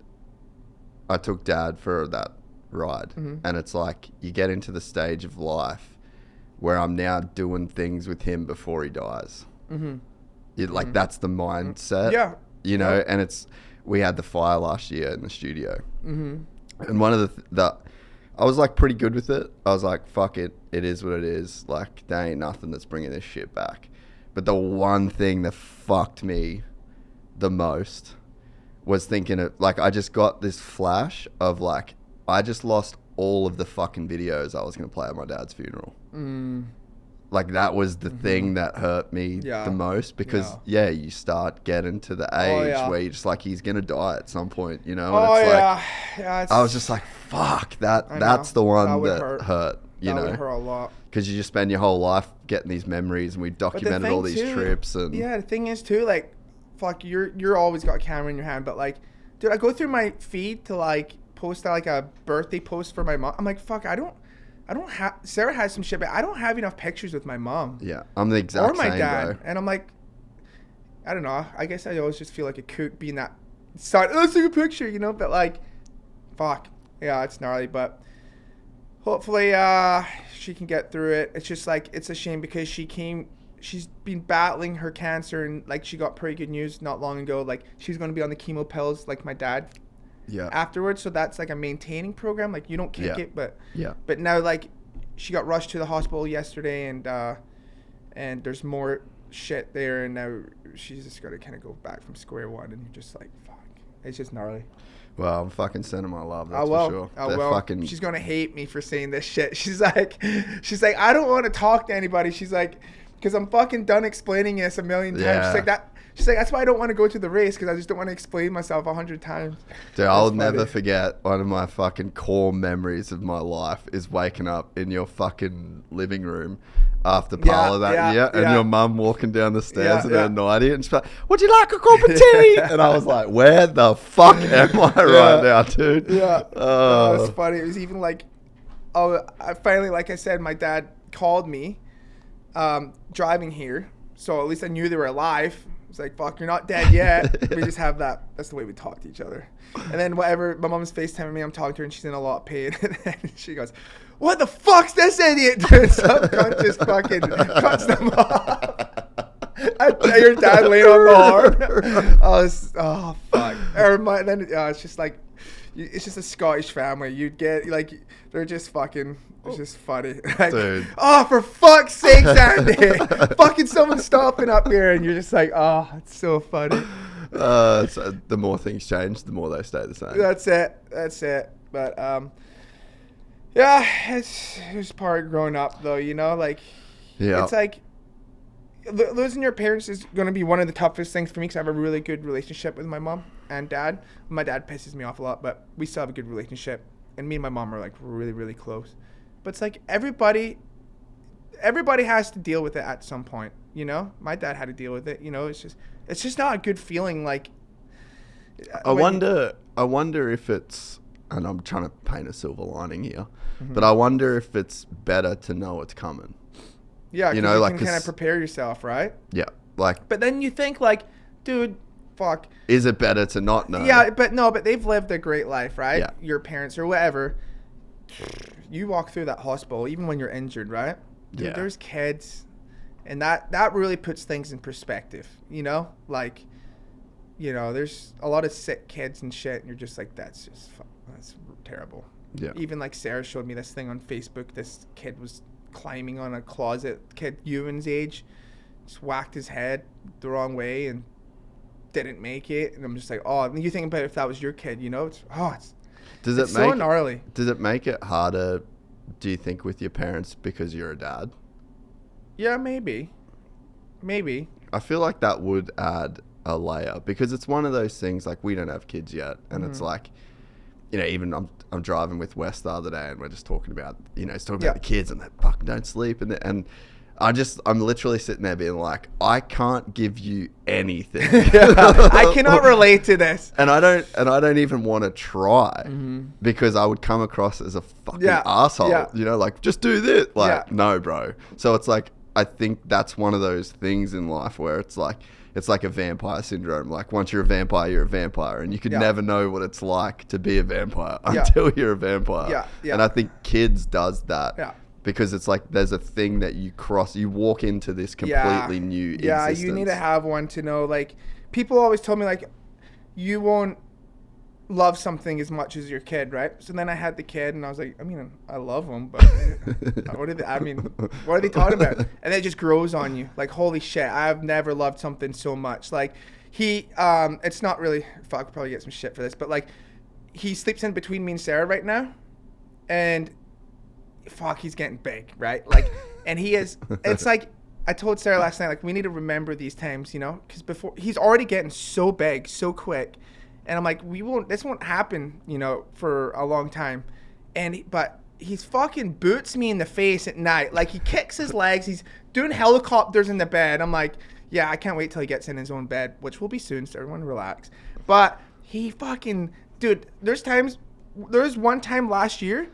I took Dad for that ride, Mm-hmm. and it's like you get into the stage of life where I'm now doing things with him before he dies. Mm-hmm. That's the mindset. Yeah. And we had the fire last year in the studio, Mm-hmm. and one of the I was like pretty good with it. I was like, fuck it, it is what it is. Like, there ain't nothing that's bringing this shit back. But the one thing that fucked me the most was thinking of, like, I just got this flash of like, I just lost all of the fucking videos I was going to play at my dad's funeral. Like, that was the thing that hurt me the most, because you start getting to the age where you're just like, he's going to die at some point, you know? And I was just like, fuck, that's the one that hurt, you know? That would hurt a lot. Because you just spend your whole life getting these memories, and we documented all these trips. And the thing is too, like, fuck, you're always got a camera in your hand, but like, dude, I go through my feed to like post like a birthday post for my mom. I'm like, fuck, I don't have, Sarah has some shit, but I don't have enough pictures with my mom. Yeah, I'm the exact same, or my dad. bro. And I'm like, I don't know. I guess I always just feel like a kook being that side. Let's take a picture, you know? But like, fuck. Yeah, it's gnarly, but hopefully she can get through it. It's just like, it's a shame because she's been battling her cancer, and like she got pretty good news not long ago. Like, she's going to be on the chemo pills like my dad. Yeah. Afterwards, so that's like a maintaining program. Like, you don't kick it, but now like she got rushed to the hospital yesterday, and there's more shit there, and now she's just got to kind of go back from square one, and you're just like, fuck, it's just gnarly. Well, I'm fucking sending my love. That's for sure. Fucking... She's gonna hate me for saying this shit. She's like, I don't want to talk to anybody. She's like, because I'm fucking done explaining this a million times. She's like that. She's like, that's why I don't want to go to the race, because I just don't want to explain myself 100 times. Dude, I'll never forget one of my fucking core memories of my life is waking up in your fucking living room after parlour that year, and your mum walking down the stairs in her nightie, and she's like, would you like a cup of tea? And I was like, where the fuck am I right now, dude? Yeah. Oh, it was funny. It was even like, I finally, like I said, my dad called me driving here, so at least I knew they were alive. It's like, fuck, you're not dead yet. We just have that. That's the way we talk to each other. And then whatever, my mom's FaceTiming me. I'm talking to her, and she's in a lot of pain. And then she goes, what the fuck's this idiot doing? Some cunt just fucking cuts them off. Your dad laid on the arm. Fuck. It's just like, it's just a Scottish family. You'd get, like, they're just fucking... It's just funny. Like, dude. Oh, for fuck's sake, Andy. Fucking someone stopping up here, and you're just like, oh, it's so funny. So the more things change, the more they stay the same. That's it. But, it's part of growing up, though, you know? Like, it's like, losing your parents is going to be one of the toughest things for me, because I have a really good relationship with my mom and dad. My dad pisses me off a lot, but we still have a good relationship. And me and my mom are, like, really, really close. But it's like everybody has to deal with it at some point, you know? My dad had to deal with it, you know? It's just not a good feeling. Like, I wonder if it's, and I'm trying to paint a silver lining here, but I wonder if it's better to know it's coming. Yeah, you know, you like, can kind of prepare yourself, right? Yeah, like. But then you think, like, dude, fuck. Is it better to not know? Yeah, but they've lived a great life, right? Yeah. Your parents or whatever. You walk through that hospital, even when you're injured, right? Dude, there's kids, and that really puts things in perspective, you know? Like, you know, there's a lot of sick kids and shit, and you're just like, that's terrible. Yeah. Even like Sarah showed me this thing on Facebook. This kid was climbing on a closet, kid Ewan's age, just whacked his head the wrong way and didn't make it. And I'm just like, oh, and you think about if that was your kid, you know? It's so gnarly. Does it make it harder, do you think, with your parents because you're a dad? Yeah, maybe. I feel like that would add a layer, because it's one of those things, like, we don't have kids yet, and it's like, you know, even I'm driving with Wes the other day, and we're just talking about, you know, he's talking about the kids, and they fucking don't sleep, and I'm literally sitting there being like, I can't give you anything. I cannot relate to this. And I don't even want to try, because I would come across as a fucking asshole. You know, like, just do this. Like, no, bro. So it's like, I think that's one of those things in life where it's like a vampire syndrome. Like, once you're a vampire, you're a vampire, and you could never know what it's like to be a vampire until you're a vampire. And I think kids does that. Because it's like there's a thing that you walk into this completely new existence. Yeah, you need to have one to know. Like, people always told me, like, you won't love something as much as your kid, right? So then I had the kid, and I was like, I mean, I love him, but what are they talking about? And it just grows on you. Like, holy shit, I've never loved something so much. Like, it's not really, fuck, I'll probably get some shit for this, but like, he sleeps in between me and Sarah right now. and fuck, he's getting big, right? Like, and he is. It's like I told Sarah last night, like we need to remember these times, you know, because before he's already getting so big, so quick, and I'm like, this won't happen, you know, for a long time, but he's fucking boots me in the face at night, like he kicks his legs, he's doing helicopters in the bed. I'm like, yeah, I can't wait till he gets in his own bed, which will be soon, so everyone relax. But he fucking, dude, there's one time last year,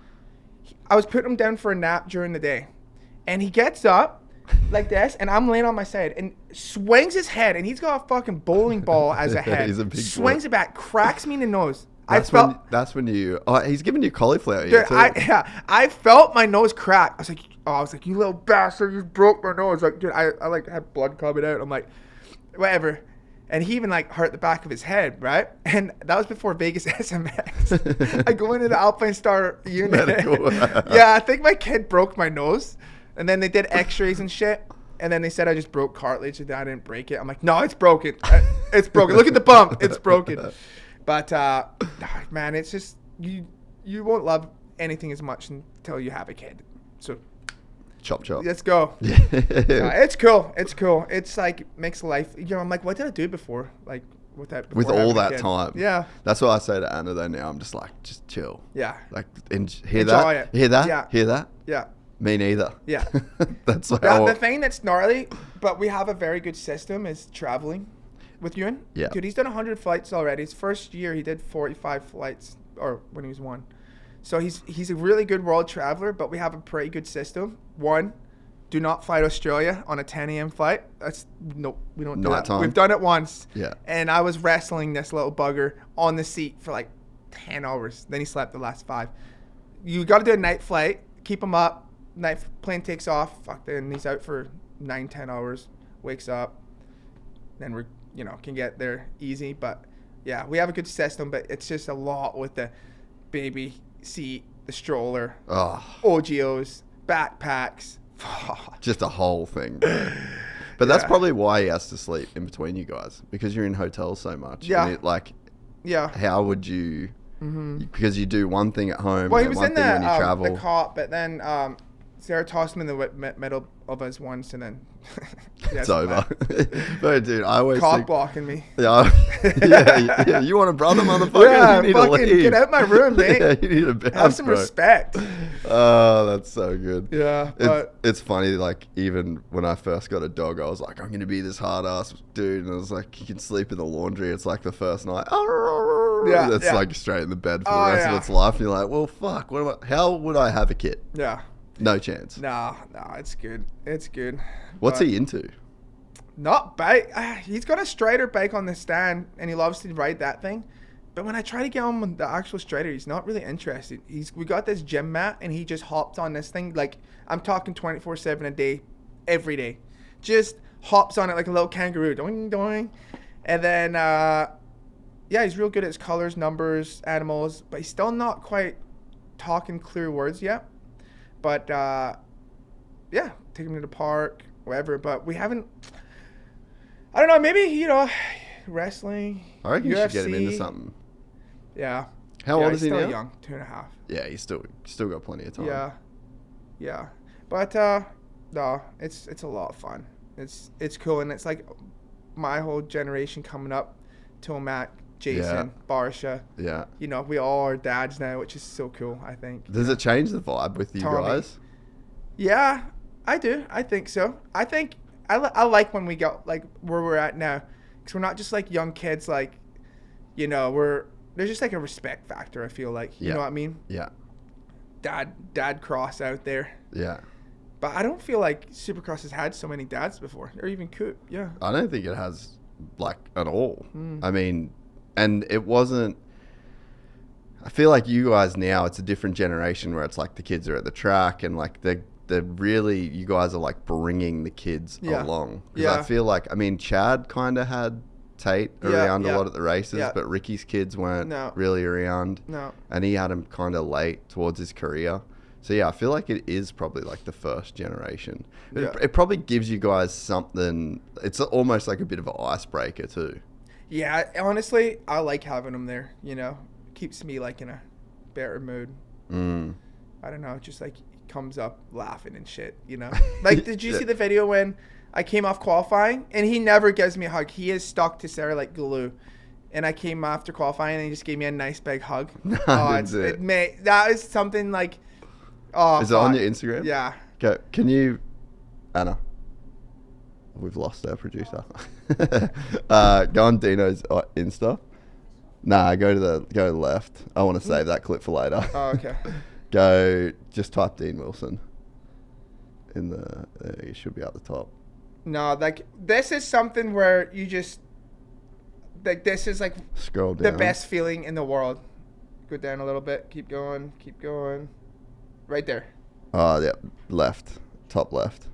I was putting him down for a nap during the day, and he gets up like this, and I'm laying on my side, and swings his head, and he's got a fucking bowling ball as a head. He's a big swings boy. it back, cracks me in the nose. That's when you. Oh, he's giving you cauliflower. Dude, I felt my nose crack. I was like, you little bastard, you broke my nose. Like, dude, I like had blood coming out. I'm like, whatever. And he even like hurt the back of his head, right? And that was before Vegas SMX. I go into the Alpine Star unit. Yeah, I think my kid broke my nose. And then they did x-rays and shit. And then they said I just broke cartilage and I didn't break it. I'm like, no, it's broken. It's broken. Look at the bump. It's broken. But, man, it's just, you won't love anything as much until you have a kid. So, chop. Let's go. It's cool. It's like, makes life, you know, I'm like, what did I do before? Like, with all that time. Yeah. That's what I say to Anna, though, now. I'm just like, just chill. Yeah. Like, Enjoy that? it. Hear that? Yeah. Hear that? Yeah. Me neither. Yeah. That's how... The thing that's gnarly, but we have a very good system, is traveling with Ewan. Yeah. Dude, he's done 100 flights already. His first year, he did 45 flights, or when he was 1. So he's a really good world traveler, but we have a pretty good system. 1, do not fly to Australia on a 10 a.m. flight. We don't do that. Time. We've done it once. Yeah. And I was wrestling this little bugger on the seat for like 10 hours. Then he slept the last 5. You got to do a night flight. Keep him up. Night plane takes off. Then he's out for 9-10 hours. Wakes up. Then we're, can get there easy. But yeah, we have a good system, but it's just a lot with the baby seat, the stroller, OGOs, backpacks. Just a whole thing, bro. But that's probably why he has to sleep in between you guys, because you're in hotels so much. Yeah. How would you? Mm-hmm. Because you do one thing at home. Well, he was in the cot, but then Sarah tossed him in the middle of us once, and then it's over. But dude, I always cock blocking me. Yeah. You want a brother, motherfucker? Yeah, you need fucking to leave. Get out my room, mate. Yeah, you need a bounce, have some respect. Oh, that's so good. Yeah, it's funny. Like, even when I first got a dog, I was like, I'm gonna be this hard ass dude, and I was like, you can sleep in the laundry. It's like the first night. That's like straight in the bed for the rest of its life. And you're like, well, fuck. How would I have a kid? Yeah. No chance. No, it's good. It's good. What's he into? Not bike. He's got a Strider bike on the stand, and he loves to ride that thing. But when I try to get him on the actual Strider, he's not really interested. We got this gym mat, and he just hopped on this thing. Like, I'm talking 24/7 a day, every day. Just hops on it like a little kangaroo. Doing, doing. And then, he's real good at his colors, numbers, animals. But he's still not quite talking clear words yet. But, take him to the park, whatever. But we haven't, I don't know, maybe, wrestling, I reckon UFC. You should get him into something. Yeah. How old is he now? He's still young, 2.5. Yeah, he's still got plenty of time. Yeah. But, no, it's a lot of fun. It's cool, and it's like my whole generation coming up, Tomac, Jason, Barsha. Yeah. We all are dads now, which is so cool, I think. Does it change the vibe with you guys? Yeah, I do. I think so. I think I like when we got like where we're at now, because we're not just like young kids. Like, there's just like a respect factor. I feel like you know what I mean. Yeah. Dad cross out there. Yeah. But I don't feel like Supercross has had so many dads before, or even Coop. Yeah. I don't think it has, like, at all. I mean, and it wasn't. I feel like you guys now, it's a different generation where it's like the kids are at the track, and like they're really, you guys are like bringing the kids along. Because I feel like, I mean, Chad kind of had Tate around a lot at the races, but Ricky's kids weren't really around. No. And he had him kind of late towards his career. So yeah, I feel like it is probably like the first generation. Yeah. It probably gives you guys something. It's almost like a bit of an icebreaker too. Yeah, honestly, I like having them there. Keeps me like in a better mood. I don't know, just like comes up laughing and shit, you know? Like, did you see the video when I came off qualifying? And he never gives me a hug. He is stuck to Sarah like glue. And I came after qualifying and he just gave me a nice big hug. That is something like, oh, is it on your Instagram? Yeah. Okay, can you, Anna? We've lost our producer. Go on Dino's Insta. Nah, go to the left. I want to save that clip for later. Oh, okay. Just type Dean Wilson in the. It should be at the top. No, like this is something where you just like this is like scroll down. The best feeling in the world. Go down a little bit. Keep going. Keep going. Right there. Oh yeah, left, top left.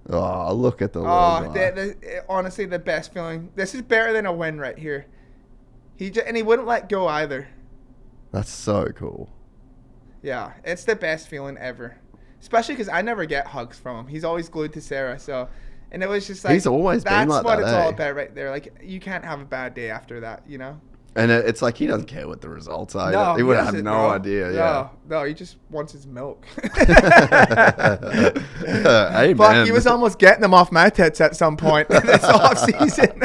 Oh, look at the little guy. Honestly, the best feeling. This is better than a win right here. And he wouldn't let go either. That's so cool. Yeah, it's the best feeling ever. Especially because I never get hugs from him. He's always glued to Sarah. So, and it was just like he's always been like that. That's what it's all about right there. Like you can't have a bad day after that, you know. And it's like he doesn't care what the results are. No, he would have no idea. Yeah. No, he just wants his milk. Hey, fuck, he was almost getting them off my tits at some point in this off season.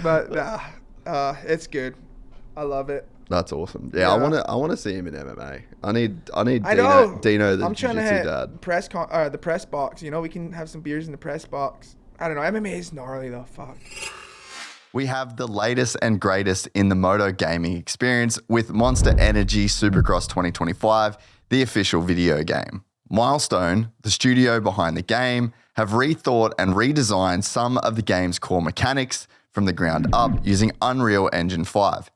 But it's good. I love it. That's awesome. Yeah, I want to see him in MMA. I need Deano the jiu-jitsu dad. The press box. You know, we can have some beers in the press box. I don't know. MMA is gnarly though. Fuck. We have the latest and greatest in the moto gaming experience with Monster Energy Supercross 2025, the official video game. Milestone, the studio behind the game, have rethought and redesigned some of the game's core mechanics from the ground up using Unreal Engine 5.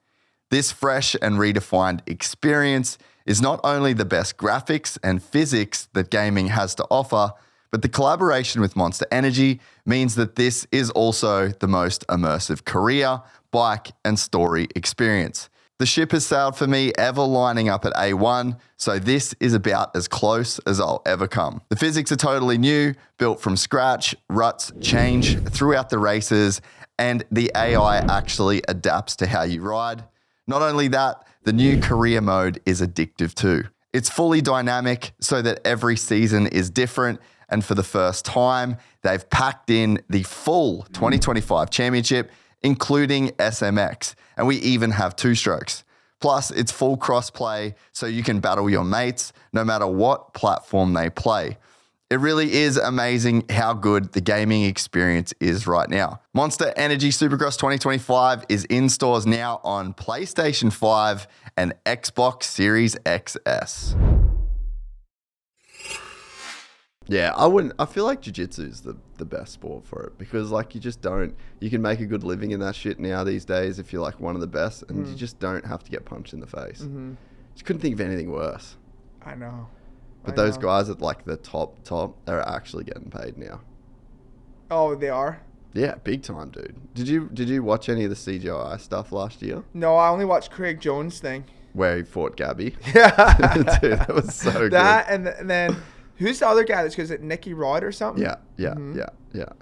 This fresh and redefined experience is not only the best graphics and physics that gaming has to offer, but the collaboration with Monster Energy means that this is also the most immersive career, bike, and story experience. The ship has sailed for me, ever lining up at A1, so this is about as close as I'll ever come. The physics are totally new, built from scratch, ruts change throughout the races, and the AI actually adapts to how you ride. Not only that, the new career mode is addictive too. It's fully dynamic so that every season is different, and for the first time, they've packed in the full 2025 championship, including SMX, and we even have two strokes. Plus, it's full cross-play, so you can battle your mates no matter what platform they play. It really is amazing how good the gaming experience is right now. Monster Energy Supercross 2025 is in stores now on PlayStation 5 and Xbox Series XS. Yeah, I feel like jiu-jitsu is the best sport for it because like you can make a good living in that shit now these days if you're like one of the best and you just don't have to get punched in the face. Just couldn't think of anything worse. I know. But those guys at like the top, they're actually getting paid now. Oh, they are? Yeah, big time, dude. Did you watch any of the CGI stuff last year? No, I only watched Craig Jones' thing. Where he fought Gabby? Yeah. Dude, that was so good. That and then who's the other guy that's because it Nicky Rod or something? Yeah.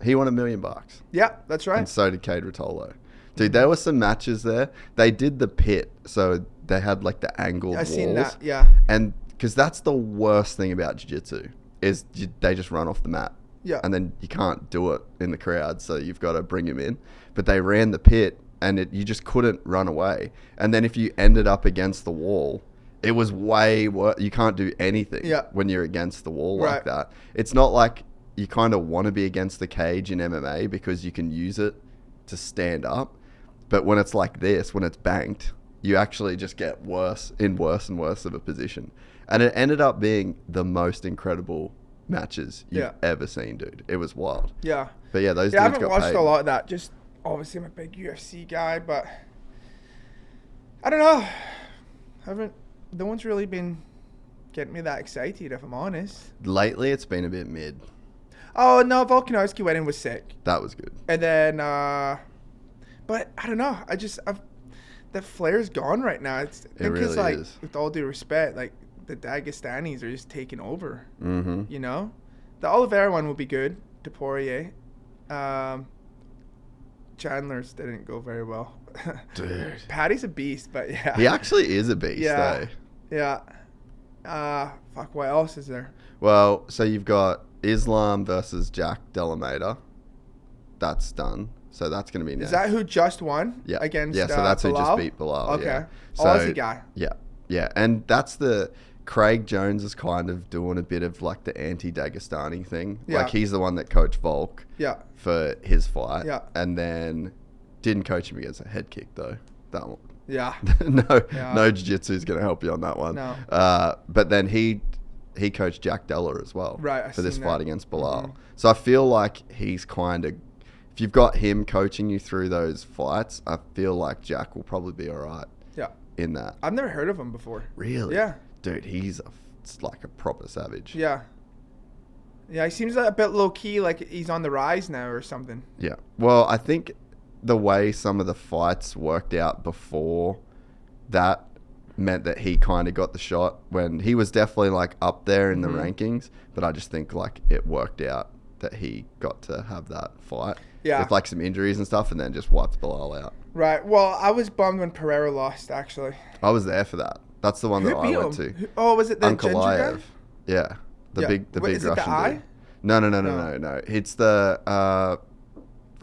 He won $1 million. Yeah, that's right. And so did Cade Rotolo. Dude, there were some matches there. They did the pit, so they had like the angled walls. I've seen that, yeah. And because that's the worst thing about jiu-jitsu is they just run off the mat. Yeah. And then you can't do it in the crowd, so you've got to bring him in. But they ran the pit, and you just couldn't run away. And then if you ended up against the wall, it was way worse. You can't do anything when you're against the wall like that. It's not like you kind of want to be against the cage in MMA because you can use it to stand up. But when it's like this, when it's banked, you actually just get worse and worse of a position. And it ended up being the most incredible matches you've ever seen, dude. It was wild. Yeah. But yeah, those dudes got paid. I haven't watched a lot of that. Just obviously I'm a big UFC guy, but I don't know. No one's really been getting me that excited, if I'm honest. Lately, it's been a bit mid. Oh, no, Volkanovski went in was sick. That was good. And then, but I don't know. The flair's gone right now. It really is. With all due respect, like, the Dagestanis are just taking over. Mm-hmm. You know? The Oliveira one will be good. De Poirier. Chandler's didn't go very well. Dude. Paddy's a beast, but yeah. He actually is a beast, though. Yeah. Fuck, what else is there? Well, so you've got Islam versus Jack Delameda. That's done. So that's going to be next. Is that who just won? Yeah. Against Yeah, so that's Bilal? who just beat Bilal. Okay. Yeah. Aussie guy. Yeah. Yeah. And that's Craig Jones is kind of doing a bit of like the anti-Dagestani thing. Yeah. Like he's the one that coached Volk for his fight. Yeah. And then didn't coach him against a head kick though. That one. Yeah. No jiu-jitsu is going to help you on that one. No. But then he coached Jack Della as well. Right. For this fight against Bilal. Mm-hmm. So I feel like he's kind of, if you've got him coaching you through those fights, I feel like Jack will probably be all right. Yeah. In that. I've never heard of him before. Really? Yeah. Dude, it's like a proper savage. Yeah. Yeah, he seems a bit low-key, like he's on the rise now or something. Yeah. Well, I think the way some of the fights worked out before that meant that he kind of got the shot when he was definitely like up there in the rankings, but I just think like it worked out that he got to have that fight with like some injuries and stuff and then just wiped Bilal out. Right. Well, I was bummed when Pereira lost, actually. I was there for that. That's the one that I went to. Oh, was it the ginger guy? Yeah. The big is Russian it the eye? dude. No. It's the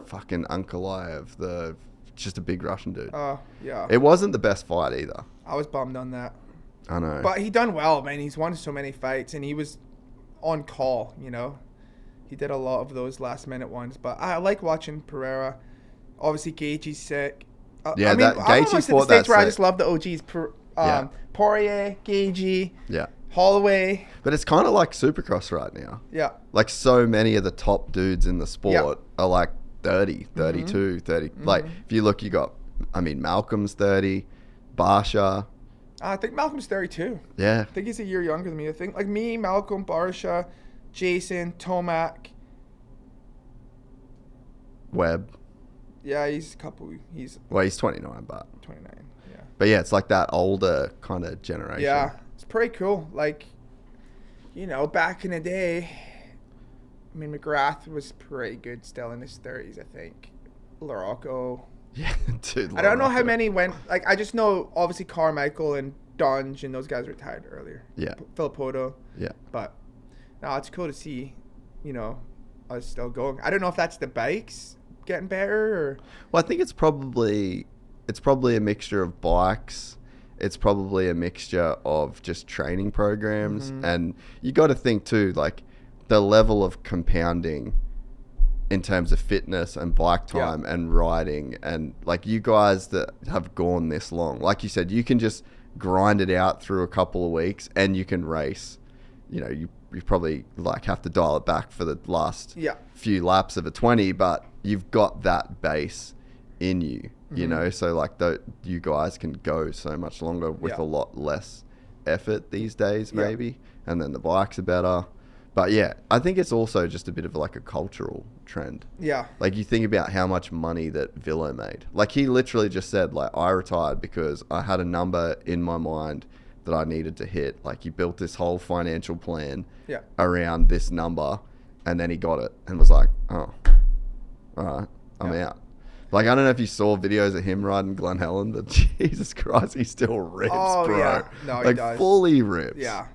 fucking Ankalaev, just a big Russian dude. Oh, yeah. It wasn't the best fight either. I was bummed on that. I know. But he done well, man. He's won so many fights and he was on call, you know. He did a lot of those last minute ones, but I like watching Pereira. Obviously, Gaethje's sick. Yeah, Gaethje fought that where I just love the OGs. Poirier, Gaethje, Holloway. But it's kind of like Supercross right now. Yeah. Like so many of the top dudes in the sport are like 30, 32, 30. Like if you look, Malcolm's 30, Barsha. I think Malcolm's 32. Yeah. I think he's a year younger than me. I think like me, Malcolm, Barsha, Jason, Tomac. Webb. Yeah, he's 29, but 29. Yeah. But yeah, it's like that older kind of generation. Yeah, it's pretty cool. Like, back in the day, McGrath was pretty good still in his 30s, I think. Larocco. Yeah, dude. I don't know how many went. Like, I just know obviously Carmichael and Dunge and those guys retired earlier. Yeah. Filippo. Yeah. But no, it's cool to see, us still going. I don't know if that's the bikes getting better or. Well, I think it's probably a mixture of bikes. It's probably a mixture of just training programs, and you got to think too, like the level of compounding in terms of fitness and bike time and riding, and like you guys that have gone this long, like you said, you can just grind it out through a couple of weeks and you can race. You probably like have to dial it back for the last few laps of a 20, but you've got that base in you, so like you guys can go so much longer with a lot less effort these days maybe, and then the bikes are better. But yeah, I think it's also just a bit of like a cultural trend. Yeah. Like you think about how much money that Villo made. Like he literally just said, like, I retired because I had a number in my mind that I needed to hit. Like he built this whole financial plan around this number, and then he got it and was like, oh, all right, I'm out. Like, I don't know if you saw videos of him riding Glen Helen, but Jesus Christ, he still rips, bro. Yeah. No, he does. Fully rips. Yeah.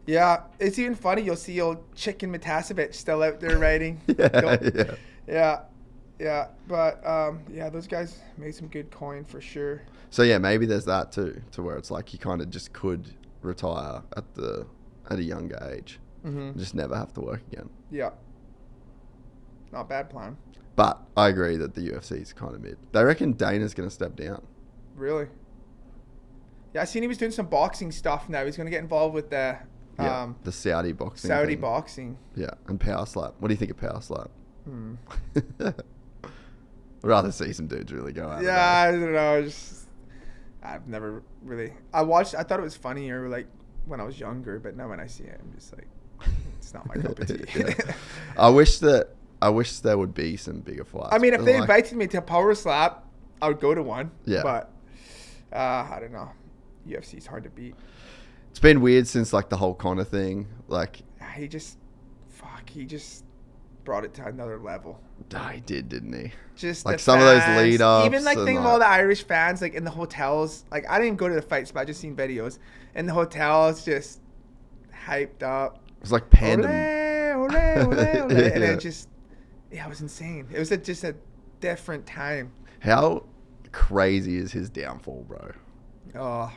Yeah. It's even funny. You'll see old Chicken Matasevic still out there riding. Yeah. But, those guys made some good coin for sure. So, yeah, maybe there's that too, to where it's like you kind of just could retire at a younger age. And just never have to work again. Yeah. Not a bad plan. But I agree that the UFC is kind of mid. They reckon Dana's going to step down. Really? Yeah, I seen he was doing some boxing stuff now. He's going to get involved with the Saudi boxing. Boxing. Yeah, and Power Slap. What do you think of Power Slap? I'd rather see some dudes really go at it. Yeah, I don't know. I've never really. I thought it was funnier like when I was younger, but now when I see it, I'm just like, it's not my cup of tea. I wish there would be some bigger fights. I mean, if they invited me to a Power Slap, I would go to one. Yeah. But I don't know. UFC's hard to beat. It's been weird since like the whole Conor thing. Like he just brought it to another level. He did, didn't he? Just like the some fans, of those lead ups. Even like think of all the Irish fans like in the hotels. Like I didn't even go to the fights, but I just seen videos. In the hotels, just hyped up. It was like pandem. Ole, ole, ole, ole. And it just, it was insane. It was just a different time. How crazy is his downfall, bro? Oh,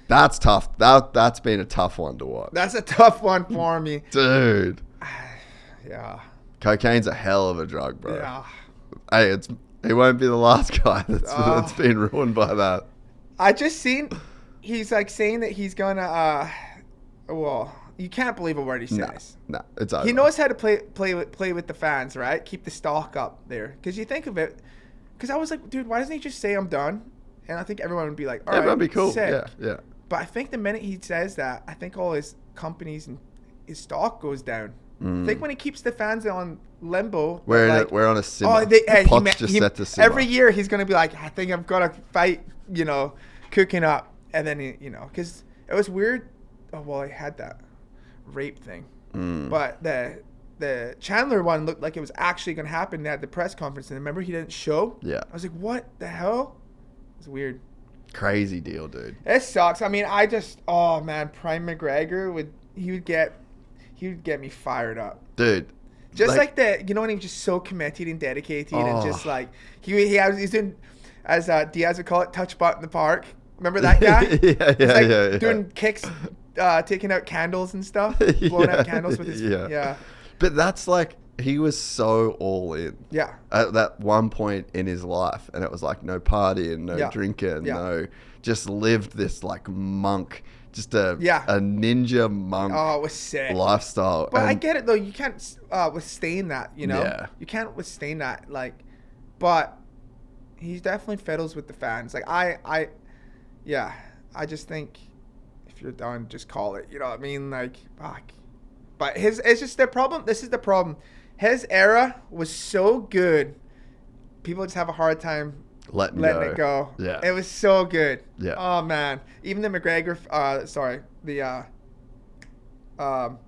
that's tough. That's been a tough one to watch. That's a tough one for me, dude. Yeah. Cocaine's a hell of a drug, bro. Yeah. Hey, he won't be the last guy that's been ruined by that. I just seen he's like saying that he's gonna well, you can't believe a word he says. No, it's over. He knows how to play with the fans, right? Keep the stock up there. Because you think of it, because I was like, dude, why doesn't he just say I'm done? And I think everyone would be like, all right, everyone would be cool. Sick. Yeah. But I think the minute he says that, I think all his companies and his stock goes down. I think when he keeps the fans on limbo, we're on a simmer. Pot's just set to simmer. Every year he's gonna be like, I think I've got a fight, cooking up, and then because it was weird. Oh well, he had that rape thing, but the Chandler one looked like it was actually gonna happen at the press conference, and remember he didn't show. Yeah, I was like, what the hell? It's weird. Crazy deal, dude. It sucks. I mean, oh man, Prime McGregor would get me fired up, dude. Just like that, when he was just so committed and dedicated, and just like he's doing, as Diaz would call it, touch butt in the park. Remember that guy? yeah, doing kicks, taking out candles and stuff, blowing out candles with his yeah. But that's like he was so all in. Yeah. At that one point in his life, and it was like no partying, no drinking, no, just lived this like monk. Just a ninja monk. Oh, it was sick lifestyle. But I get it though. You can't withstand that. Yeah. You can't withstand that. But he definitely fiddles with the fans. Like I just think if you're done, just call it. You know what I mean? Like, fuck. But it's just the problem. This is the problem. His era was so good. People just have a hard time letting it go. Yeah. It was so good. Yeah. Oh man. Even the McGregor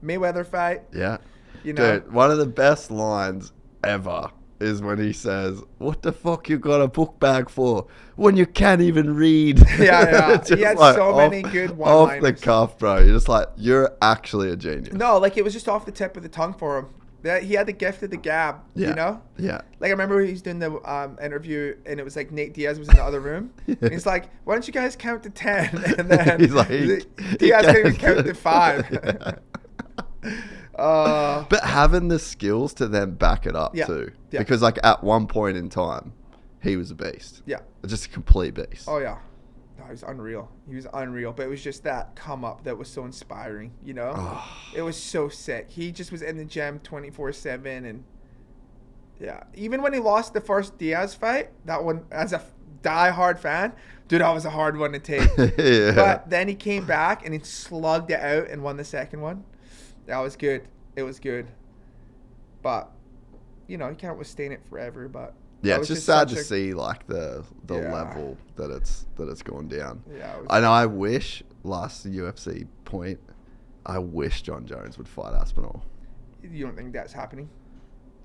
Mayweather fight. Yeah. Dude, one of the best lines ever is when he says, "What the fuck you got a book bag for when you can't even read?" Yeah. He had so many good one-liners. Off the cuff, bro. You're just like, you're actually a genius. No, like it was just off the tip of the tongue for him. That he had the gift of the gab, Yeah. Like I remember he was doing the interview, and it was like Nate Diaz was in the other room. And he's like, "Why don't you guys count to 10?" And then he's like, Diaz can't even count to 5. But having the skills to then back it up too, because like at one point in time, he was a beast. Yeah, just a complete beast. Oh yeah. No, he was unreal. But it was just that come up that was so inspiring, It was so sick. He just was in the gym 24/7, and even when he lost the first Diaz fight, that one, as a die-hard fan, dude, that was a hard one to take. But then he came back and he slugged it out and won the second one. That was good. It was good. But you can't withstand it forever, but yeah, it's just sad to see like the level that it's gone down. Yeah, I know. I wish last UFC point, I wish John Jones would fight Aspinall. You don't think that's happening,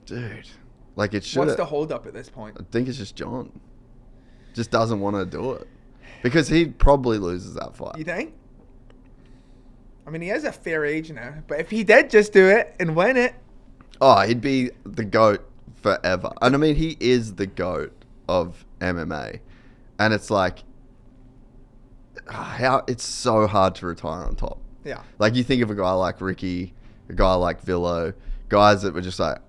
dude? Like it should. What's the hold up at this point? I think it's just John. Just doesn't want to do it because he probably loses that fight. You think? I mean, he has a fair age now, but if he did just do it and win it, he'd be the GOAT forever. And I mean, he is the GOAT of MMA, and it's like how it's so hard to retire on top. Yeah, like you think of a guy like Ricky, a guy like Villo, guys that were just like,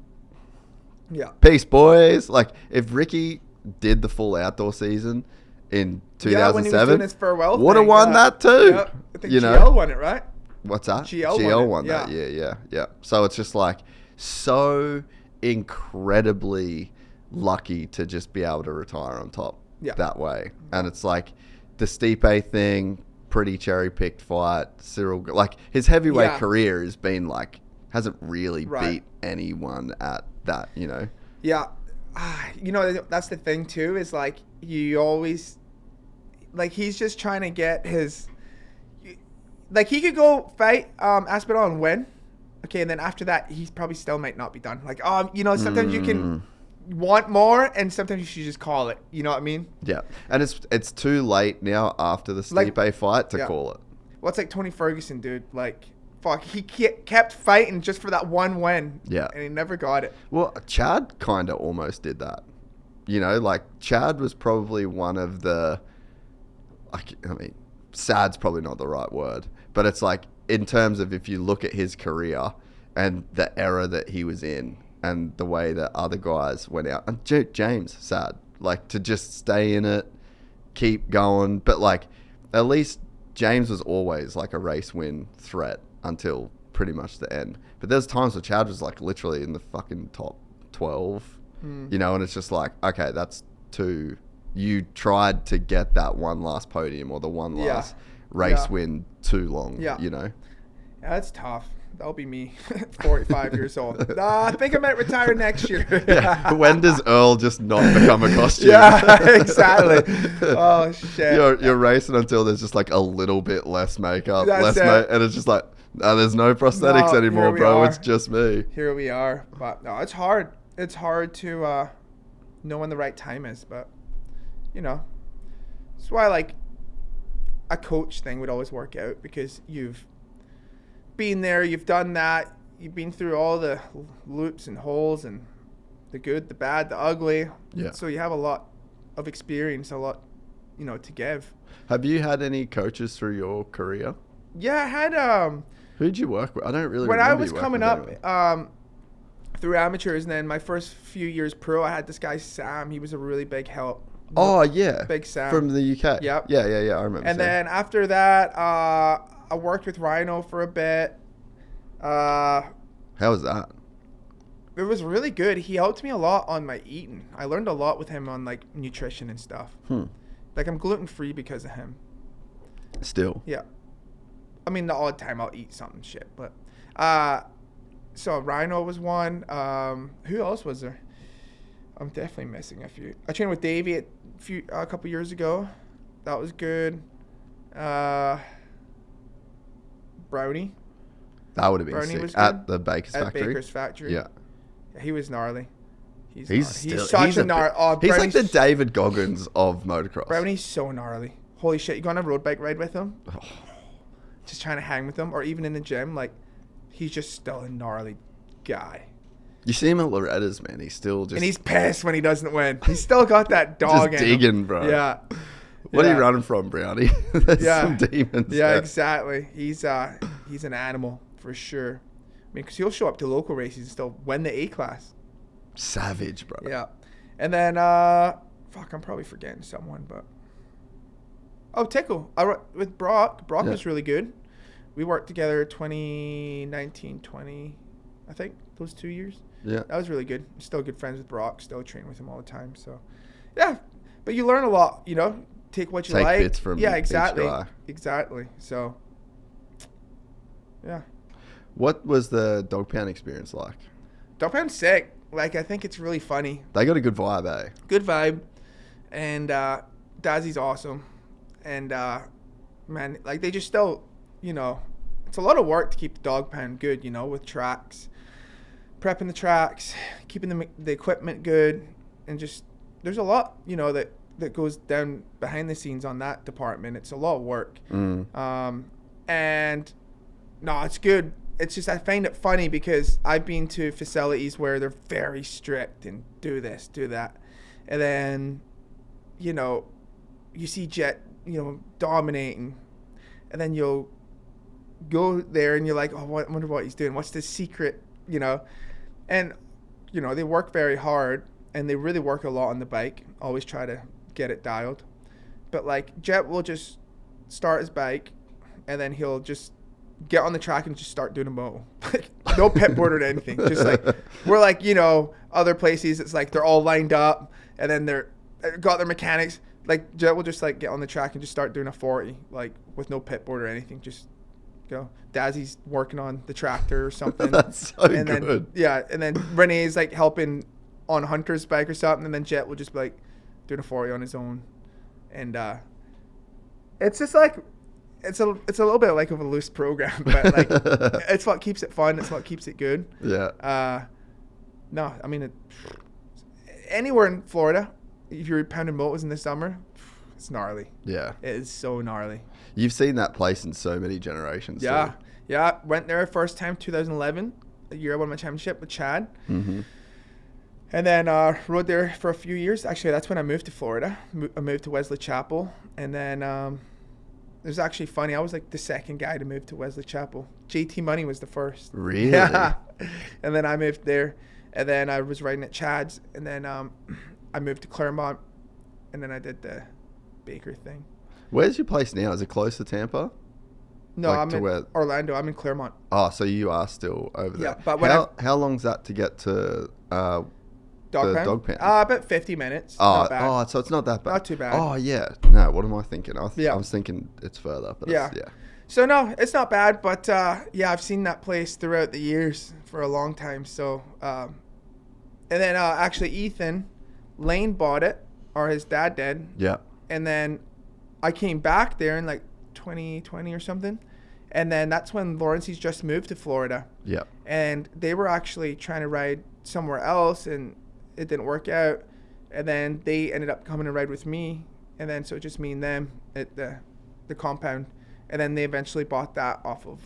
peace boys. Like if Ricky did the full outdoor season in 2007, when he was doing his farewell would have won that too. Yep. I think GL won it, right? What's that? GL won that. Yeah. So it's just like so incredibly lucky to just be able to retire on top that way. And it's like the Stipe thing, pretty cherry picked fight. Cyril, like his heavyweight career has been like hasn't really beat anyone at that. Yeah, that's the thing too. Is like you always like he's just trying to get his. Like he could go fight Aspinall and win, Okay, and then after that, he probably still might not be done. Like, sometimes you can want more, and sometimes you should just call it. You know what I mean? Yeah, and it's too late now after the Stipe fight to call it. Well, it's like Tony Ferguson, dude. Like, fuck, he kept fighting just for that one win. Yeah. And he never got it. Well, Chad kind of almost did that. You know, like, Chad was probably one of the... I mean, sad's probably not the right word. But it's like, in terms of if you look at his career and the era that he was in and the way that other guys went out. And James, sad. Like, to just stay in it, keep going. But, like, at least... James was always like a race win threat until pretty much the end. But there's times where Chad was like literally in the fucking top 12, you know, and it's just like, okay, that's two. You tried to get that one last podium or the one last race win too long, you know? Yeah, that's tough. That'll be me, 45 years old. I think I might retire next year. When does Earl just not become a costume? Yeah, exactly. Oh, shit. You're racing until there's just like a little bit less makeup, and it's just like, no, there's no prosthetics anymore, bro. It's just me. Here we are. But no, it's hard. It's hard to know when the right time is. But, you know, that's why like a coach thing would always work out, because you've been there, you've done that, you've been through all the loops and holes and the good, the bad, the ugly. Yeah. So you have a lot of experience, a lot, you know, to give. Have you had any coaches through your career? Yeah, I had who'd you work with? I don't really when remember. I was coming up through amateurs, and then my first few years pro, I had this guy Sam. He was a really big help. Oh yeah, Big Sam from the UK. Yep. Yeah. I remember. And then after that, I worked with Rhino for a bit. How was that? It was really good. He helped me a lot on my eating. I learned a lot with him on like nutrition and stuff. Like I'm gluten free because of him. Still. Yeah. I mean, the odd time I'll eat something shit, but so Rhino was one. Who else was there? I'm definitely missing a few. I trained with Davey a couple years ago. That was good. Brownie. That would have been Brownie sick. At the Baker's Factory. At Baker's Factory. Yeah. He was gnarly. He's such a gnarly. Oh, he's like the David Goggins of motocross. Brownie's so gnarly. Holy shit! You go on a road bike ride with him? Oh. Just trying to hang with him, or even in the gym, like he's just still a gnarly guy. You see him at Loretta's, man. He's still just... And he's pissed when he doesn't win. He's still got that dog just in digging, him. bro. Yeah. What are you running from, Brownie? There's some demons. Yeah, exactly. He's an animal for sure. I mean, because he'll show up to local races and still win the A-class. Savage, bro. Yeah. And then, fuck, I'm probably forgetting someone, but... Oh, Tickle. With Brock. Brock was really good. We worked together 2019, 20, I think, those 2 years. Yeah. That was really good. I'm still good friends with Brock. Still train with him all the time. So, yeah. But you learn a lot, you know? Take what you like. Take bits from each guy. Exactly. So, yeah. What was the Dog Pound experience like? Dog Pound's sick. Like, I think it's really funny. They got a good vibe, eh? Good vibe. And Dazzy's awesome. And, man, like, they just still, you know, it's a lot of work to keep the Dog Pound good, you know, with tracks. Prepping the tracks, keeping the equipment good. And just, there's a lot, you know, that goes down behind the scenes on that department. It's a lot of work. And, no, it's good. It's just I find it funny because I've been to facilities where they're very strict and do this, do that. And then, you know, you see Jett, you know, dominating. And then you'll go there and you're like, oh, I wonder what he's doing. What's the secret, you know? And, you know, they work very hard and they really work a lot on the bike. Always try to get it dialed. But, like, Jett will just start his bike and then he'll just get on the track and just start doing a moto. Like, no pit board or anything. Just like, we're like, you know, other places, it's like they're all lined up and then they're got their mechanics. Like, Jett will just, like, get on the track and just start doing a 40, like, with no pit board or anything. Just go. Dazzy's working on the tractor or something. That's so and good. Then, yeah, and then Renee's, like, helping on Hunter's bike or something, and then Jett will just be, like, doing a 40 on his own. And it's just, like, it's a little bit like of a loose program, but like it's what keeps it fun. It's what keeps it good. Yeah. No, I mean, anywhere in Florida, if you're pounding motos in the summer, it's gnarly. Yeah. It is so gnarly. You've seen that place in so many generations. Yeah. too. Yeah. Went there first time 2011, the year I won my championship with Chad. Mm-hmm. And then rode there for a few years. Actually, that's when I moved to Florida. I moved to Wesley Chapel. And then it was actually funny. I was like the second guy to move to Wesley Chapel. JT Money was the first. Really? Yeah. And then I moved there. And then I was riding at Chad's. And then I moved to Claremont. And then I did the Baker thing. Where's your place now? Is it close to Tampa? No, Like I'm to in where- Orlando. I'm in Claremont. Oh, so you are still over there. Yeah, but when how long's that to get to Dog pound? dog pound? About 50 minutes. Not bad. So it's not that bad. Not too bad. Oh, yeah. No, what am I thinking? I was thinking it's further. But Yeah. yeah. So, no, it's not bad. But, yeah, I've seen that place throughout the years for a long time. So, and then actually Ethan, Lane bought it, or his dad did. Yeah. And then I came back there in like 2020 or something. And then that's when Lawrence's just moved to Florida. Yeah. And they were actually trying to ride somewhere else, and it didn't work out. And then they ended up coming to ride with me. And then so just me and them at the compound. And then they eventually bought that off of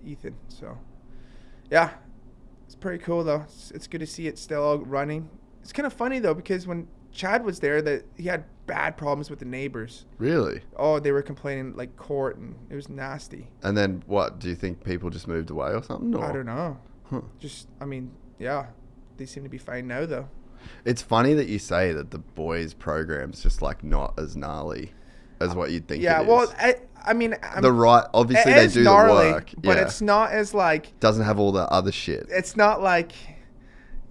Ethan. So, yeah, it's pretty cool, though. It's good to see it still all running. It's kind of funny, though, because when Chad was there, that he had bad problems with the neighbors. Really? Oh, they were complaining like court, and it was nasty. And then what? Do you think people just moved away or something? Or? I don't know. Huh. Just, I mean, yeah, they seem to be fine now, though. It's funny that you say that the boys' program's just like not as gnarly as what you'd think. Yeah, it is. well, I mean, obviously it they is do gnarly, the work, but yeah. it's not as like, Doesn't have all the other shit. it's not like,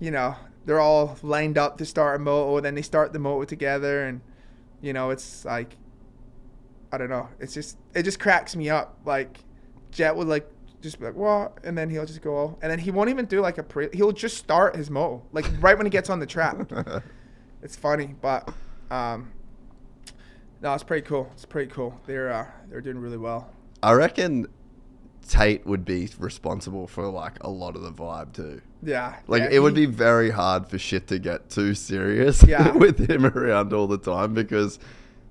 you know, they're all lined up to start a moto, then they start the moto together, and you know, it's like, I don't know, it just cracks me up. Like, Jett would like just be like, what? And then he'll just go, and then he won't even do like he'll just start his moto, like right when he gets on the track. It's funny, but no, it's pretty cool. It's pretty cool. They're doing really well. I reckon Tate would be responsible for like a lot of the vibe too. Yeah. Like yeah, it would be very hard for shit to get too serious Yeah. with him around all the time, because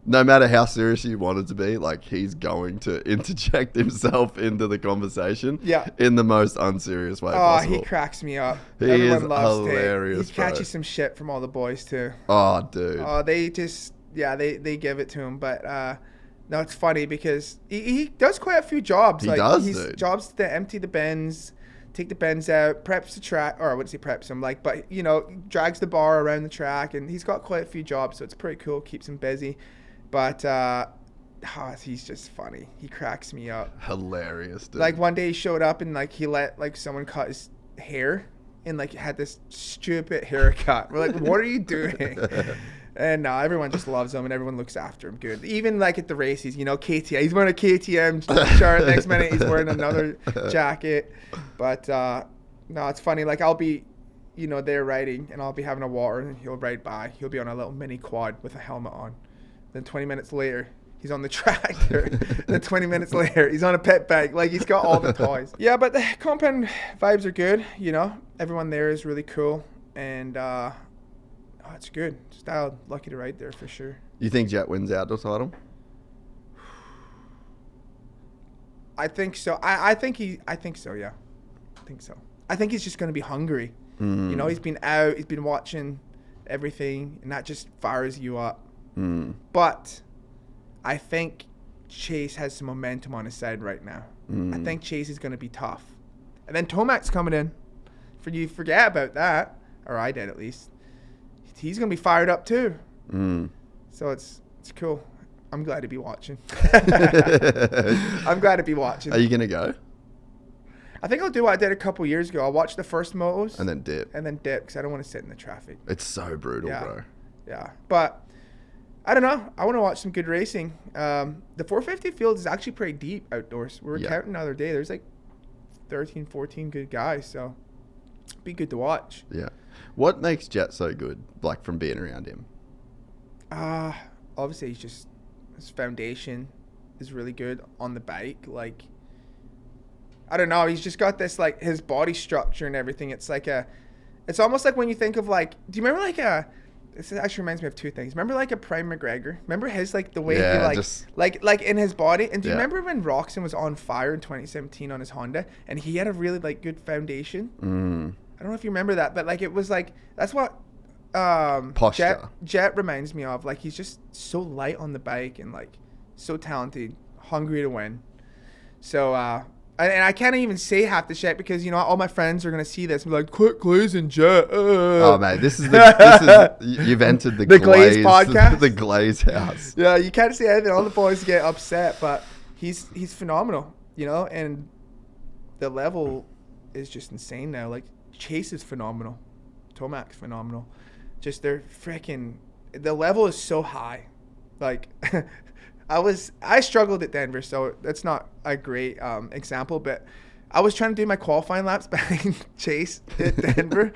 no matter how serious you want it to be, like he's going to interject himself into the conversation in the most unserious way possible. He cracks me up. He Everyone is loves hilarious, Tate. He bro. catches some shit from all the boys too. Oh, dude. They just, they give it to him. But no, it's funny because he does quite a few jobs. He like, does, he's dude. Jobs to empty the bins, take the bins out, preps the track, or I wouldn't say preps him, like, but, you know, drags the bar around the track, and he's got quite a few jobs, so it's pretty cool, keeps him busy. But he's just funny. He cracks me up. Hilarious, dude. Like, one day he showed up and, like, he let, like, someone cut his hair and, like, had this stupid haircut. We're like, what are you doing? And everyone just loves him, and everyone looks after him good. Even, like, at the races, you know, KTM. He's wearing a KTM shirt. Next minute, he's wearing another jacket. But, no, it's funny. Like, I'll be, you know, there riding, and I'll be having a water, and he'll ride by. He'll be on a little mini quad with a helmet on. Then 20 minutes later, he's on the tractor. Then 20 minutes later, he's on a pit bike. Like, he's got all the toys. Yeah, but the compound vibes are good, you know. Everyone there is really cool. And, it's good. Style, lucky to ride there for sure. You think Jett wins outdoor title? I think so. I think so, yeah. I think so. I think he's just going to be hungry. Mm. You know, he's been out, he's been watching everything, and that just fires you up. Mm. But I think Chase has some momentum on his side right now. I think Chase is going to be tough. And then Tomac's coming in. You forget about that, or I did at least. He's going to be fired up too. Mm. So it's cool. I'm glad to be watching. I'm glad to be watching. Are you going to go? I think I'll do what I did a couple years ago. I'll watch the first motos. And then dip. And then dip, because I don't want to sit in the traffic. It's so brutal, Yeah. bro. Yeah. But I don't know. I want to watch some good racing. The 450 field is actually pretty deep outdoors. We were counting the other day. There's like 13, 14 good guys. So it'd be good to watch. Yeah. What makes Jett so good, like, from being around him? Obviously, he's just his foundation, is really good on the bike. Like, I don't know. He's just got this, like, his body structure and everything. It's like it's almost like when you think of, like, do you remember, like, this actually reminds me of two things. Remember, like, a Prime McGregor? Remember his, like, the way he, like in his body? And do you remember when Roxon was on fire in 2017 on his Honda? And he had a really, like, good foundation? I don't know if you remember that, but, like, it was, like, that's what posture. Jett reminds me of. Like, he's just so light on the bike and, like, so talented, hungry to win. So, and I can't even say half the shit because, you know, all my friends are going to see this and be like, quit glazing Jett. Oh, mate, you've entered the Glaze podcast. The Glaze house. Yeah, you can't say anything. All the boys get upset, but he's phenomenal, you know, and the level is just insane now. Like, Chase is phenomenal. Tomac's phenomenal. Just the level is so high. Like, I struggled at Denver, so that's not a great example, but I was trying to do my qualifying laps behind Chase at Denver.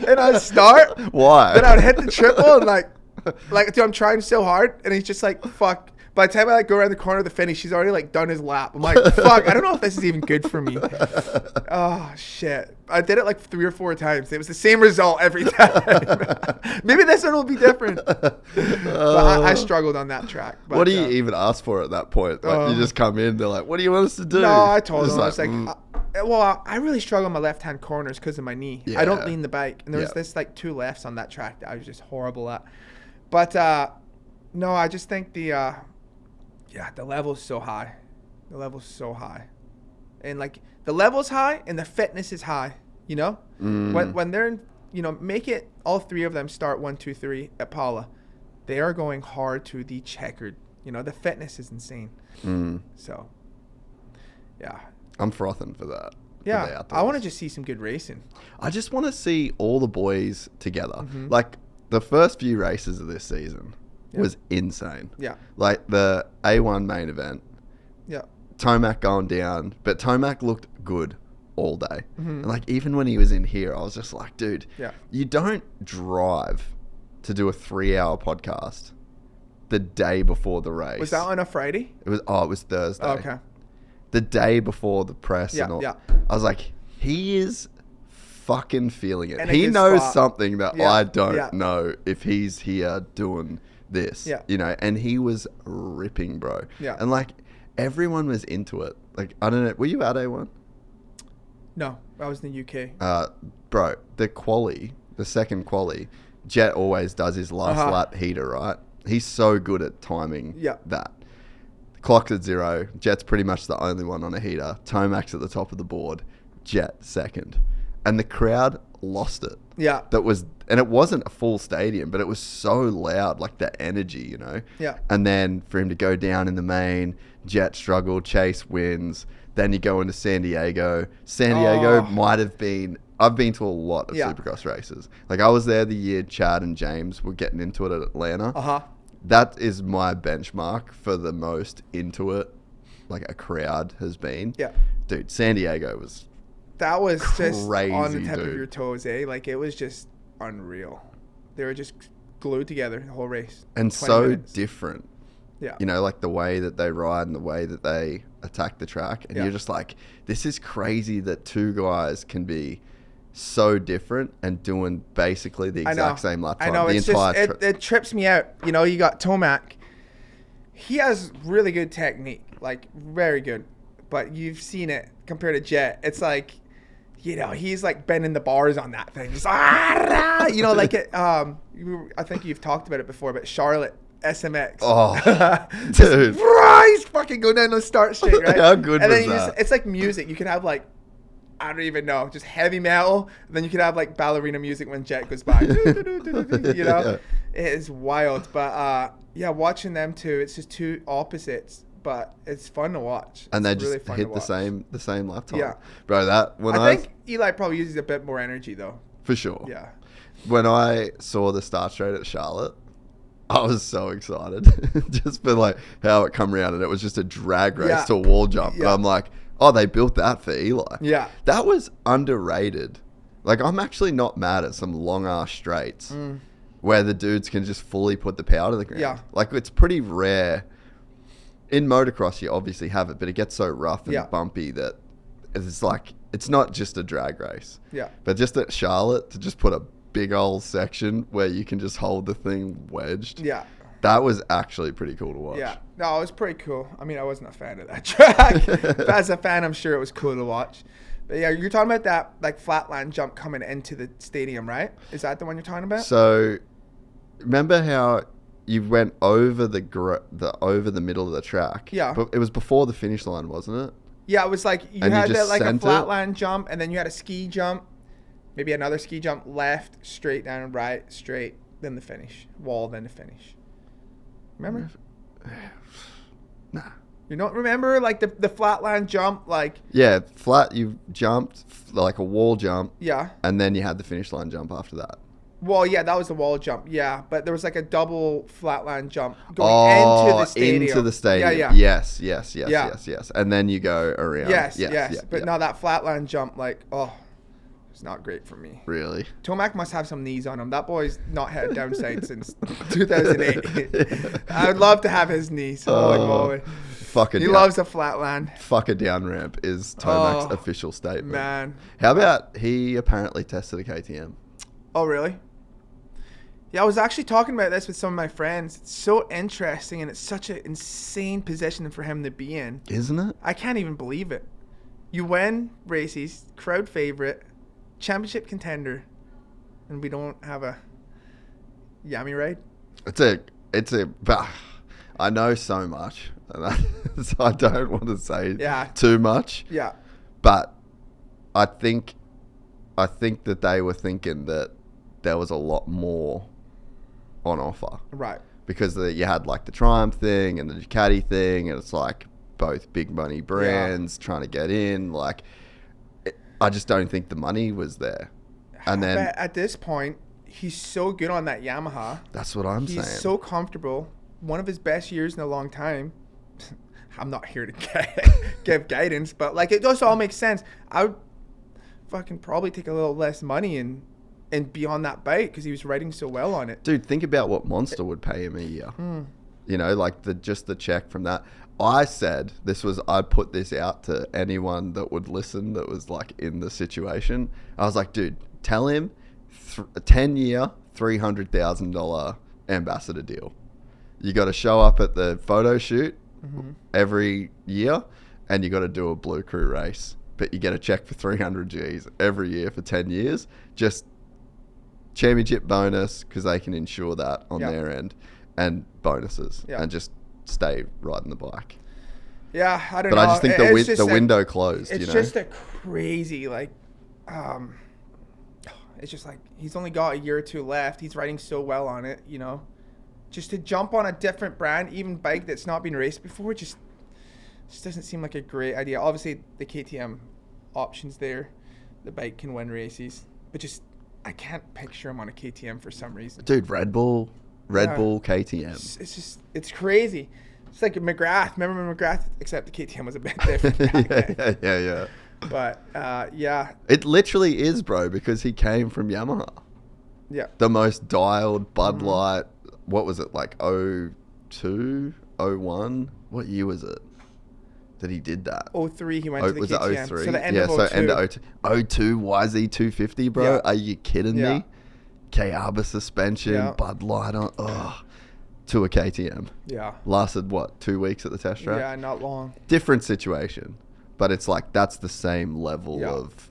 And I'd start. Why? Then I'd hit the triple and like, dude, I'm trying so hard, and he's just like, fuck. By the time I like go around the corner of the finish, he's already like done his lap. I'm like, fuck, I don't know if this is even good for me. Oh shit. I did it like 3 or 4 times. It was the same result every time. Maybe this one will be different. But I struggled on that track. But, what do you even ask for at that point? Like, you just come in, they're like, what do you want us to do? No, I told him. I was like, well, I really struggle on my left-hand corners because of my knee. Yeah. I don't lean the bike. And there was this like 2 lefts on that track that I was just horrible at. But no, I just think the level's so high. The level's so high. And like the level's high and the fitness is high, you know? When they're in, you know, make it all 3 of them start 1, 2, 3 at Paula. They are going hard to the checkered. You know, the fitness is insane. So yeah. I'm frothing for that. Yeah. I want to just see some good racing. I just want to see all the boys together. Like the first few races of this season was insane. Yeah. Like the A1 main event. Yeah. Tomac going down, but Tomac looked good all day. And like even when he was in here, I was just like, dude, you don't drive to do a 3-hour podcast the day before the race. Was that on a Friday? It was Thursday. Oh, okay. The day before the press and all. Yeah. I was like, he is fucking feeling it. He knows something that I don't know if he's here doing this. Yeah. You know, and he was ripping, bro. Yeah. And like everyone was into it. Like, I don't know, were you at A1? No, I was in the UK. Bro, the second quali, Jett always does his last lap heater, right? He's so good at timing that. Clock's at 0. Jett's pretty much the only one on a heater. Tomac's at the top of the board. Jett second. And the crowd lost it. Yeah. And it wasn't a full stadium, but it was so loud, like the energy, you know? Yeah. And then for him to go down in the main, Jett struggled, Chase wins. Then you go into San Diego. San Diego might have been... I've been to a lot of Supercross races. Like, I was there the year Chad and James were getting into it at Atlanta. That is my benchmark for the most into it, like a crowd has been. Yeah. Dude, San Diego was That was crazy, just on the tip of your toes, eh? Like, it was just unreal. They were just glued together the whole race. And so minutes. Different. Yeah. You know, like the way that they ride and the way that they attack the track. And you're just like, this is crazy that 2 guys can be so different and doing basically the exact same lap time. I know, it trips me out. You know, you got Tomac. He has really good technique, like very good. But you've seen it compared to Jett. It's like, you know, he's like bending the bars on that thing. Just, you know, like it. I think you've talked about it before, but Charlotte SMX. Oh, dude, he's fucking going down the start straight, right? How good and was then that? It's like music. You can have like, I don't even know, just heavy metal. And then you could have like ballerina music when Jett goes by. You know, it is wild. But yeah, watching them two, it's just 2 opposites. But it's fun to watch. And they just really hit the same lap time. Yeah. Bro, I think Eli probably uses a bit more energy though. For sure. Yeah. When I saw the start straight at Charlotte, I was so excited. Just for like how it come around, and it was just a drag race to a wall jump. Yeah. And I'm like, oh, they built that for Eli. Yeah. That was underrated. Like, I'm actually not mad at some long ass straights. where the dudes can just fully put the power to the ground. Yeah. Like, it's pretty rare. In motocross, you obviously have it, but it gets so rough and bumpy that it's like, it's not just a drag race. Yeah. But just at Charlotte, to just put a big old section where you can just hold the thing wedged. Yeah. That was actually pretty cool to watch. Yeah. No, it was pretty cool. I mean, I wasn't a fan of that track. But as a fan, I'm sure it was cool to watch. But yeah, you're talking about that like flatland jump coming into the stadium, right? Is that the one you're talking about? So, remember how you went over the middle of the track? Yeah. But it was before the finish line, wasn't it? Yeah, it was like you And you had just that, like a sent it? flatland jump, and then you had a ski jump, maybe another ski jump, left, straight down, right, straight, then the finish, wall, then the finish. Remember? Nah. You don't remember like the flatland jump, like Yeah, flat. You jumped like a wall jump, yeah. and then you had the finish line jump after that. Well, yeah, that was the wall jump, yeah. But there was like a double flatland jump going into the stadium. Into the stadium. Yeah, yeah. Yes. And then you go around. Yes. Yeah, But no, that flatland jump, like, it's not great for me. Really? Tomac must have some knees on him. That boy's not had downside since 2008. I would love to have his knees. Holy moly. He loves a flatland. Fuck a down ramp is Tomac's official statement. Man. How about he apparently tested a KTM? Oh, really? Yeah, I was actually talking about this with some of my friends. It's so interesting, and it's such an insane position for him to be in. Isn't it? I can't even believe it. You win races, crowd favorite, championship contender, and we don't have a yummy ride? I know so much, so I don't want to say too much. Yeah. But I think that they were thinking that there was a lot more on offer. Right. Because you had like the Triumph thing and the Ducati thing, and it's like both big money brands trying to get in. Like, I just don't think the money was there. And then at this point, he's so good on that Yamaha. That's what I'm saying. He's so comfortable. One of his best years in a long time. I'm not here to give guidance, but like it does all make sense. I would fucking probably take a little less money and be on that bike because he was riding so well on it. Dude, think about what Monster would pay him a year. You know, like just the check from that. I put this out to anyone that would listen that was like in the situation. I was like, dude, tell him a 10-year, $300,000 ambassador deal. You got to show up at the photo shoot every year, and you got to do a Blue Crew race. But you get a check for 300 G's every year for 10 years. Just championship bonus because they can insure that on their end, and bonuses, and just stay riding the bike. Yeah, I don't know. But I just think the window closed. It's just a crazy, like, it's just like he's only got a year or two left. He's riding so well on it, you know. Just to jump on a different brand, even bike that's not been raced before, just doesn't seem like a great idea. Obviously, the KTM option's there. The bike can win races. But just, I can't picture him on a KTM for some reason. Dude, Red Bull KTM. It's crazy. It's like McGrath. Remember McGrath? Except the KTM was a bit different. Yeah. But, yeah. It literally is, bro, because he came from Yamaha. Yeah. The most dialed Bud Light. What was it, like 02, 01? What year was it that he did that? 03, he went to the KTM. Was it 03? So the end of 02. End of 02, YZ250, bro. Yeah. Are you kidding me? K-Arbor suspension, Bud Light on. To a KTM. Yeah. Lasted, 2 weeks at the test track? Yeah, not long. Different situation. But it's like, that's the same level of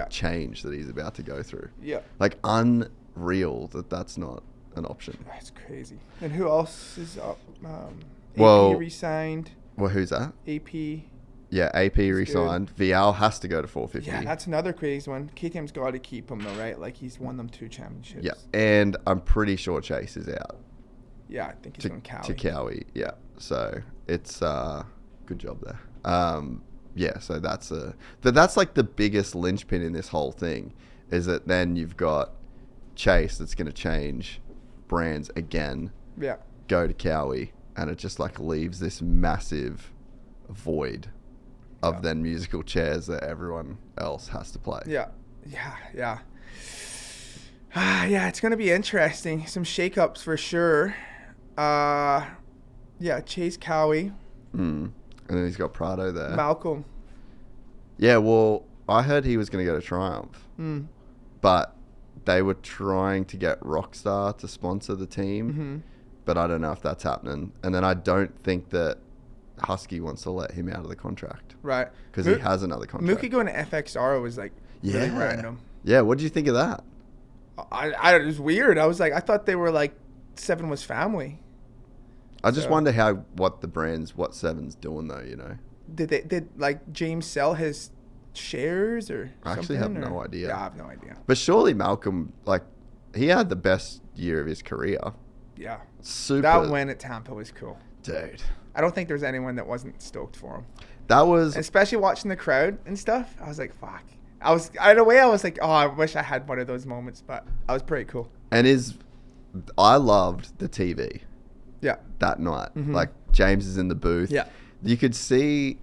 change that he's about to go through. Yeah. Like, unreal that's not an option. That's crazy. And who else is up? AP re-signed. Well, who's that? AP. Yeah, AP re-signed. Vial has to go to 450. Yeah, that's another crazy one. KTM's got to keep him though, right? Like he's won them 2 championships. Yeah, and I'm pretty sure Chase is out. Yeah, I think he's on Cowie. To Cowie, yeah. So it's good job there. Yeah, so that's like the biggest linchpin in this whole thing, is that then you've got Chase that's going to change brands again. Yeah. Go to Cowie, and it just like leaves this massive void of then musical chairs that everyone else has to play. Yeah. Yeah, it's gonna be interesting. Some shakeups for sure. Yeah, Chase Cowie. And then he's got Prado there. Malcolm. Yeah, well, I heard he was going to go to Triumph. But they were trying to get Rockstar to sponsor the team. But I don't know if that's happening. And then I don't think that Husky wants to let him out of the contract. Right. Because he has another contract. Mookie going to FXR was like really random. Yeah, what did you think of that? It was weird. I was like, I thought they were like, Seven was family. I just wonder what Seven's doing though, you know? Did like James sell his shares or something? I actually have no idea. Yeah, I have no idea. But surely Malcolm, like, he had the best year of his career. Yeah. Super. That win at Tampa was cool. Dude. I don't think there's anyone that wasn't stoked for him. That was... Especially watching the crowd and stuff. I was like, fuck. In a way, I was like, oh, I wish I had one of those moments, but I was pretty cool. And I loved the TV. Yeah. That night. Like, James is in the booth. Yeah. You could see,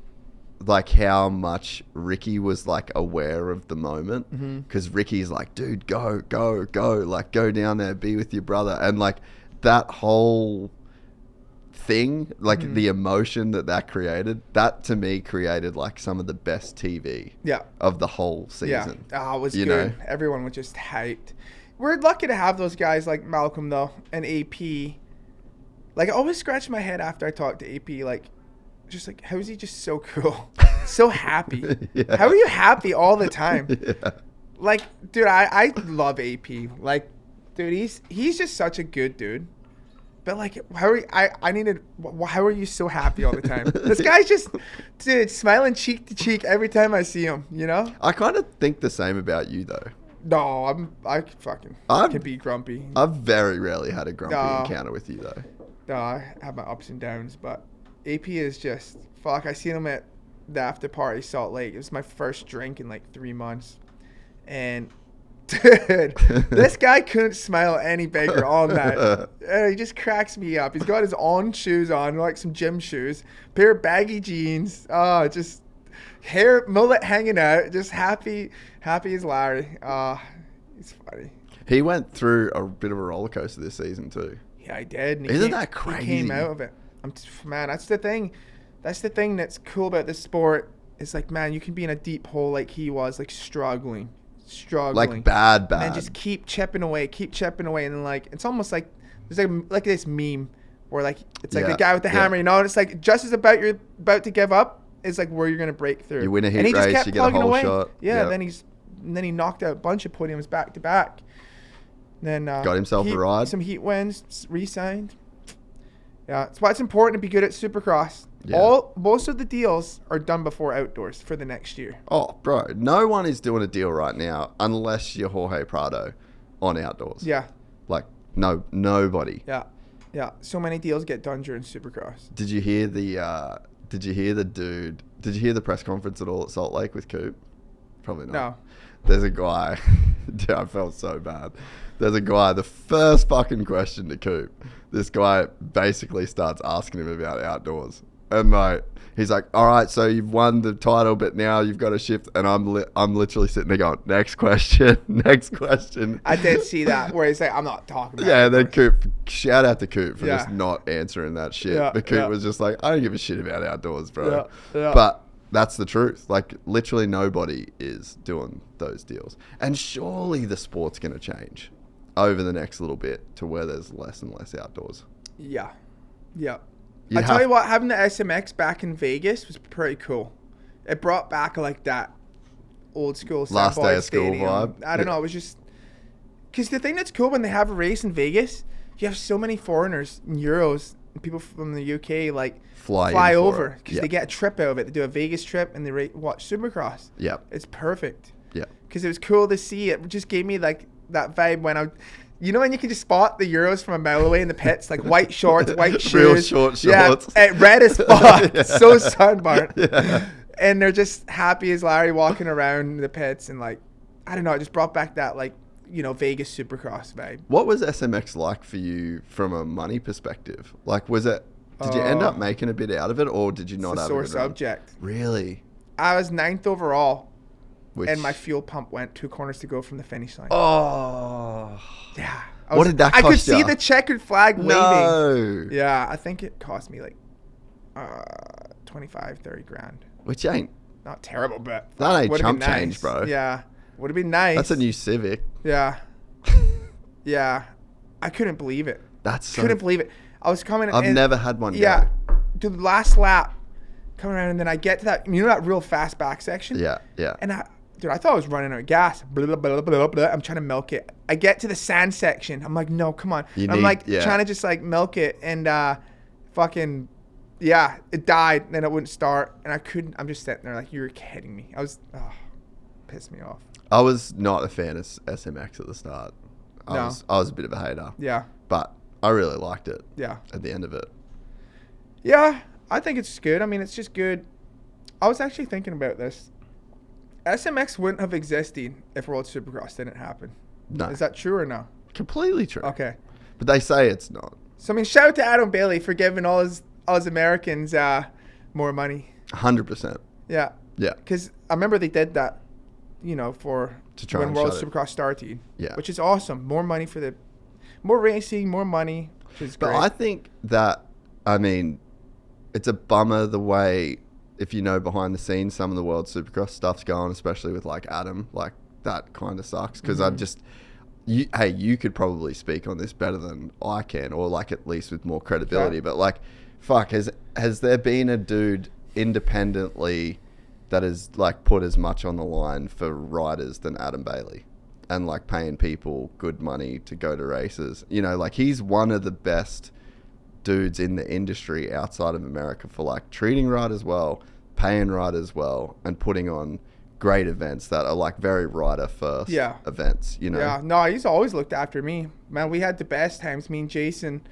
like, how much Ricky was, like, aware of the moment. Because Ricky's like, dude, go. Like, go down there, be with your brother. And, like, that whole thing, like, the emotion that created, that, to me, created, like, some of the best TV of the whole season. Yeah. Oh, it was good. Know? Everyone was just hyped. We're lucky to have those guys like Malcolm, though, and AP. Like, I always scratch my head after I talk to AP, like, just like, how is he just so cool? So happy. How are you happy all the time? Like, dude, I love AP. Like, dude, he's just such a good dude. But, like, how are you so happy all the time? This guy's just, dude, smiling cheek to cheek every time I see him, you know? I kind of think the same about you, though. No, I can be grumpy. I've very rarely had a grumpy encounter with you, though. No, I have my ups and downs, but AP is just, fuck, I seen him at the after party Salt Lake. It was my first drink in like 3 months. And, dude, this guy couldn't smile any bigger all night. He just cracks me up. He's got his own shoes on, like some gym shoes, pair of baggy jeans. Oh, just hair, mullet hanging out, just happy as Larry. He's funny. He went through a bit of a roller coaster this season too. Yeah, I did. And Isn't that crazy? He came out of it. Man, that's the thing. That's the thing that's cool about this sport. Is like, man, you can be in a deep hole like he was, like struggling. Like bad. And then just keep chipping away. And then, like, it's almost like there's like this meme where, like, it's like the guy with the hammer, you know, and it's like just as you're about to give up is like where you're gonna break through. You win a heat race, you get a whole shot. Yeah, then he knocked out a bunch of podiums back to back. Then got himself a ride. Some heat wins, re-signed. Yeah, that's why it's important to be good at Supercross. Yeah. Most of the deals are done before outdoors for the next year. Oh, bro, no one is doing a deal right now unless you're Jorge Prado on outdoors. Yeah. Like, nobody. Yeah. Yeah. So many deals get done during Supercross. Did you hear the press conference at all at Salt Lake with Coop? Probably not. No. There's a guy. Dude, I felt so bad. There's a guy, the first fucking question to Coop, this guy basically starts asking him about outdoors. And like, he's like, all right, so you've won the title, but now you've got to shift. And I'm literally sitting there going, next question. I did see that where he's like, I'm not talking about it. Then Coop, shout out to Coop for just not answering that shit. Yeah, But Coop was just like, I don't give a shit about outdoors, bro. Yeah. But that's the truth. Like, literally nobody is doing those deals. And surely the sport's going to change over the next little bit to where there's less and less outdoors. Yeah. I tell you what, having the SMX back in Vegas was pretty cool. It brought back like that old school last day of stadium. School vibe. I don't know. It was just because the thing that's cool when they have a race in Vegas, you have so many foreigners and Euros and people from the UK like fly over because they get a trip out of it. They do a Vegas trip and they watch Supercross. Yep. It's perfect. Yeah. Because it was cool to see. It just gave me like that vibe when you know when you can just spot the Euros from a mile away in the pits, like white shorts, white shoes. Real short shorts. Yeah, red as fuck. Yeah. So sunburnt. Yeah. And they're just happy as Larry walking around the pits and like, I don't know, it just brought back that like, you know, Vegas Supercross vibe. What was SMX like for you from a money perspective? Like, did you end up making a bit out of it or did you not have a sore a good run? subject. Really? I was 9th overall and my fuel pump went 2 corners to go from the finish line. Oh. Yeah. What did that cost I could you? see the checkered flag waving. No. Yeah, I think it cost me like 25, 30 grand. Which ain't. Not terrible, but That ain't chump nice. change, bro. Yeah. Would have been nice. That's a new Civic. Yeah. Yeah. I couldn't believe it. Couldn't believe it. I was coming. I've never had one. Yeah. Dude, last lap, coming around, and then I get to that, that real fast back section? Yeah, yeah. And I thought I was running out of gas. Blah, blah, blah, blah, blah. I'm trying to milk it. I get to the sand section. I'm like, no, come on. I'm trying to just like milk it, and fucking, yeah, it died. Then it wouldn't start, and I couldn't. I'm just sitting there like, you're kidding me. Pissed me off. I was not a fan of SMX at the start. I was a bit of a hater. Yeah. But I really liked it. Yeah. At the end of it. Yeah, I think it's good. I mean, it's just good. I was actually thinking about this. SMX wouldn't have existed if World Supercross didn't happen. No. Is that true or no? Completely true. Okay. But they say it's not. So, I mean, shout out to Adam Bailey for giving all his Americans more money. 100%. Yeah. Yeah. Because I remember they did that, for to try when and World shut Supercross started. Yeah. Which is awesome. More money for more racing, more money, which is great. But I think that, I mean, it's a bummer the way, if you know behind the scenes, some of the World Supercross stuff's going, especially with like Adam, like that kind of sucks. Because you could probably speak on this better than I can, or like at least with more credibility. But like, fuck, has there been a dude independently that has like put as much on the line for riders than Adam Bailey, and like paying people good money to go to races? Like he's one of the best dudes in the industry outside of America for like treating riders well, paying riders well, and putting on great events that are like very rider first events, Yeah, no, he's always looked after me. Man, we had the best times, me and Jason.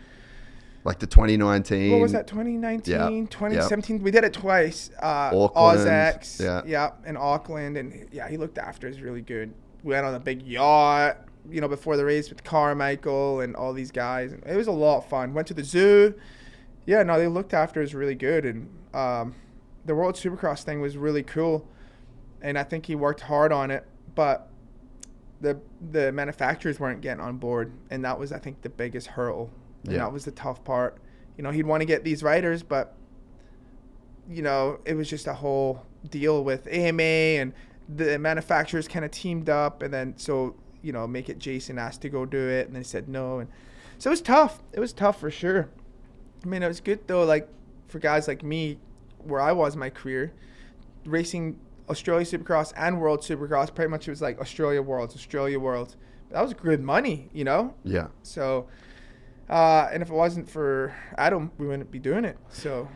Like the 2019. What was that, 2019, 2017? Yep. We did it twice. Auckland. AusX, in Auckland. And yeah, he looked after us really good. We went on a big yacht, before the race with Carmichael and all these guys. It was a lot of fun. Went to the zoo. Yeah, no, they looked after us really good. And the World Supercross thing was really cool. And I think he worked hard on it. But the manufacturers weren't getting on board. And that was, I think, the biggest hurdle. And that was the tough part. He'd want to get these riders, but, it was just a whole deal with AMA, and the manufacturers kind of teamed up, and then make it Jason asked to go do it, and they said no. And so it was tough. It was tough for sure. I mean, it was good, though, like for guys like me, where I was in my career, racing Australia Supercross and World Supercross, pretty much it was like Australia Worlds. That was good money, Yeah. So... and if it wasn't for Adam, we wouldn't be doing it. So,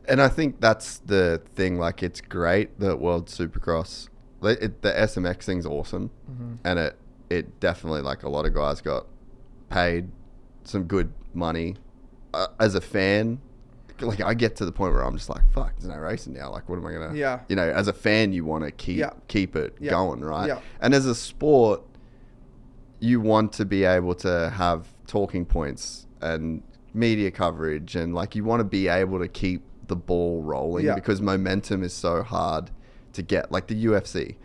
and I think that's the thing. Like, it's great that World Supercross, the SMX thing's awesome, and it definitely, like, a lot of guys got paid some good money. As a fan, like, I get to the point where I'm just like, fuck, there's no racing now. Like, what am I gonna? Yeah. As a fan, you want to keep it going, right? Yeah. And as a sport, you want to be able to have talking points and media coverage, and like you want to be able to keep the ball rolling because momentum is so hard to get. Like the UFC,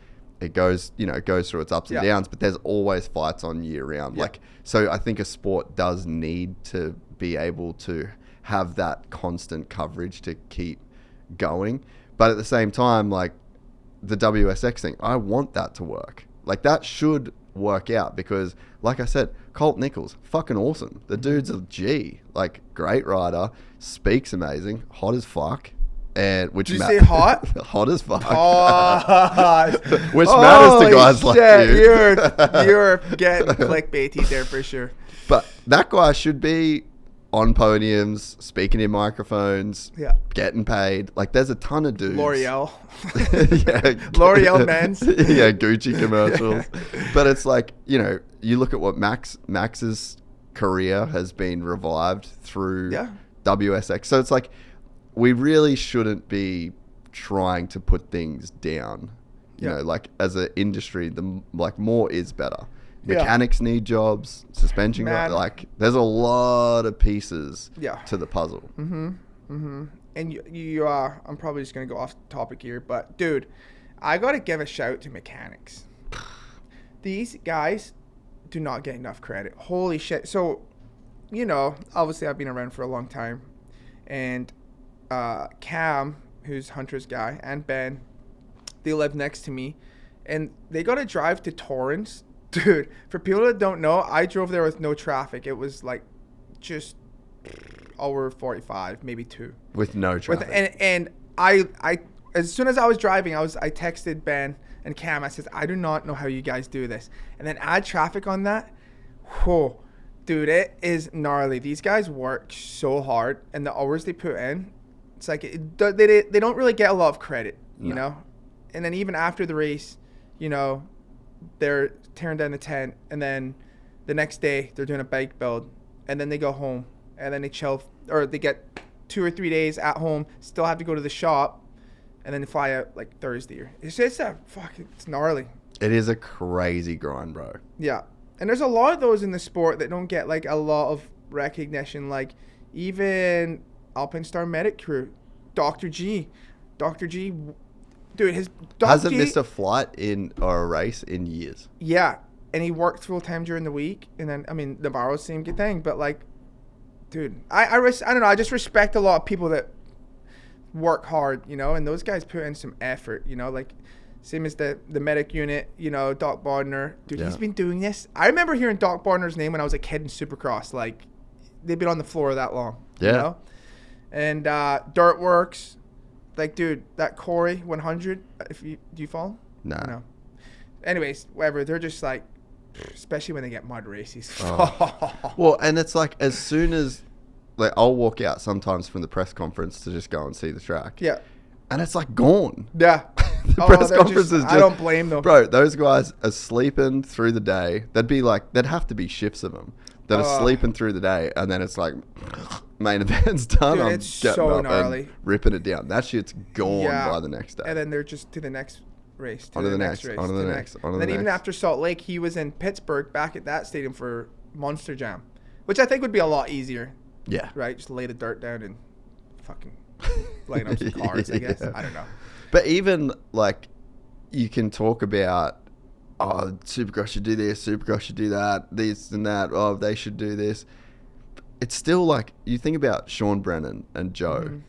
it goes through its ups and downs, but there's always fights on year round. Like, so I think a sport does need to be able to have that constant coverage to keep going. But at the same time, like the WSX thing, I want that to work. Like that should work out because, like I said, Colt Nichols, fucking awesome. The dude's a G, like great rider, speaks amazing, hot as fuck. And which did you say hot? Hot as fuck. Oh, which matters to guys like you. You're getting clickbaity there for sure. But that guy should be on podiums, speaking in microphones, getting paid. Like, there's a ton of dudes. L'Oreal. L'Oreal men's. Gucci commercials. But it's like, you look at what Max's career has been revived through WSX. So it's like, we really shouldn't be trying to put things down. Like, as an industry, more is better. Mechanics need jobs, suspension guys, like there's a lot of pieces to the puzzle. And you I'm probably just gonna go off topic here, but dude, I got to give a shout to mechanics. These guys do not get enough credit. Holy shit. So, you know, obviously I've been around for a long time. And Cam, who's Hunter's guy, and Ben, they live next to me. And they got to drive to Torrance. Dude, for people that don't know, I drove there with no traffic. It was like just hour 45, maybe 2. With no traffic. And I as soon as I was driving, I texted Ben and Cam. I said, I do not know how you guys do this. And then add traffic on that. Whoa, dude, it is gnarly. These guys work so hard, and the hours they put in, it's like they don't really get a lot of credit, you know. And then even after the race, you know, they're tearing down the tent, and then the next day they're doing a bike build, and then they go home, and then they chill, or they get 2 or 3 days at home, still have to go to the shop, and then they fly out like Thursday. It's gnarly. It is a crazy grind, bro. Yeah. And there's a lot of those in the sport that don't get like a lot of recognition, like even Alpine Star Medic crew, Dr. G, dude, his hasn't missed a flight or a race in years. Yeah, and he worked full time during the week, and then I mean Navarro's same good thing, but like, dude, I don't know, I just respect a lot of people that work hard, you know, and those guys put in some effort, you know, like same as the medic unit, you know, Doc Bodner, dude, he's been doing this. I remember hearing Doc Bodner's name when I was a kid in Supercross, like they've been on the floor that long, you know, and Dirtworks. Like, dude, that Corey 100, do you follow? No. Anyways, whatever. They're just like, especially when they get mud races. Well, and it's like as soon as, like, I'll walk out sometimes from the press conference to just go and see the track. Yeah. And it's like gone. Yeah. The press conference is just, I don't blame them. Bro, those guys are sleeping through the day. There'd have to be shifts of them that are sleeping through the day, and then it's like, main event's done. Dude, I'm it's getting so up gnarly. And ripping it down. That shit's gone by the next day. And then they're just to the next race. On to the next. And then even after Salt Lake, he was in Pittsburgh back at that stadium for Monster Jam, which I think would be a lot easier. Yeah. Right? Just lay the dirt down and fucking line up some cars, I guess. I don't know. But even, like, you can talk about, oh, Supercross should do this, Supercross should do that, this and that, oh, they should do this. It's still like, you think about Sean Brennan and Joe,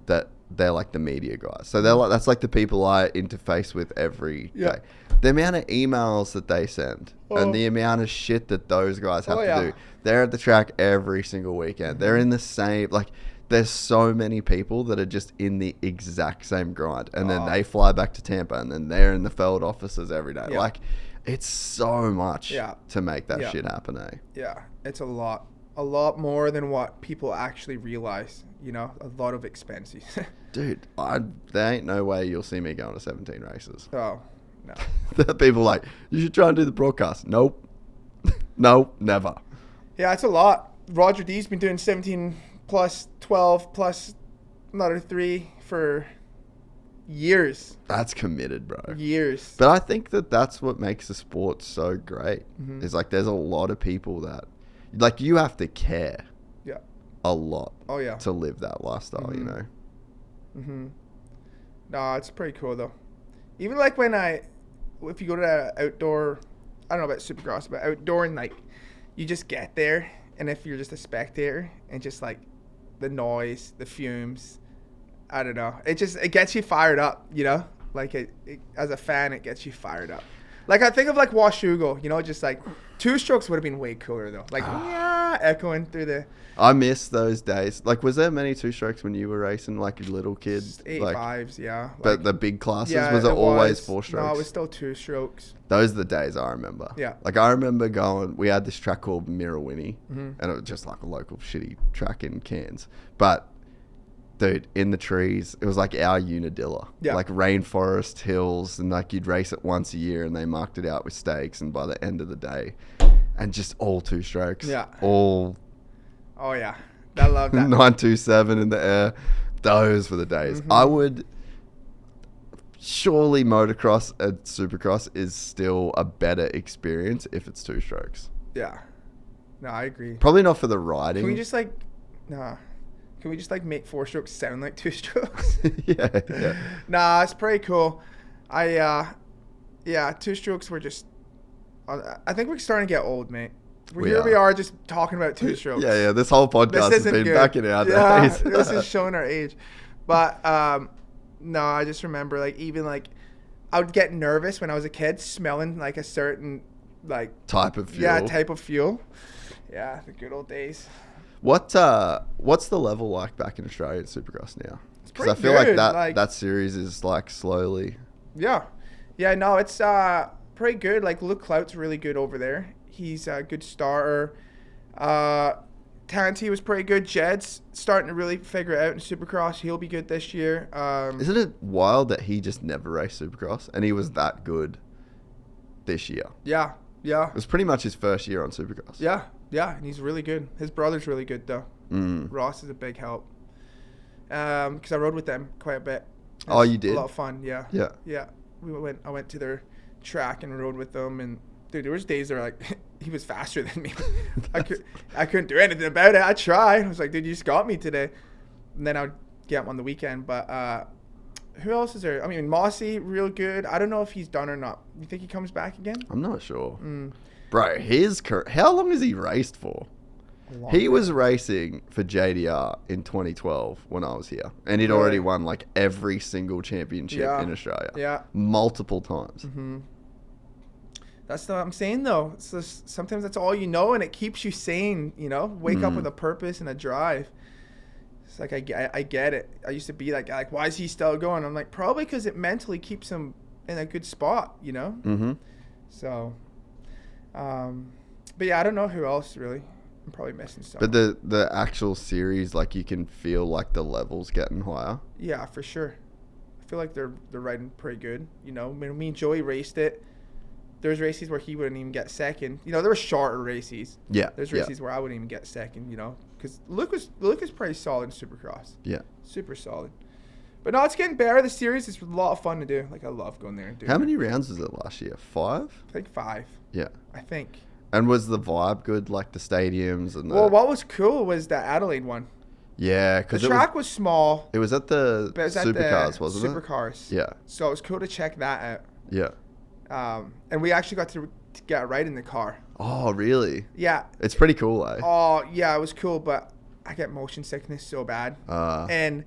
that they're like the media guys. So they're like, that's like the people I interface with every day. The amount of emails that they send and the amount of shit that those guys have to do. They're at the track every single weekend. They're in the same, like, there's so many people that are just in the exact same grind. And then they fly back to Tampa, and then they're in the Feld offices every day. Like, it's so much to make that shit happen, eh? Yeah, it's a lot. A lot more than what people actually realize, you know, a lot of expenses. Dude, there ain't no way you'll see me going to 17 races. Oh, no. The people like, you should try and do the broadcast. Nope. Nope, never. Yeah, it's a lot. Roger D's been doing 17 plus 12 plus another 3 for years. That's committed, bro. Years. But I think that's what makes the sport so great. Is like there's a lot of people that, like, you have to care a lot to live that lifestyle, you know? No, it's pretty cool, though. Even, like, if you go to that outdoor, I don't know about Supercross, but outdoor, and, like, you just get there, and if you're just a spectator, and just, like, the noise, the fumes, I don't know. It gets you fired up, you know? Like, as a fan, it gets you fired up. Like, I think of, like, Washugo, you know, just, like, 2 strokes would have been way cooler, though. Like, echoing through the... I miss those days. Like, was there many 2 strokes when you were racing, like, a little kid? 85s, yeah. But the big classes, was it always 4 strokes? No, it was still 2 strokes. Those are the days I remember. Yeah. Like, I remember we had this track called Mirrorwinnie, and it was just, like, a local shitty track in Cairns. But... dude, in the trees, it was like our Unadilla. Yeah. Like rainforest, hills, and like you'd race it once a year, and they marked it out with stakes, and by the end of the day, and just all 2 strokes. Yeah. All. Oh, yeah. I love that. 927 in the air. Those were the days. I would. Surely motocross and supercross is still a better experience if it's 2 strokes. Yeah. No, I agree. Probably not for the riding. Can we just like. Nah. Can we just like make 4 strokes sound like 2 strokes? Yeah. Nah, it's pretty cool. Yeah, two-strokes were just... I think we're starting to get old, mate. We are just talking about two-strokes. Yeah, this whole podcast has been good. Back in our days. This is showing our age. But, no, I just remember, like, even, like, I would get nervous when I was a kid smelling, like, a certain, like... type of fuel. Yeah, type of fuel. Yeah, the good old days. What's the level like back in Australia at Supercross now? Because I feel good. that series is, like, slowly... Yeah. Yeah, no, it's pretty good. Like, Luke Clout's really good over there. He's a good starter. Tanti was pretty good. Jed's starting to really figure it out in Supercross. He'll be good this year. Isn't it wild that he just never raced Supercross and he was that good this year? Yeah. It was pretty much his first year on Supercross. Yeah, and he's really good. His brother's really good, though. Ross is a big help. Because I rode with them quite a bit. Oh, you did? A lot of fun, yeah. Yeah. I went to their track and rode with them, and dude, there was days that were like, he was faster than me. I couldn't do anything about it. I tried. I was like, dude, you just got me today. And then I would get him on the weekend. But who else is there? I mean, Mossy, real good. I don't know if he's done or not. You think he comes back again? I'm not sure. Bro, how long has he raced for? He was racing for JDR in 2012 when I was here. And he'd already won, like, every single championship in Australia. Yeah. Multiple times. That's what I'm saying, though. It's just, sometimes that's all you know, and it keeps you sane, you know? Wake up with a purpose and a drive. It's like, I get it. I used to be like, why is he still going? I'm like, probably because it mentally keeps him in a good spot, you know? So, but yeah, I don't know who else, really. I'm probably missing something. But the actual series, like, you can feel, like, the levels getting higher. Yeah, for sure. I feel like they're riding pretty good, you know? When me and Joey raced it, there's races where he wouldn't even get second. You know, there were shorter races. Yeah. There's races where I wouldn't even get second, you know? Because Luke is pretty solid in Supercross. Yeah. Super solid. But no, it's getting better. The series is a lot of fun to do. Like, I love going there and doing it. How many rounds was it last year? 5? I think 5. Yeah. I think. And was the vibe good, like the stadiums and the... Well, what was cool was the Adelaide one. Yeah, because the track was small. It was at the Supercars, wasn't it? Supercars. Yeah. So it was cool to check that out. Yeah. And we actually got to get right in the car. Oh, really? Yeah. It's pretty cool, eh? Oh, yeah, it was cool, but I get motion sickness so bad. And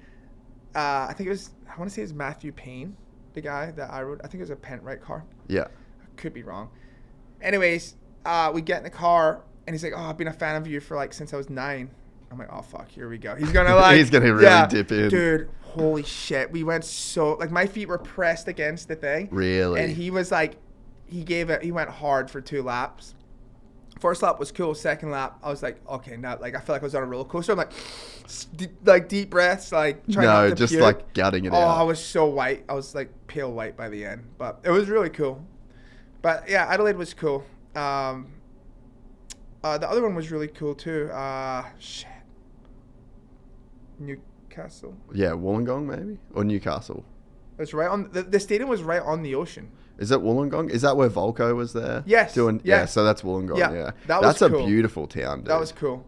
I think I want to say it was Matthew Payne, the guy that I rode. I think it was a Pentrite car. Yeah. I could be wrong. Anyways, we get in the car, and he's like, oh, I've been a fan of you for, like, since I was 9. I'm like, oh, fuck, here we go. He's going to, like... He's going to really dip in. Dude, holy shit. We went so... Like, my feet were pressed against the thing. Really? And he was, like... He went hard for 2 laps. First lap was cool. Second lap, I was like, okay, now, like, I feel like I was on a roller coaster. I'm like, deep breaths, like, trying not to just, puke. like, gutting it out. Oh, I was so white. I was, like, pale white by the end. But it was really cool. But, yeah, Adelaide was cool. The other one was really cool, too. Shit. Newcastle. Yeah, Wollongong, maybe? Or Newcastle. It's right on... The stadium was right on the ocean. Is it Wollongong? Is that where Volko was there? Yes. Yeah, so that's Wollongong, yeah. That's a beautiful town, dude. That was cool.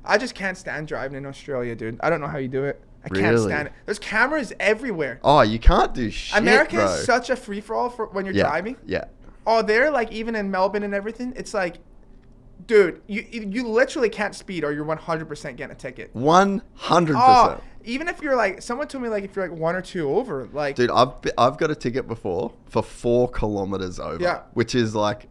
I just can't stand driving in Australia, dude. I don't know how you do it. I can't Really? stand it. There's cameras everywhere. Oh, you can't do shit, America bro. is such a free-for-all for when you're driving. Yeah. Oh, there, like, even in Melbourne and everything, it's like, dude, you literally can't speed or you're 100% getting a ticket. 100%. Oh, even if you're like, someone told me like if you're like 1 or 2 over, like. Dude, I've got a ticket before for 4 kilometers over, which is like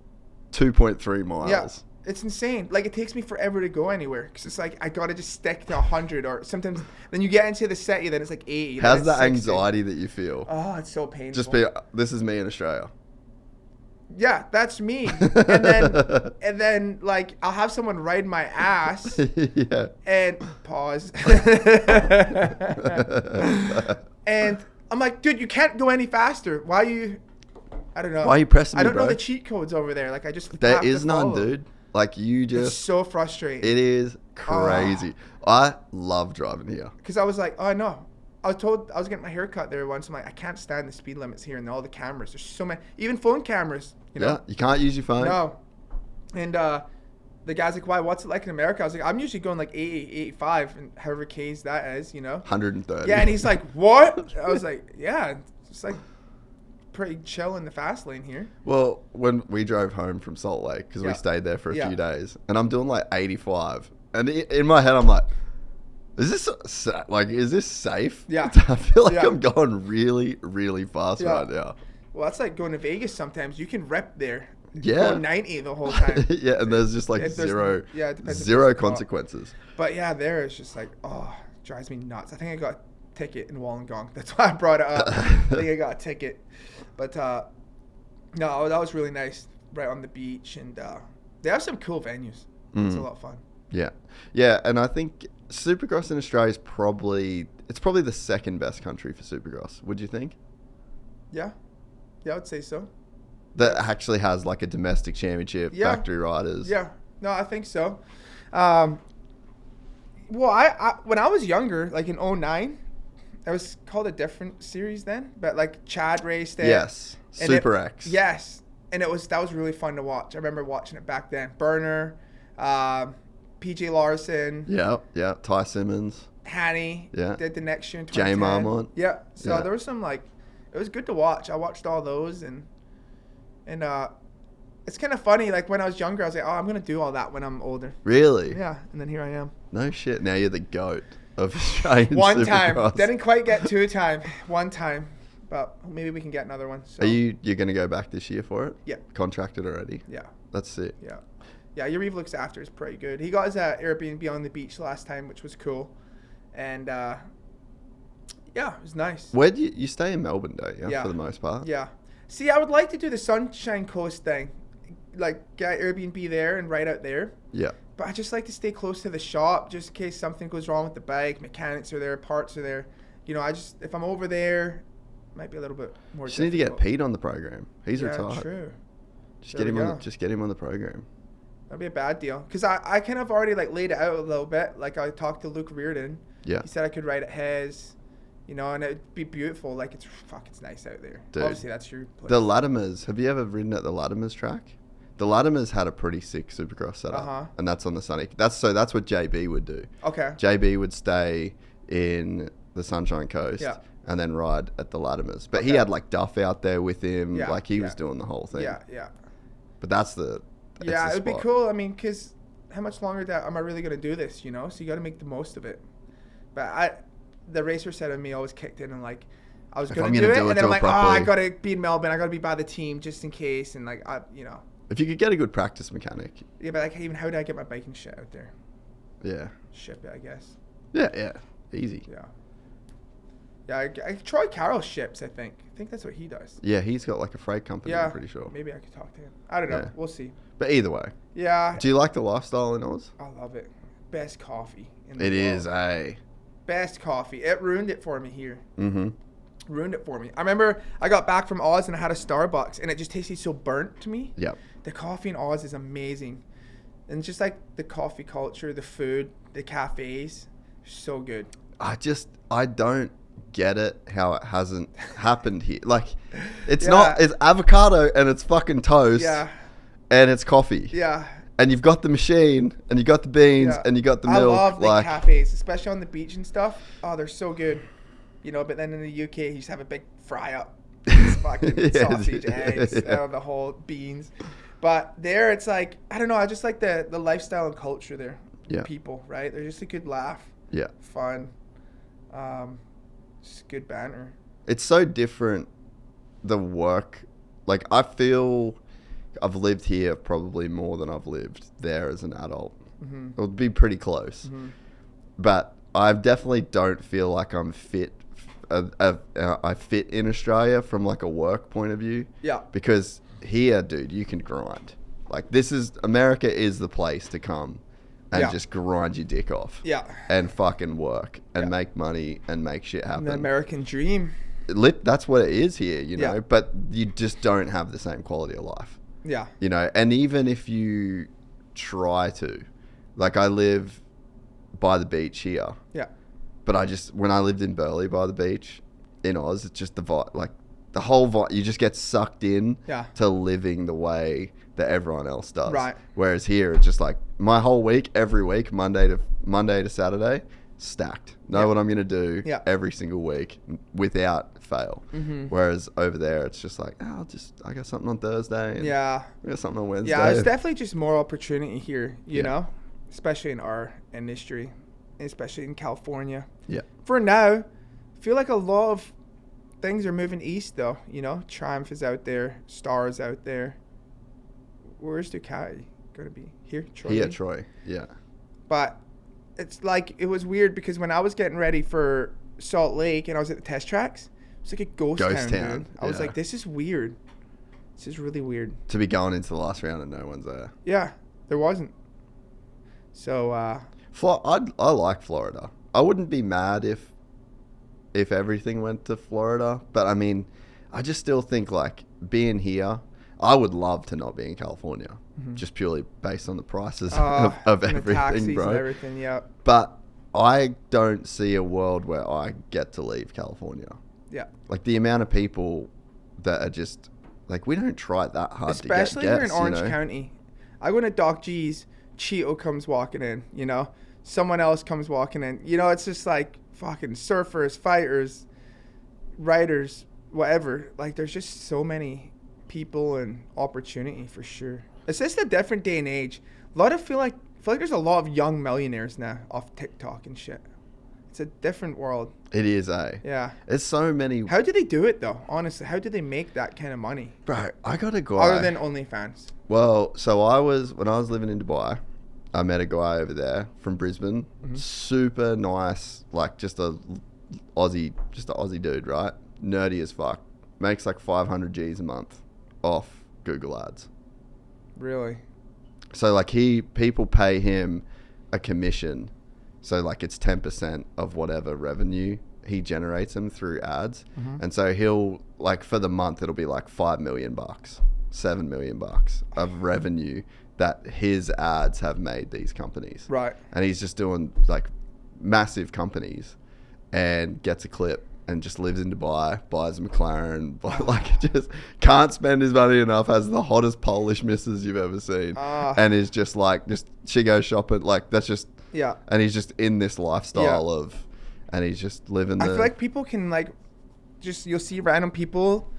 2.3 miles. Yeah, it's insane. Like, it takes me forever to go anywhere because it's like I gotta just stick to 100 or sometimes. Then you get into the set, then it's like 80. How's the anxiety that you feel? Oh, it's so painful. Just this is me in Australia. Yeah, that's me. and then like I'll have someone ride my ass. Yeah. And pause. And I'm like, dude, you can't go any faster. Why are you? I don't know. Why are you pressing me, I don't bro? know the cheat codes over there. Like I just. There is none, dude. Like you just. It's so frustrating. It is crazy. I love driving here. Because I was like, oh no. I was told I was getting my hair cut there once. I'm like, I can't stand the speed limits here and all the cameras. There's so many, even phone cameras. You know? Yeah, you can't use your phone. No. And the guy's like, why? What's it like in America? I was like, I'm usually going like 80, 85, and however K's that is, you know? 130. Yeah, and he's like, what? I was like, yeah, it's like pretty chill in the fast lane here. Well, when we drove home from Salt Lake, because we stayed there for a few days, and I'm doing like 85, and in my head I'm like, is this safe? Yeah. I feel like I'm going really, really fast right now. Well, that's like going to Vegas sometimes. You can rep there. Yeah. Go 90 the whole time. Yeah, and there's just like zero consequences. But yeah, there it's just like, oh, it drives me nuts. I think I got a ticket in Wollongong. That's why I brought it up. I think I got a ticket. But no, that was really nice, right on the beach. And they have some cool venues. It's a lot of fun. Yeah. Yeah, and I think Supercross in Australia is probably the second best country for Supercross. Would you think? Yeah. Yeah, I would say so. That actually has like a domestic championship, factory riders. Yeah, no, I think so. Well, I when I was younger, like in 2009, it was called a different series then, but like Chad raced it. Yes, Super X. Yes, and that was really fun to watch. I remember watching it back then. Burner, PJ Larson. Yeah, Ty Simmons. Hanny. Yeah. Did the next year in Jay 2010. Marmont. Yeah, so there was some like, it was good to watch. I watched all those and it's kind of funny. Like when I was younger, I was like, oh, I'm going to do all that when I'm older. Really? Yeah. And then here I am. No shit. Now you're the GOAT of Australian One Supercross. time. Didn't quite get 2 time. 1 time. But maybe we can get another one. So. Are you're going to go back this year for it? Yeah. Contracted already? Yeah. That's it. Yeah. Yeah, Yariv looks after is pretty good. He got his Airbnb on the beach last time, which was cool. And yeah, it was nice. Where do you stay in Melbourne, don't you? Yeah. For the most part? Yeah. See, I would like to do the Sunshine Coast thing. Like, get Airbnb there and right out there. Yeah. But I just like to stay close to the shop just in case something goes wrong with the bike. Mechanics are there, parts are there. You know, if I'm over there, it might be a little bit more Just need to get Pete on the program. He's retired. True. Just get him on the program. That'd be a bad deal. Because I kind of already, like, laid it out a little bit. Like, I talked to Luke Reardon. Yeah. He said I could ride at his, you know, and it'd be beautiful. Like, it's nice out there. Dude, obviously, that's your place. The Latimers. Have you ever ridden at the Latimers track? The Latimers had a pretty sick Supercross setup, and that's on the Sunny. That's what JB would do. Okay. JB would stay in the Sunshine Coast, and then ride at the Latimers. But he had like Duff out there with him, like he was doing the whole thing. Yeah. But that's the it would be cool. I mean, because how much longer am I really gonna do this? You know, so you got to make the most of it. But the racer side of me always kicked in and like. I was going to do it, and then I'm like, I got to be in Melbourne. I got to be by the team just in case, and like, you know. If you could get a good practice mechanic. Yeah, but like, even how do I get my biking shit out there? Yeah. Ship it, I guess. Yeah. Easy. Yeah. Troy Carroll ships, I think. I think that's what he does. Yeah, he's got like a freight company, I'm pretty sure. Maybe I could talk to him. I don't know. Yeah. We'll see. But either way. Yeah. Do you like the lifestyle in Oz? I love it. Best coffee in the world. It is, Best coffee. It ruined it for me here. Mm-hmm. Ruined it for me. I remember I got back from Oz and I had a Starbucks and it just tasted so burnt to me. Yep. The coffee in Oz is amazing. And just like the coffee culture, the food, the cafes, so good. I don't get it how it hasn't happened here. Like, it's avocado and it's fucking toast. Yeah. And it's coffee. Yeah. And you've got the machine and you got the beans and you got the milk. I love the cafes, especially on the beach and stuff. Oh, they're so good. You know, but then in the UK, you just have a big fry up. Fucking sausage, eggs, the whole beans. But there, it's like, I don't know, I just like the lifestyle and culture there. Yeah. People, right? They're just a good laugh. Yeah. Fun. Just good banter. It's so different, the work. Like, I feel I've lived here probably more than I've lived there as an adult. Mm-hmm. It would be pretty close. Mm-hmm. But I definitely don't feel like I'm fit. I fit in Australia from like a work point of view. Yeah. Because here, dude, you can grind. Like, America is the place to come and just grind your dick off. Yeah. And fucking work and make money and make shit happen. The American dream. That's what it is here, you know. But you just don't have the same quality of life. Yeah. You know, and even if you try to, like, I live by the beach here. Yeah. But when I lived in Burleigh by the beach in Oz, it's just the vibe, like the whole vibe, you just get sucked in to living the way that everyone else does. Right. Whereas here, it's just like my whole week, every week, Monday to Saturday, stacked. Know what I'm going to do every single week without fail. Mm-hmm. Whereas over there, it's just like, I got something on Thursday. And I got something on Wednesday. Yeah, it's definitely just more opportunity here, you know, especially in our industry, especially in California. Yeah. For now, I feel like a lot of things are moving east, though. You know, Triumph is out there, Star is out there. Where's Ducati going to be? Here, Troy? Here, Troy, yeah. But it's like, it was weird because when I was getting ready for Salt Lake and I was at the test tracks, it's like a ghost town, dude. I was like, this is weird. This is really weird. To be going into the last round and no one's there. Yeah, there wasn't. So, I like Florida. I wouldn't be mad if everything went to Florida. But, I mean, I just still think, like, being here, I would love to not be in California. Mm-hmm. Just purely based on the prices of everything, the taxis bro. And everything, yeah. But I don't see a world where I get to leave California. Yeah. Like, the amount of people that are just, like, we don't try that hard especially to get here in Orange County. I go to Doc G's, Cheeto comes walking in, you know? Someone else comes walking in. You know, it's just like fucking surfers, fighters, writers, whatever. Like, there's just so many people and opportunity for sure. It's just a different day and age. I feel like there's a lot of young millionaires now off TikTok and shit. It's a different world. It is, eh? Yeah. There's so many. How do they do it, though? Honestly, how do they make that kind of money? Bro, I got a guy. Other than OnlyFans. Well, so when I was living in Dubai, I met a guy over there from Brisbane. Mm-hmm. Super nice, like just a Aussie dude, right? Nerdy as fuck. Makes like 500 G's a month off Google Ads. Really? So like people pay him a commission. So like it's 10% of whatever revenue he generates them through ads. Mm-hmm. And so he'll like for the month, it'll be like $5 million, $7 million of revenue that his ads have made these companies. Right. And he's just doing like massive companies and gets a clip and just lives in Dubai, buys a McLaren, like just can't spend his money enough, has the hottest Polish missus you've ever seen. And is just like, she goes shopping, like that's just, yeah. And he's just in this lifestyle of, and he's just living I feel like people can like, you'll see random people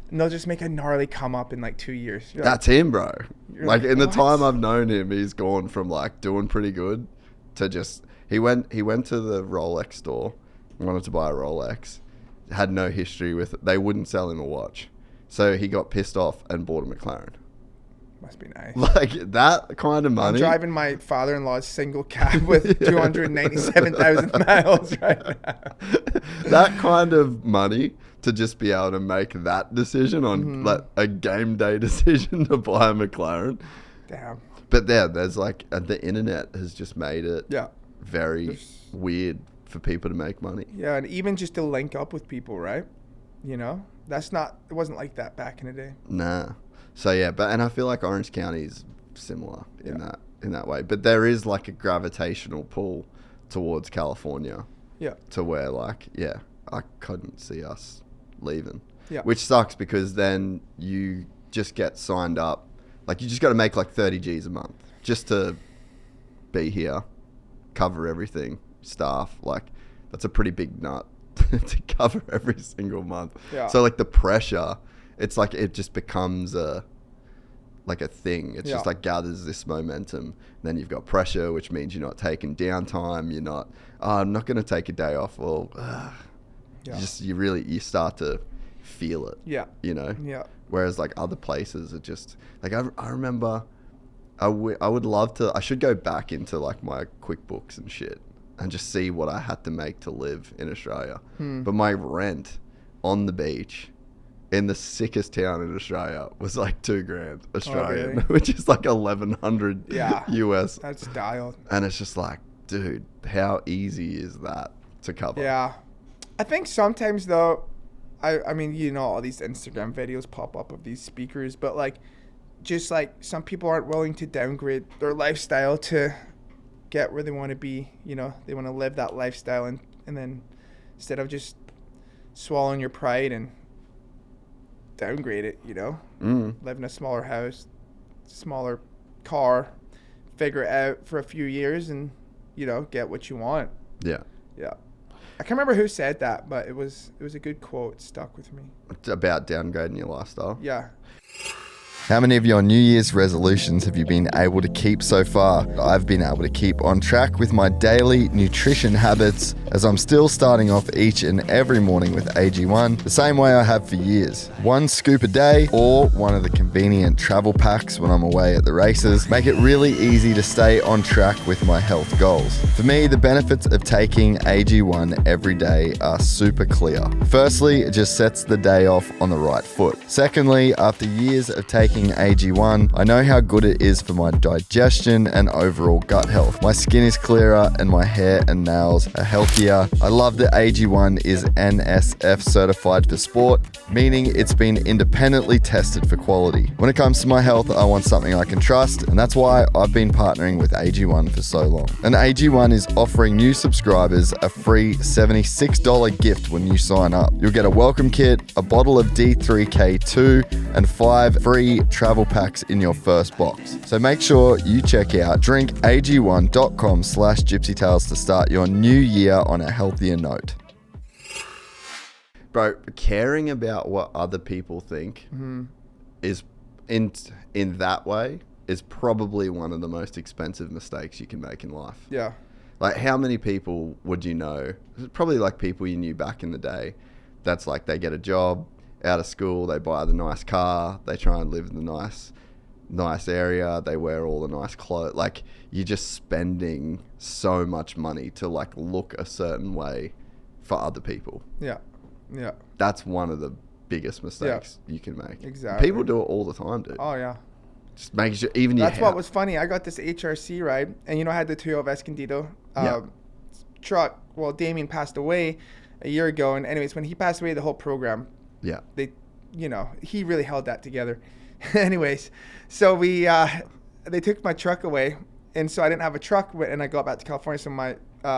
and they'll just make a gnarly come up in like 2 years. That's him, bro. Like in the time I've known him, he's gone from like doing pretty good to just, he went to the Rolex store, wanted to buy a Rolex, had no history with it. They wouldn't sell him a watch. So he got pissed off and bought a McLaren. Must be nice. Like that kind of money. I'm driving my father-in-law's single cab with 297,000 miles right now. That kind of money to just be able to make that decision on like a game day decision to buy a McLaren. Damn. But there's like the internet has just made it very weird for people to make money. Yeah, and even just to link up with people, right? You know, it wasn't like that back in the day. Nah. So yeah, and I feel like Orange County is similar in that way. But there is like a gravitational pull towards California. Yeah. To where like, I couldn't see us leaving. Yeah. Which sucks because then you just get signed up. Like you just got to make like 30 G's a month just to be here, cover everything, staff. Like that's a pretty big nut to cover every single month. Yeah. So like the pressure, it's like it just becomes a thing. It's just like gathers this momentum. Then you've got pressure, which means you're not taking downtime. You're not, I'm not going to take a day off. Well, you start to feel it. Yeah. You know? Yeah. Whereas like other places are just like, I remember I would love to, I should go back into like my QuickBooks and shit and just see what I had to make to live in Australia. But my rent on the beach in the sickest town in Australia was like $2,000 Australian, which is like 1,100 US. That's dialed. And it's just like, dude, how easy is that to cover? Yeah. I think sometimes though, I mean, you know, all these Instagram videos pop up of these speakers, but like, just like some people aren't willing to downgrade their lifestyle to get where they want to be. You know, they want to live that lifestyle and then instead of just swallowing your pride and downgrade it, you know, live in a smaller house, smaller car, figure it out for a few years and, you know, get what you want. Yeah. Yeah. I can't remember who said that, but it was a good quote. It stuck with me. It's about downgrading your lifestyle. Yeah. How many of your New Year's resolutions have you been able to keep so far? I've been able to keep on track with my daily nutrition habits, as I'm still starting off each and every morning with AG1, the same way I have for years. 1 scoop a day, or one of the convenient travel packs when I'm away at the races, make it really easy to stay on track with my health goals. For me, the benefits of taking AG1 every day are super clear. Firstly, it just sets the day off on the right foot. Secondly, after years of taking AG1, I know how good it is for my digestion and overall gut health. My skin is clearer and my hair and nails are healthier. I love that AG1 is NSF certified for sport, meaning it's been independently tested for quality. When it comes to my health, I want something I can trust, and that's why I've been partnering with AG1 for so long. And AG1 is offering new subscribers a free $76 gift when you sign up. You'll get a welcome kit, a bottle of D3K2, and 5 free travel packs in your first box. So make sure you check out drinkag1.com/gypsytales to start your new year on a healthier note. Bro, caring about what other people think is in that way is probably one of the most expensive mistakes you can make in life. Yeah. Like, how many people would you know? Probably like people you knew back in the day. That's like, they get a job out of school, they buy the nice car, they try and live in the nice area, they wear all the nice clothes. Like, you're just spending so much money to like look a certain way for other people. Yeah. Yeah. That's one of the biggest mistakes you can make. Exactly. People do it all the time, dude. Oh yeah. Just making sure, even That's what was funny. I got this HRC ride, and I had the Toyota Escondido truck. Well, Damien passed away a year ago, and anyways, when he passed away, the whole program, they, he really held that together. Anyways, so they took my truck away, and so I didn't have a truck, and I got back to California. So my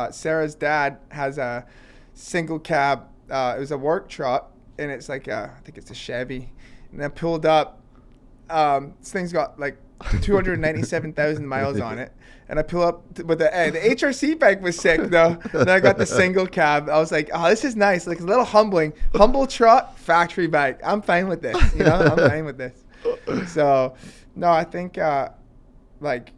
Sarah's dad has a single cab. It was a work truck, and it's like I think it's a Chevy, and I pulled up. This thing's got like 297,000 miles on it, and I pull up with the HRC bike was sick though. Then I got the single cab. I was like, oh, this is nice. Like, it's a little humble truck, factory bike. I'm fine with this. I'm fine with this. So, no, I think like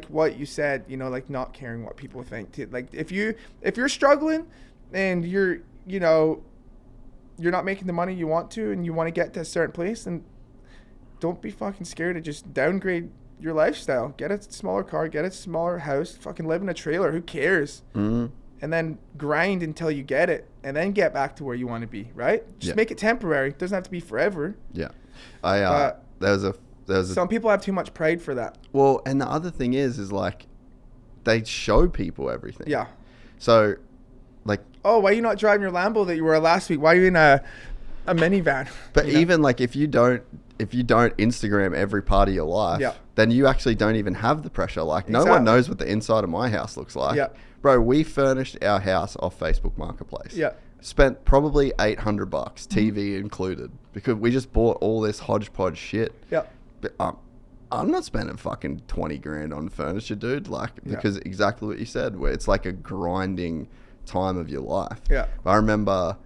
what you said, like not caring what people think. Like, if you're struggling and you're not making the money you want to, and you want to get to a certain place, and don't be fucking scared to just downgrade your lifestyle. Get a smaller car, get a smaller house, fucking live in a trailer. Who cares? And then grind until you get it, and then get back to where you want to be, right? Just make it temporary. It doesn't have to be forever. Yeah. Some people have too much pride for that. Well, and the other thing is like, they show people everything. Yeah. So, like, oh, why are you not driving your Lambo that you were last week? Why are you in a minivan? But even like, if you don't Instagram every part of your life, then you actually don't even have the pressure. Like, no one knows what the inside of my house looks like. Yeah. Bro, we furnished our house off Facebook Marketplace. Yeah. Spent probably $800, TV included, because we just bought all this hodgepodge shit. Yeah. But I'm not spending fucking 20 grand on furniture, dude. Like, because exactly what you said, where it's like a grinding time of your life. Yeah. I remember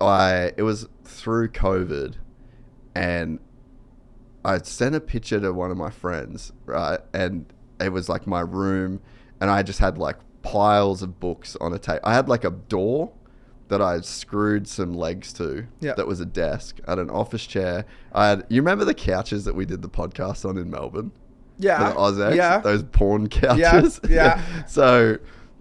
it was through COVID, and I sent a picture to one of my friends, right? And it was like my room, and I just had like piles of books on a table. I had like a door that I screwed some legs to. Yeah. That was a desk. I had an office chair. You remember the couches that we did the podcast on in Melbourne? Yeah. The Ozex? Yeah. Those porn couches? Yeah. So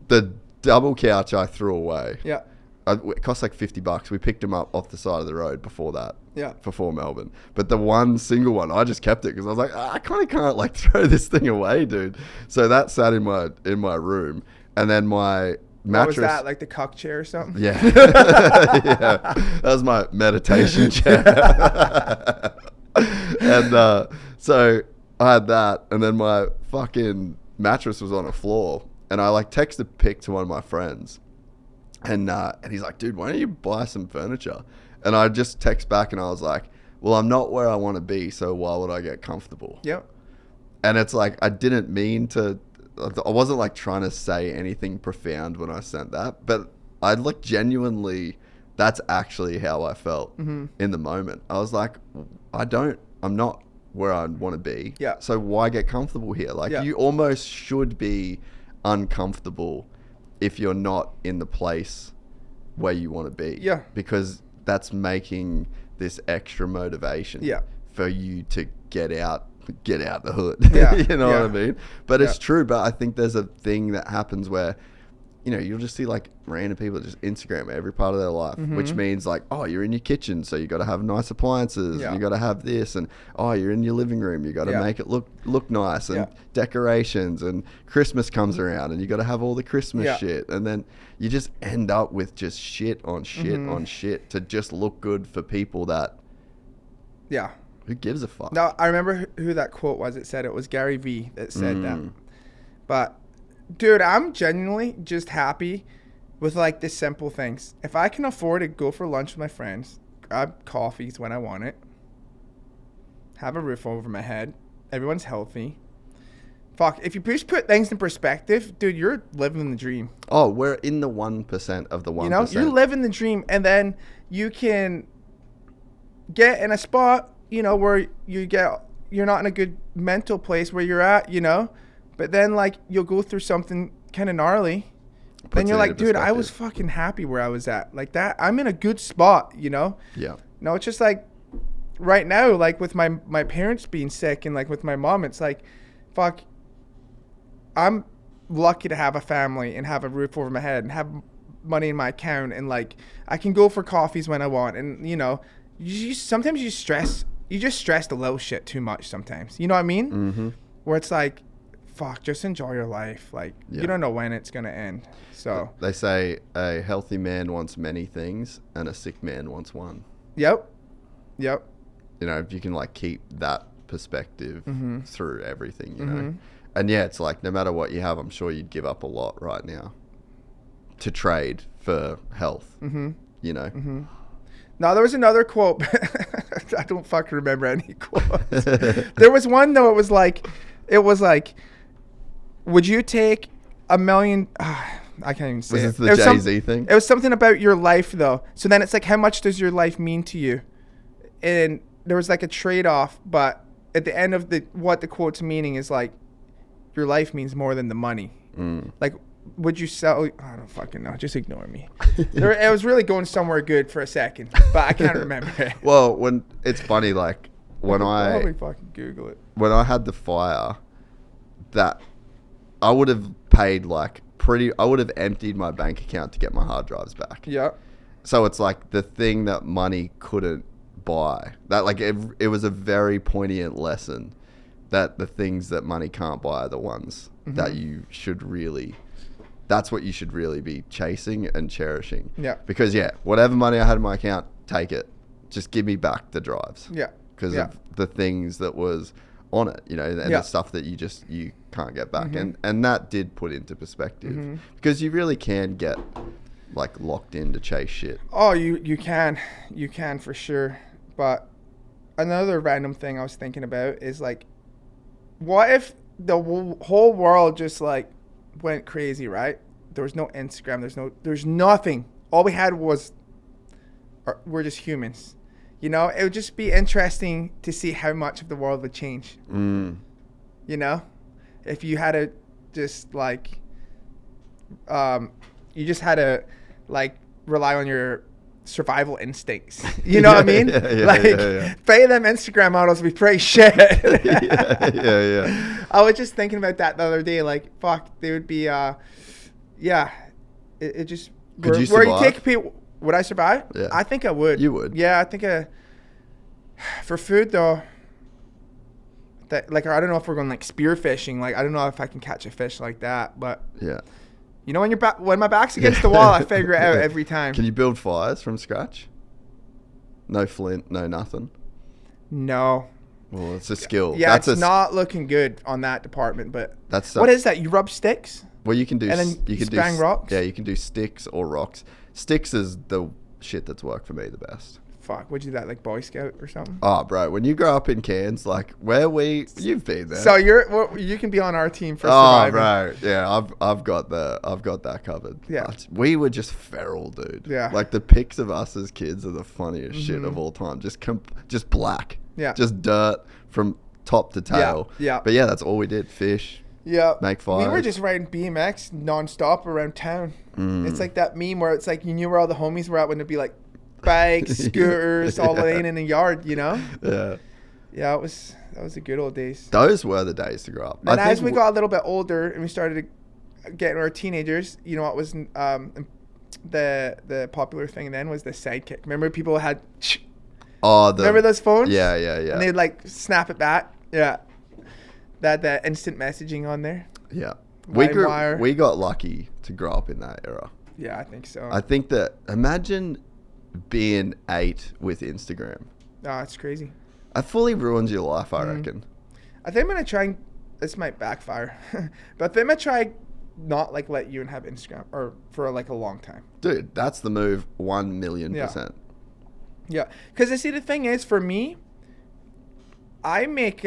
the double couch I threw away. Yeah. It cost like $50. We picked them up off the side of the road before that. Yeah. Before Melbourne. But the one single one, I just kept it because I was like, I kind of can't like throw this thing away, dude. So that sat in my room. And then my mattress. What was that, like the cock chair or something? Yeah. Yeah. That was my meditation chair. And so I had that, and then my fucking mattress was on a floor, and I like texted a pic to one of my friends, and he's like, dude, why don't you buy some furniture? And I just text back, and I was like, well, I'm not where I want to be, so why would I get comfortable? Yep. And it's like, I didn't mean to I wasn't like trying to say anything profound when I sent that, but I like genuinely, that's actually how I felt in the moment. I was like, I'm not where I want to be. Yeah. So why get comfortable here? Like you almost should be uncomfortable if you're not in the place where you want to be. Yeah. Because that's making this extra motivation for you to get out the hood. Yeah. You know what I mean? But it's true. But I think there's a thing that happens where, you know, you'll just see like random people that just Instagram every part of their life, which means like, oh, you're in your kitchen, so you got to have nice appliances, and you got to have this, and oh, you're in your living room, you got to make it look nice, and decorations, and Christmas comes around, and you got to have all the Christmas shit, and then you just end up with just shit on shit on shit to just look good for people that, who gives a fuck? No, I remember who that quote was. It said it was Gary Vee that said that, but. Dude, I'm genuinely just happy with like the simple things. If I can afford to go for lunch with my friends, grab coffees when I want it, have a roof over my head, everyone's healthy. Fuck, if you just put things in perspective, dude, you're living the dream. Oh, we're in the 1% of the 1%. You know, you're living the dream, and then you can get in a spot, you know, where you're not in a good mental place where you're at, you know. But then, like, you'll go through something kind of gnarly. Then you're like, dude, I was fucking happy where I was at. Like, that, I'm in a good spot, you know? Yeah. No, it's just like, right now, like, with my parents being sick and, like, with my mom, it's like, fuck, I'm lucky to have a family and have a roof over my head and have money in my account. And, like, I can go for coffees when I want. And, you know, sometimes you just stress the little shit too much sometimes. You know what I mean? Mm-hmm. Where it's like, fuck, just enjoy your life. Like, you don't know when it's going to end. So they say a healthy man wants many things and a sick man wants one. Yep. You know, if you can like keep that perspective through everything, you know. And yeah, it's like no matter what you have, I'm sure you'd give up a lot right now to trade for health, you know. Now, there was another quote. I don't fucking remember any quotes. There was one, though. It was like, would you take $1 million? I can't even say it. Was this the Jay-Z thing? It was something about your life, though. So then it's like, how much does your life mean to you? And there was like a trade-off, but at the end of what the quote's meaning is like, your life means more than the money. Like, would you sell? I don't fucking know. Just ignore me. It was really going somewhere good for a second, but I can't remember it. Well, when it's funny, like when Let me fucking Google it. When I had the fire, that I would have paid like I would have emptied my bank account to get my hard drives back. Yeah. So it's like the thing that money couldn't buy. That like it was a very poignant lesson that the things that money can't buy are the ones that you should really. That's what you should really be chasing and cherishing. Yeah. Because whatever money I had in my account, take it. Just give me back the drives. Yeah. Because of the things that was on it, you know, and the stuff that you can't get back. And that did put into perspective because you really can get like locked in to chase shit. Oh, you can for sure. But another random thing I was thinking about is like, what if the whole world just like went crazy, right? There was no Instagram, there's nothing. All we had was we're just humans. You know, it would just be interesting to see how much of the world would change. You know, if you had to just like, you just had to like rely on your survival instincts. You know what I mean? Pay them Instagram models be pretty shit. I was just thinking about that the other day. Like, fuck, they would be, it just. Could you survive? You take people. Would I survive? Yeah. I think I would. You would? Yeah, I think for food though, that like I don't know if we're going like spear fishing. Like I don't know if I can catch a fish like that. But yeah, you know when my back's against the wall, I figure it out every time. Can you build fires from scratch? No flint, no nothing. No. Well, it's a skill. Yeah, it's not looking good on that department. But what is that? You rub sticks? Well, you can do. And then you bang rocks. Yeah, you can do sticks or rocks. Sticks is the shit that's worked for me the best. fuck, what'd you do that, like Boy Scout or something? Oh, bro, when you grow up in Cairns, like you've been there. So you can be on our team for surviving. Bro, yeah, I've got that covered. Yeah, but we were just feral, dude. Yeah, like the pics of us as kids are the funniest shit of all time. Just black. Yeah, just dirt from top to tail. Yeah. But yeah, that's all we did. Fish. Yeah. Make fires. We were just riding BMX nonstop around town. It's like that meme where it's like you knew where all the homies were at when it'd be like bikes, scooters, all laying in a yard, you know? Yeah. Yeah, that was the good old days. Those were the days to grow up. And as we got a little bit older and we started getting our teenagers, you know what was the popular thing then was the sidekick. Remember people had remember those phones? Yeah. And they'd like snap it back. Yeah. That instant messaging on there. Yeah. We got lucky to grow up in that era. Yeah, I think so. I think that, imagine being 8 with Instagram. Oh, it's crazy. It fully ruins your life, I reckon. I think I'm going to try this might backfire, but I think I'm going to try not like let you and have Instagram or for like a long time. Dude, that's the move 1,000,000%. Yeah. Because I see the thing is for me, I make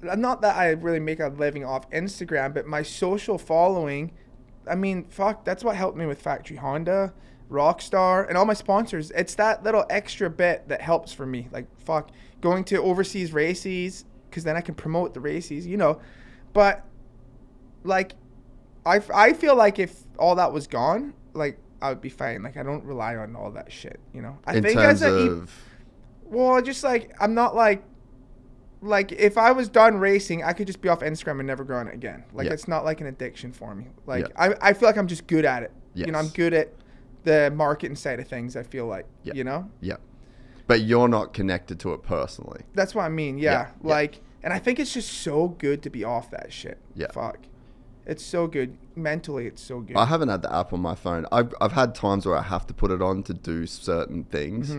not that I really make a living off Instagram, but my social following, I mean, fuck, that's what helped me with Factory Honda, Rockstar, and all my sponsors. It's that little extra bit that helps for me. Like, fuck, going to overseas races, because then I can promote the races, you know. But, like, I feel like if all that was gone, like, I would be fine. Like, I don't rely on all that shit, you know. I think as well, just like, I'm not like if I was done racing, I could just be off Instagram and never go on it again. Like it's not like an addiction for me. Like I feel like I'm just good at it. Yes. You know, I'm good at the marketing side of things. I feel like, you know? Yeah. But you're not connected to it personally. That's what I mean. Yeah. Like, and I think it's just so good to be off that shit. Yeah. Fuck. It's so good. Mentally, it's so good. I haven't had the app on my phone. I've had times where I have to put it on to do certain things,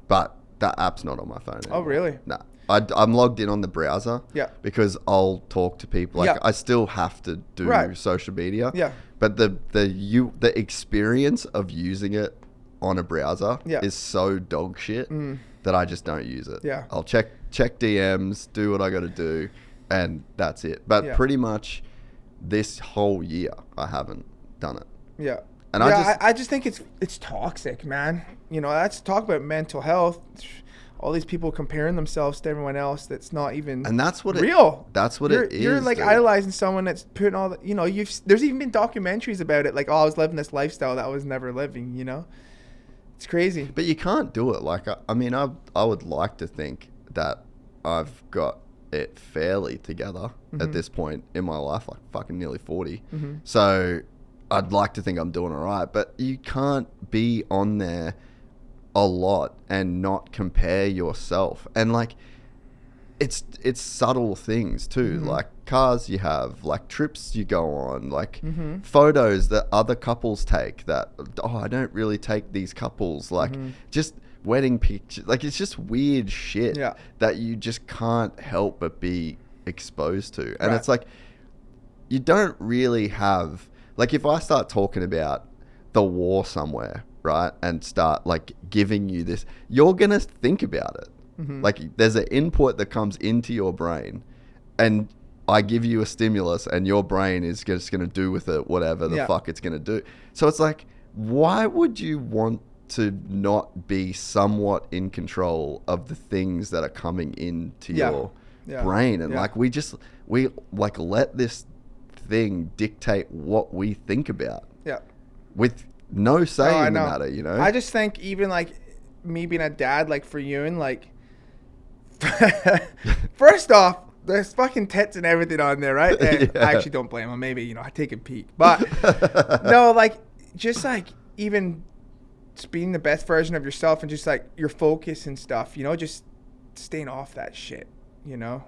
but that app's not on my phone anymore. Oh, really? No. I'm logged in on the browser because I'll talk to people. Like I still have to do social media. Yeah. But the experience of using it on a browser is so dog shit that I just don't use it. Yeah. I'll check DMs, do what I got to do, and that's it. But pretty much this whole year I haven't done it. Yeah. And I just think it's toxic, man. You know, that's talk about mental health. All these people comparing themselves to everyone else that's not even and that's what real. That's what it is. You're like idolizing someone that's putting all the, you know, there's even been documentaries about it. Like, I was living this lifestyle that I was never living, you know? It's crazy. But you can't do it. Like, I mean, I would like to think that I've got it fairly together at this point in my life, like fucking nearly 40. So I'd like to think I'm doing all right, but you can't be on there a lot and not compare yourself. And like it's subtle things too, like cars you have, like trips you go on, like photos that other couples take that I don't really take these couples, like just wedding pictures, like it's just weird shit that you just can't help but be exposed to. And it's like you don't really have, like, if I start talking about the war somewhere, right, and start like giving you this, you're gonna think about it. Like, there's an input that comes into your brain, and I give you a stimulus, and your brain is just gonna do with it whatever the fuck it's gonna do. So it's like, why would you want to not be somewhat in control of the things that are coming into your brain? And like we like let this thing dictate what we think about. Yeah. With no say in the matter, you know? I just think even like me being a dad, like for you and like first off, there's fucking tits and everything on there, right? And I actually don't blame them. Maybe, you know, I take a peek. But no, like just like even just being the best version of yourself and just like your focus and stuff, you know, just staying off that shit, you know?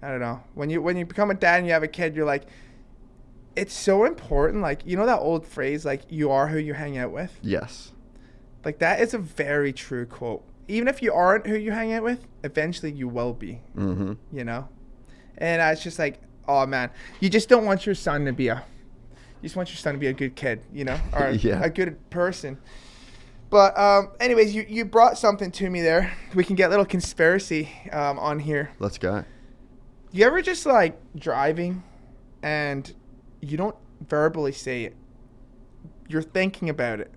I don't know. When you become a dad and you have a kid, you're like, it's so important. Like, you know that old phrase, like, you are who you hang out with? Yes. Like, that is a very true quote. Even if you aren't who you hang out with, eventually you will be, you know? And it's just like, oh, man, you just don't want your son to be you just want your son to be a good kid, you know, or a good person. But anyways, you brought something to me there. We can get a little conspiracy on here. Let's go. You ever just like driving and you don't verbally say it? You're thinking about it,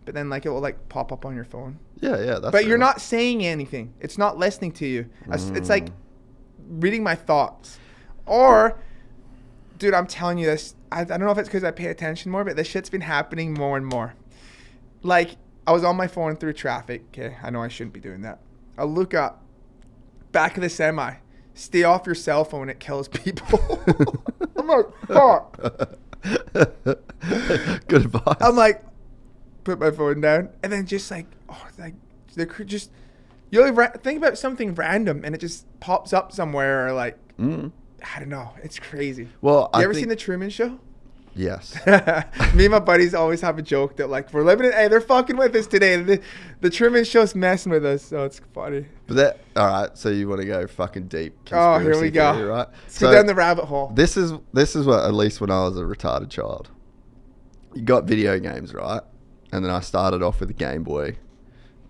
but then like it will like pop up on your phone. Yeah, that's But you're not saying anything. It's not listening to you. It's like reading my thoughts. Or, dude, I'm telling you this. I don't know if it's because I pay attention more, but this shit's been happening more and more. Like, I was on my phone through traffic. Okay, I know I shouldn't be doing that. I'll look up, back of the semi. Stay off your cell phone. It kills people. I'm like, fuck. Good advice. I'm like, put my phone down. And then just like, they're just, you only think about something random and it just pops up somewhere, or like, I don't know. It's crazy. Well, you ever seen The Truman Show? Yes. Me and my buddies always have a joke that like, we're living in, hey, they're fucking with us today. The Truman Show's messing with us, so it's funny. But all right, so you want to go fucking deep. Oh, here we go. Theory, right? Let's go down the rabbit hole. This is what, at least when I was a retarded child, you got video games, right? And then I started off with a Game Boy.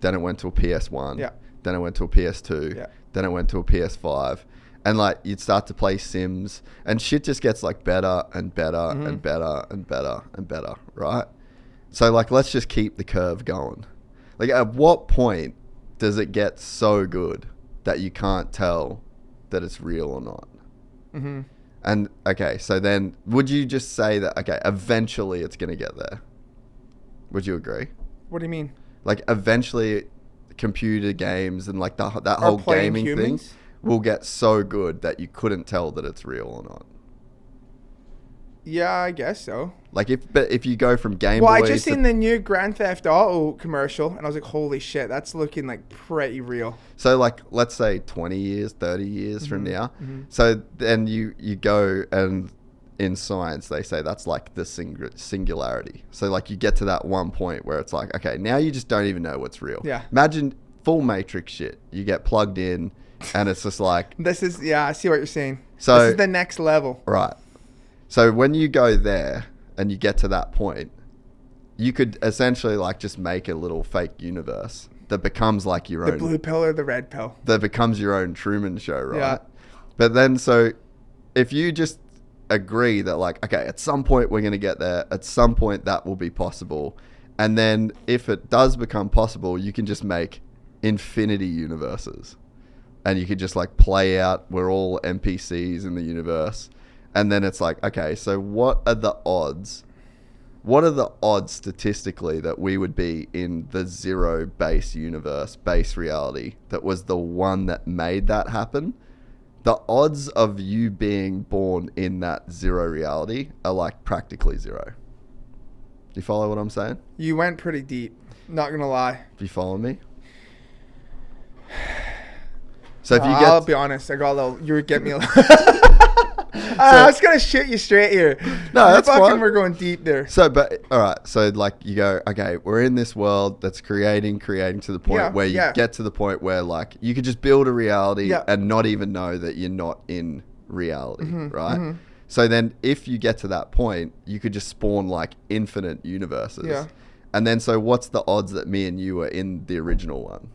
Then it went to a PS1. Yeah. Then it went to a PS2. Yeah. Then it went to a PS5. And like you'd start to play Sims, and shit just gets like better and better and better and better and better, right? So like let's just keep the curve going. Like at what point does it get so good that you can't tell that it's real or not? Mm-hmm. And okay, so then would you just say that eventually it's gonna get there? Would you agree? What do you mean? Like eventually, computer games and like that whole gaming thing will get so good that you couldn't tell that it's real or not. Yeah, I guess so. Like if you go from Game Boy. Well, I just seen the new Grand Theft Auto commercial, and I was like, holy shit, that's looking like pretty real. So like, let's say 20 years, 30 years from now. Mm-hmm. So then you go, and in science they say that's like the singularity. So like you get to that one point where it's like, okay, now you just don't even know what's real. Yeah. Imagine full Matrix shit. You get plugged in, and it's just like... I see what you're saying. So, this is the next level. Right. So when you go there and you get to that point, you could essentially like just make a little fake universe that becomes like your own... The blue pill or the red pill. That becomes your own Truman Show, right? Yeah. But then, so if you just agree that like, okay, at some point we're going to get there, at some point that will be possible. And then if it does become possible, you can just make infinity universes. And you could just like play out, we're all NPCs in the universe. And then it's like, okay, so what are the odds? What are the odds statistically that we would be in the zero base universe, base reality, that was the one that made that happen? The odds of you being born in that zero reality are like practically zero. Do you follow what I'm saying? You went pretty deep, not gonna lie. Do you follow me? So if you I'll be honest, I got a little. You would get me a little. I was gonna shit you straight here. No, that's fine. We're going deep there. So, but all right. So, like, you go, okay, we're in this world that's creating to the point where you get to the point where, like, you could just build a reality and not even know that you're not in reality, right? Mm-hmm. So then, if you get to that point, you could just spawn like infinite universes. Yeah. And then, so what's the odds that me and you are in the original one?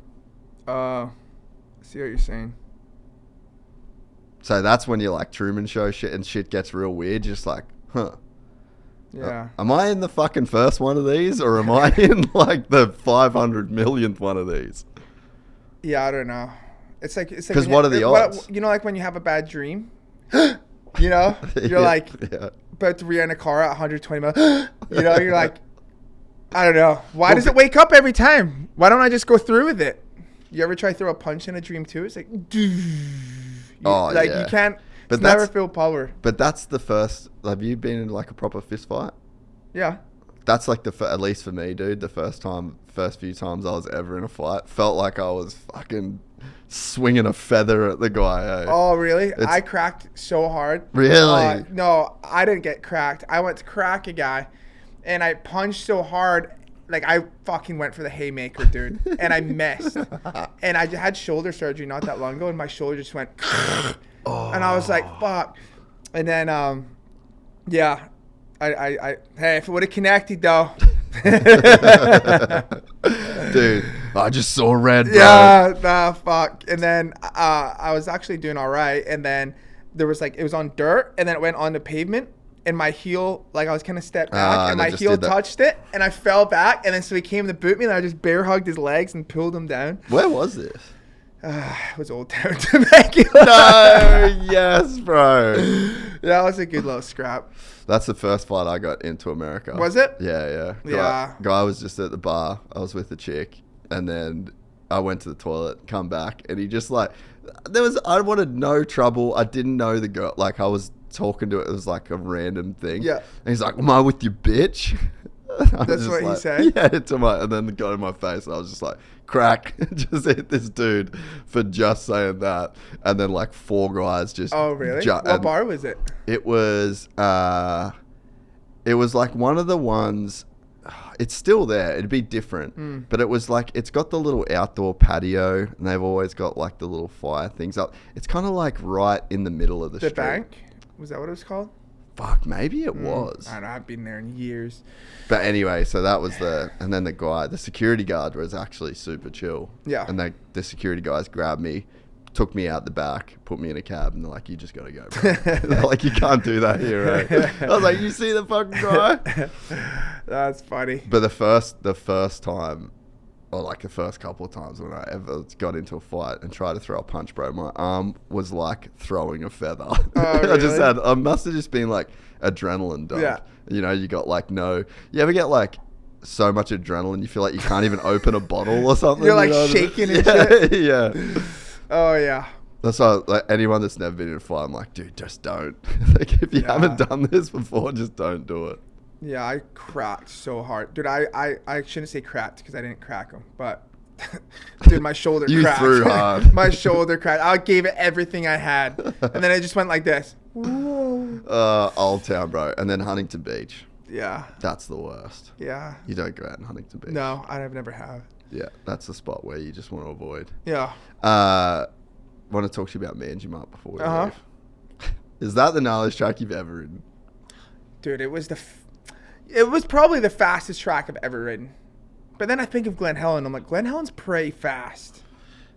See what you're saying. So that's when you're like Truman Show shit and shit gets real weird. You're just like, huh. Yeah. Am I in the fucking first one of these, or am I in like the 500 millionth one of these? Yeah, I don't know. It's like because what are the odds? You know, like when you have a bad dream. You know, you're like about to rear in a car at 120 miles. You know, you're like, I don't know. Why does it wake up every time? Why don't I just go through with it? You ever try to throw a punch in a dream too? It's like, you can't. But never feel power. But that's the first. Have you been in like a proper fist fight? Yeah. That's like at least for me, dude. The first few times I was ever in a fight, felt like I was fucking swinging a feather at the guy. Eh? Oh, really? I cracked so hard. Really? No, I didn't get cracked. I went to crack a guy, and I punched so hard. Like, I fucking went for the haymaker, dude. And I missed. And I had shoulder surgery not that long ago, and my shoulder just went... And I was like, fuck. And then, hey, if it would have connected, though... Dude, I just saw red, bro. Yeah, nah, fuck. And then I was actually doing all right. And then there was like, it was on dirt and then it went on the pavement. And my heel, like I was kind of stepped back and my heel touched it. And I fell back. And then so he came to boot me and I just bear hugged his legs and pulled him down. Where was this? It was Old Town Temecula. No, yes, bro. That was a good little scrap. That's the first flight I got into America. Was it? Yeah. Yeah. Guy was just at the bar. I was with a chick, and then I went to the toilet, come back, and he just like, I wanted no trouble. I didn't know the girl. Like I was talking to it. It was like a random thing. Yeah. And he's like, "Am I with your bitch?" That's what he said? Yeah, and then the guy in my face, and I was just like, crack, just hit this dude for just saying that. And then like 4 guys just... Oh, really? What bar was it? It was like one of the ones... It's still there. It'd be different. But it was like, it's got the little outdoor patio, and they've always got like the little fire things up. It's kind of like right in the middle of the street. The bank? Was that what it was called? Fuck, maybe it was. I don't know, I've been there in years. But anyway, so that was and then the security guard was actually super chill. Yeah. And the security guys grabbed me, took me out the back, put me in a cab, and they're like, "You just got to go, bro." They're like, "You can't do that here, right?" I was like, "You see the fucking guy?" That's funny. But the first time, or like the first couple of times when I ever got into a fight and tried to throw a punch, bro, my arm was like throwing a feather. Oh, really? I must have just been like adrenaline dump. Yeah. You know, you got like you ever get like so much adrenaline you feel like you can't even open a bottle or something? You're like shaking and shit. Yeah. Oh, yeah. That's why, like, anyone that's never been in a fight, I'm like, dude, just don't. Like, if you haven't done this before, just don't do it. Yeah, I cracked so hard. Dude, I shouldn't say cracked because I didn't crack them, but dude, my shoulder cracked. You threw hard. My shoulder cracked. I gave it everything I had. And then I just went like this. Old Town, bro. And then Huntington Beach. Yeah. That's the worst. Yeah. You don't go out in Huntington Beach. No, I've never have. Yeah, that's the spot where you just want to avoid. Yeah. Want to talk to you about Manjimup before we leave. Is that the gnarliest track you've ever ridden? Dude, it was probably the fastest track I've ever ridden. But then I think of Glen Helen. I'm like, Glen Helen's pretty fast.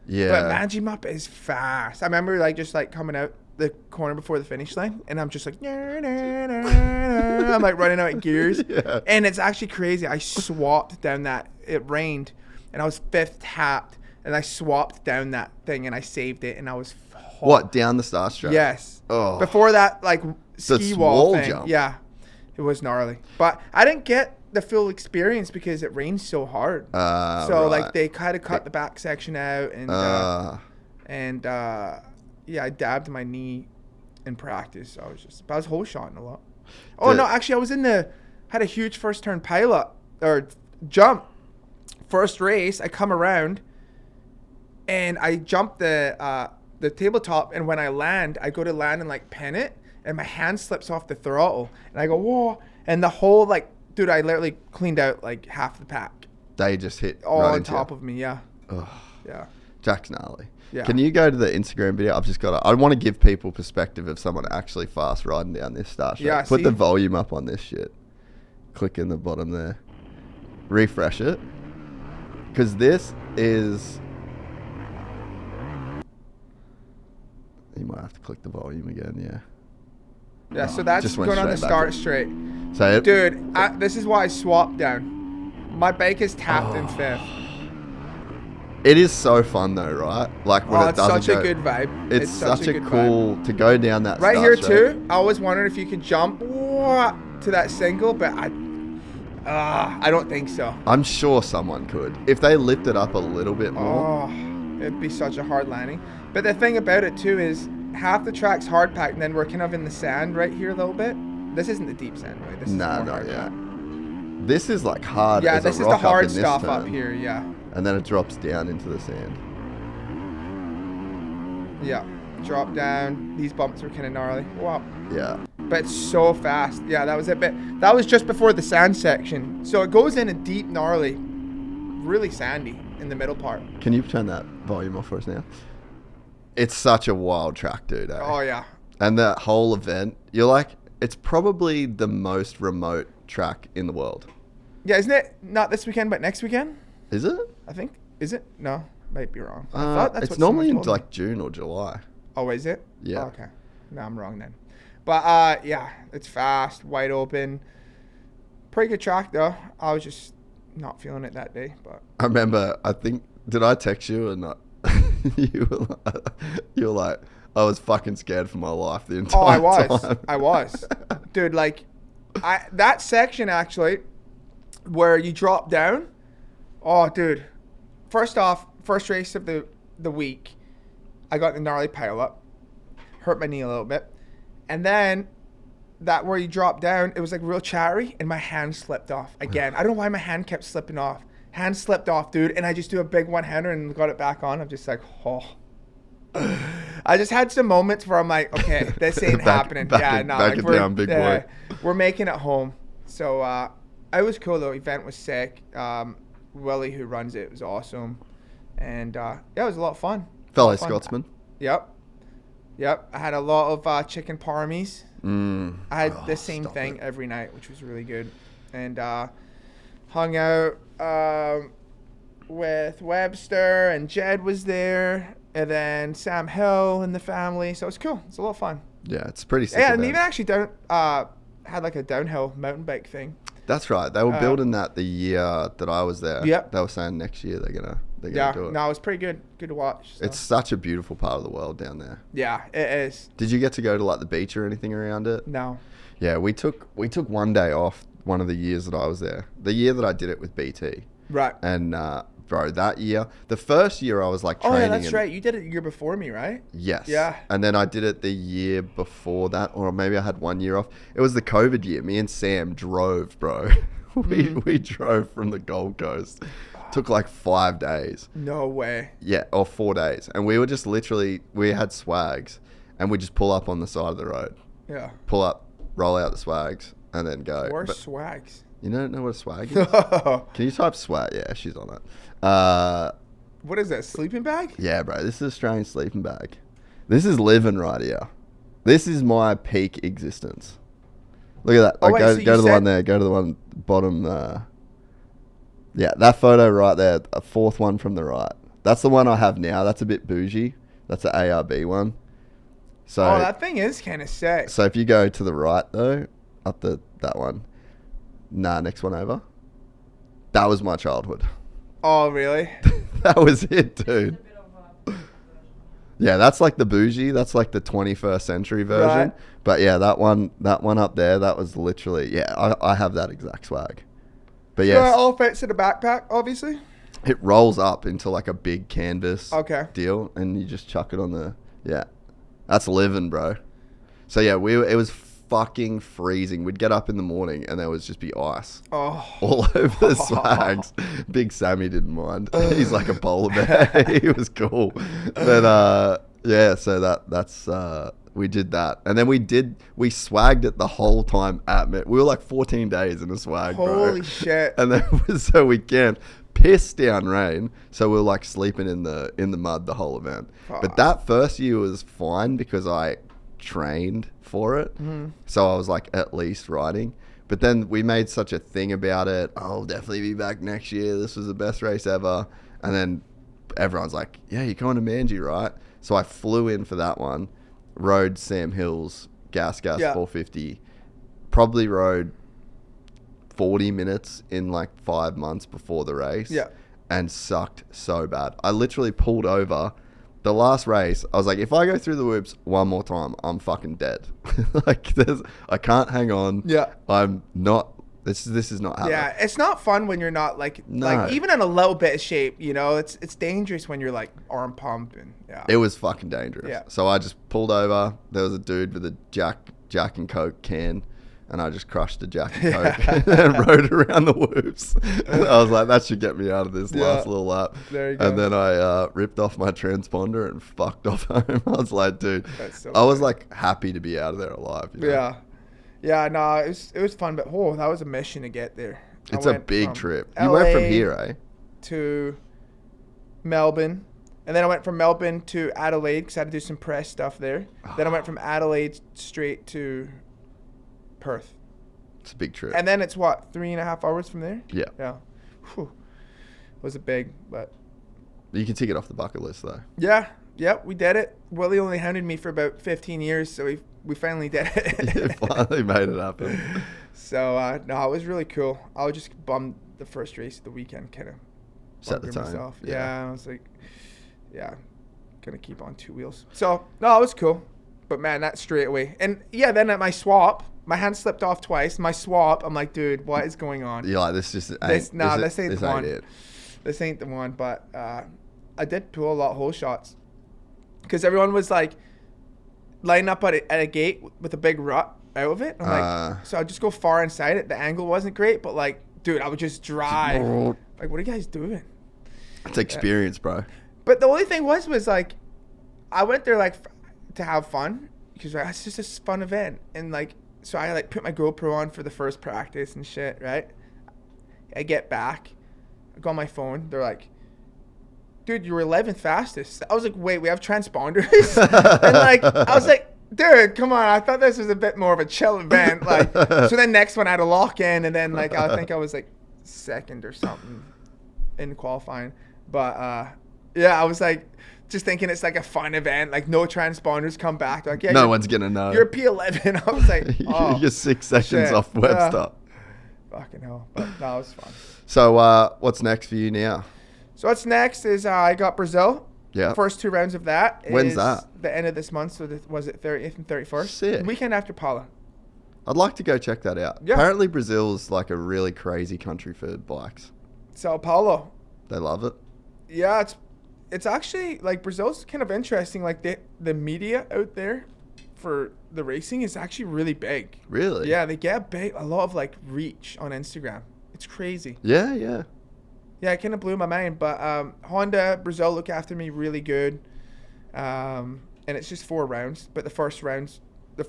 Yeah. But Manjimup is fast. I remember like just like coming out the corner before the finish line, and I'm just like, I'm like running out of gears. Yeah. And it's actually crazy. I swapped down that. It rained, and I was 5th tapped, and I swapped down that thing, and I saved it, and I was. What, down the star strap? Yes. Oh. Before that, like ski wall thing. Jump. Yeah. It was gnarly, but I didn't get the full experience because it rained so hard. So like they kind of cut the back section out, and yeah, I dabbed my knee in practice. So I was whole shotting a lot. Oh no, actually I had a huge first turn pilot or jump. First race, I come around, and I jump the tabletop, and when I land, I go to land and like pin it. And my hand slips off the throttle, and I go, whoa. And the whole, like, dude, I literally cleaned out, like, half the pack. They just hit all right on top of me, yeah. Ugh. Yeah. Jack's gnarly. Yeah. Can you go to the Instagram video? I want to give people perspective of someone actually fast riding down this star strap. Yeah, Put the volume up on this shit. Click in the bottom there. Refresh it. Because this is... You might have to click the volume again, yeah. Yeah, so that's just going on the start straight. Say it. Dude, this is why I swapped down. My bike is tapped in 5th. It is so fun though, right? Like when it doesn't it's such a good vibe. It's such a cool vibe to go down that right here too. I always wondered if you could jump to that single, but I don't think so. I'm sure someone could. If they lift it up a little bit more. Oh, it'd be such a hard landing. But the thing about it too is half the track's hard packed, and then we're kind of in the sand right here a little bit. This isn't the deep sand, right? This is This is like hard. Yeah, as this a is the rock hard up in this stuff turn. up here, yeah. And then it drops down into the sand. Yeah, drop down. These bumps were kind of gnarly. Wow. Yeah. But it's so fast. Yeah, that was it. But that was just before the sand section. So it goes in a deep, gnarly, really sandy in the middle part. Can you turn that volume off for us now? It's such a wild track, dude. Eh? Oh, yeah. And that whole event, you're like, it's probably the most remote track in the world. Yeah, isn't it not this weekend, but next weekend? Is it? I think. Is it? No, might be wrong. I thought that's it's what normally in someone told me. like June or July. Oh, is it? Yeah. Oh, okay. No, I'm wrong then. But yeah, it's fast, wide open. Pretty good track though. I was just not feeling it that day. But I remember. I think did I text you or not? you were like, I was fucking scared for my life the entire time. I was, dude. Like, that section actually, where you drop down. Oh, dude. First off, first race of the week, I got the gnarly pile up, hurt my knee a little bit, and then that where you drop down, it was like real chattery, and my hand slipped off again. I don't know why my hand kept slipping off. Hand slipped off, dude, and I just do a big one-hander and got it back on. I'm just like, oh. I just had some moments where I'm like, okay, this ain't happening. Back it down, big boy. We're making it home. So it was cool though. Event was sick. Willie, who runs it, was awesome, and yeah, it was a lot of fun. Fellow Scotsman. Yep. I had a lot of chicken parmies. I had the same thing every night, which was really good, and hung out with Webster, and Jed was there, and then Sam Hill and the family. So it was cool. It's a lot of fun. Yeah, it's pretty sick. Yeah, and even actually had like a downhill mountain bike thing. That's right. They were building that the year that I was there. Yep. They were saying next year they're gonna do it. No, it was pretty good. Good to watch. So. It's such a beautiful part of the world down there. Yeah, it is. Did you get to go to like the beach or anything around it? No. Yeah, we took one day off one of the years that I was there. The year that I did it with BT. Right. And bro, that year, the first year I was like training. Oh, yeah, that's right. You did it the year before me, right? Yes. Yeah. And then I did it the year before that, or maybe I had 1 year off. It was the COVID year. Me and Sam drove, bro. We drove from the Gold Coast. Took like 5 days. No way. Yeah, or 4 days. And we were just literally, we had swags, and we just pull up on the side of the road. Yeah. Pull up, roll out the swags, and then go. Where's swags? You don't know what a swag is? Can you type swag? Yeah, she's on it. What is that, sleeping bag? Yeah, bro. This is Australian sleeping bag. This is living right here. This is my peak existence. Look at that. Like, go to the one there. Go to the one bottom. Yeah, that photo right there. A fourth one from the right. That's the one I have now. That's a bit bougie. That's an ARB one. So, that thing is kind of sick. So if you go to the right though, up that one. Nah, next one over. That was my childhood. Oh, really? That was it, dude. Yeah, that's like the bougie. That's like the 21st century version. Right. But yeah, that one up there, that was literally, yeah, I have that exact swag. But yeah, it all fits in a backpack, obviously. It rolls up into like a big canvas deal, and you just chuck it on the, yeah. That's living, bro. So yeah, it was fucking freezing. We'd get up in the morning and there would just be ice all over the swags. Big Sammy didn't mind. He's like a polar bear. He was cool. But yeah, so that's we did that. And then we swagged it the whole time at Met. We were like 14 days in a swag, bro. Holy shit. And then so we camped. Pissed down rain, so we were like sleeping in the mud the whole event. But that first year was fine because I trained for it, so I was like at least riding. But then we made such a thing about it. I'll definitely be back next year. This was the best race ever. And then everyone's like, "Yeah, you're going to Manji, right?" So I flew in for that one, rode Sam Hill's gas 450, probably rode 40 minutes in like 5 months before the race, and sucked so bad. I literally pulled over. The last race, I was like, if I go through the whoops one more time, I'm fucking dead. Like, I can't hang on. Yeah, I'm not. This is not happening. Yeah, it's not fun when you're not like even in a little bit of shape. You know, it's dangerous when you're like arm pump and It was fucking dangerous. Yeah. So I just pulled over. There was a dude with a Jack and Coke can. And I just crushed a Jack and Coke and rode around the whoops. And I was like, that should get me out of this last little lap. There you go. And then I ripped off my transponder and fucked off home. I was like, dude, I was like happy to be out of there alive. You know? Yeah. Yeah, no, it was fun, but that was a mission to get there. It's a big trip. You went from here, eh? To Melbourne. And then I went from Melbourne to Adelaide because I had to do some press stuff there. Then I went from Adelaide straight to Perth. It's a big trip. And then it's what, 3.5 hours from there? Yeah. Yeah. Whew. was a big, but You can tick it off the bucket list though. yeah, yep, we did it. Willie only hounded me for about 15 years, so we finally did it. You finally made it happen. So no, it was really cool. I was just bummed the first race of the weekend kind of Set the tone. myself. Yeah, I was like, yeah, gonna keep on two wheels. So no, it was cool. But man, that straight away. And yeah, then at my swap, my hand slipped off twice. My swap, I'm like, dude, what is going on? You're like, this ain't the one. it. This ain't the one. But I did pull a lot of hole shots because everyone was like lining up at a gate with a big rut out of it. I'm like, so I'd just go far inside it. The angle wasn't great, but like, dude, I would just drive. Like, what are you guys doing? It's experience, bro. But the only thing was like, I went there like to have fun because like, it's just a fun event. And like, so I like put my GoPro on for the first practice and shit, right? I get back, I go on my phone. They're like, dude, you were 11th fastest. I was like, wait, we have transponders? And like, I was like, dude, come on. I thought this was a bit more of a chill event. Like, so then next one I had a lock in, and then like, I think I was like second or something in qualifying. But yeah, I was like, just thinking it's like a fun event. Like, no transponders come back. Like, yeah, no one's gonna know. You're P11. I was like, oh, you're 6 seconds shit. off Webster. Fucking hell. But that was fun. So, what's next for you now? So what's next is I got Brazil. Yeah. First 2 rounds of that. When's is that? The end of this month. So was it 30th and 31st? Sick. Weekend after Paula. I'd like to go check that out. Yeah. Apparently, Brazil's like a really crazy country for bikes. Sao Paulo. They love it. Yeah, it's actually like Brazil's kind of interesting. Like the media out there for the racing is actually really big. Really? Yeah, they get a lot of like reach on Instagram. It's crazy. Yeah, yeah. Yeah, it kind of blew my mind. But Honda, Brazil look after me really good. And it's just 4 rounds. But the first round is the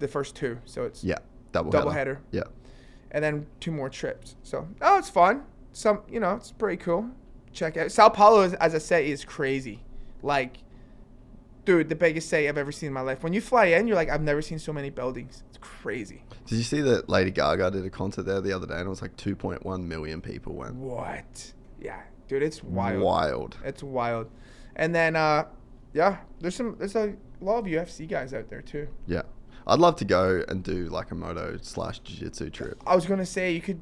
first 2. So it's double header. Yeah. And then 2 more trips. So, it's fun. It's pretty cool. Check out. Sao Paulo, as I say, is crazy. Like, dude, the biggest city I've ever seen in my life. When you fly in, you're like, I've never seen so many buildings. It's crazy. Did you see that Lady Gaga did a concert there the other day and it was like 2.1 million people went? What? Yeah, dude, it's wild. Wild. It's wild. And then, there's a lot of UFC guys out there too. Yeah. I'd love to go and do like a moto / jiu-jitsu trip. I was going to say, you could,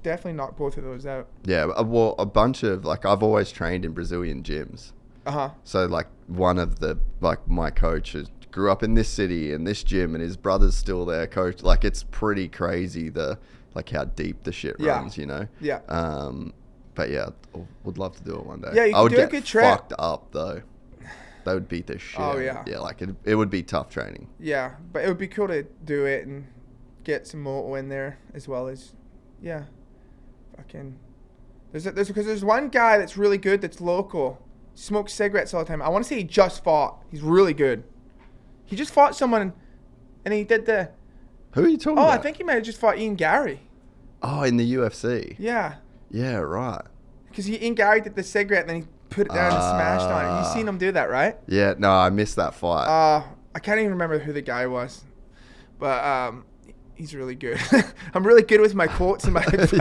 definitely knock both of those out. Yeah, well, a bunch of, like, I've always trained in Brazilian gyms. Uh-huh. So, like, one of the, like, my coaches grew up in this city, in this gym, and his brother's still there, coach. Like, it's pretty crazy, how deep the shit runs, you know? Yeah. But, yeah, would love to do it one day. Yeah, you could do a good trip. I would get fucked up, though. They would beat the shit. Oh, yeah. Yeah, like, it would be tough training. Yeah, but it would be cool to do it and get some moto in there as well as, yeah. Fucking, there's one guy that's really good that's local, smokes cigarettes all the time. I want to say he just fought. He's really good. He just fought someone, and he did the. Who are you talking about? I think he might have just fought Ian Gary. Oh, in the UFC. Yeah. Yeah, right. Because Ian Gary did the cigarette, and then he put it down and smashed on it. You seen him do that, right? Yeah. No, I missed that fight. I can't even remember who the guy was, but he's really good. I'm really good with my quotes and my names.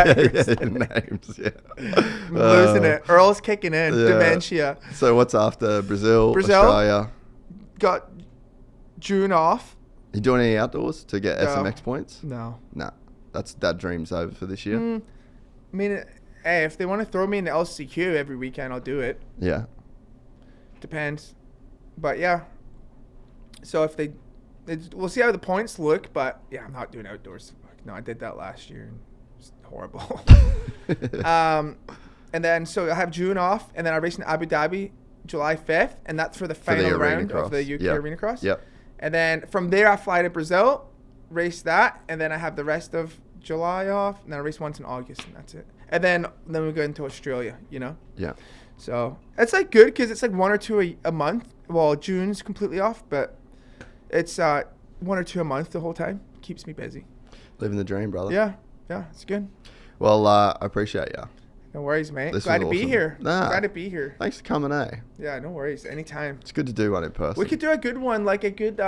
Yeah. I'm losing it. Earl's kicking in. Yeah. Dementia. So what's after Brazil, Australia? Got June off. You doing any outdoors to get SMX points? No. No. That dream's over for this year? I mean, hey, if they want to throw me in the LCQ every weekend, I'll do it. Yeah. Depends. But yeah. So if we'll see how the points look, but yeah, I'm not doing outdoors. No, I did that last year and it was horrible. And then so I have June off, and then I race in Abu Dhabi July 5th, and that's for the final round of the UK Arena Cross. Yep. And then from there I fly to Brazil, race that, and then I have the rest of July off, and then I race once in August, and that's it. And then we go into Australia, Yeah. So it's like good because it's like 1 or 2 a month. Well, June's completely off, but it's 1 or 2 a month the whole time. Keeps me busy. Living the dream, brother. Yeah, it's good. Well, I appreciate you. No worries, mate. This Glad to awesome. be here. Nah. Glad to be here. Thanks for coming, eh? Yeah, no worries. Anytime. It's good to do one in person. We could do a good one, like a good,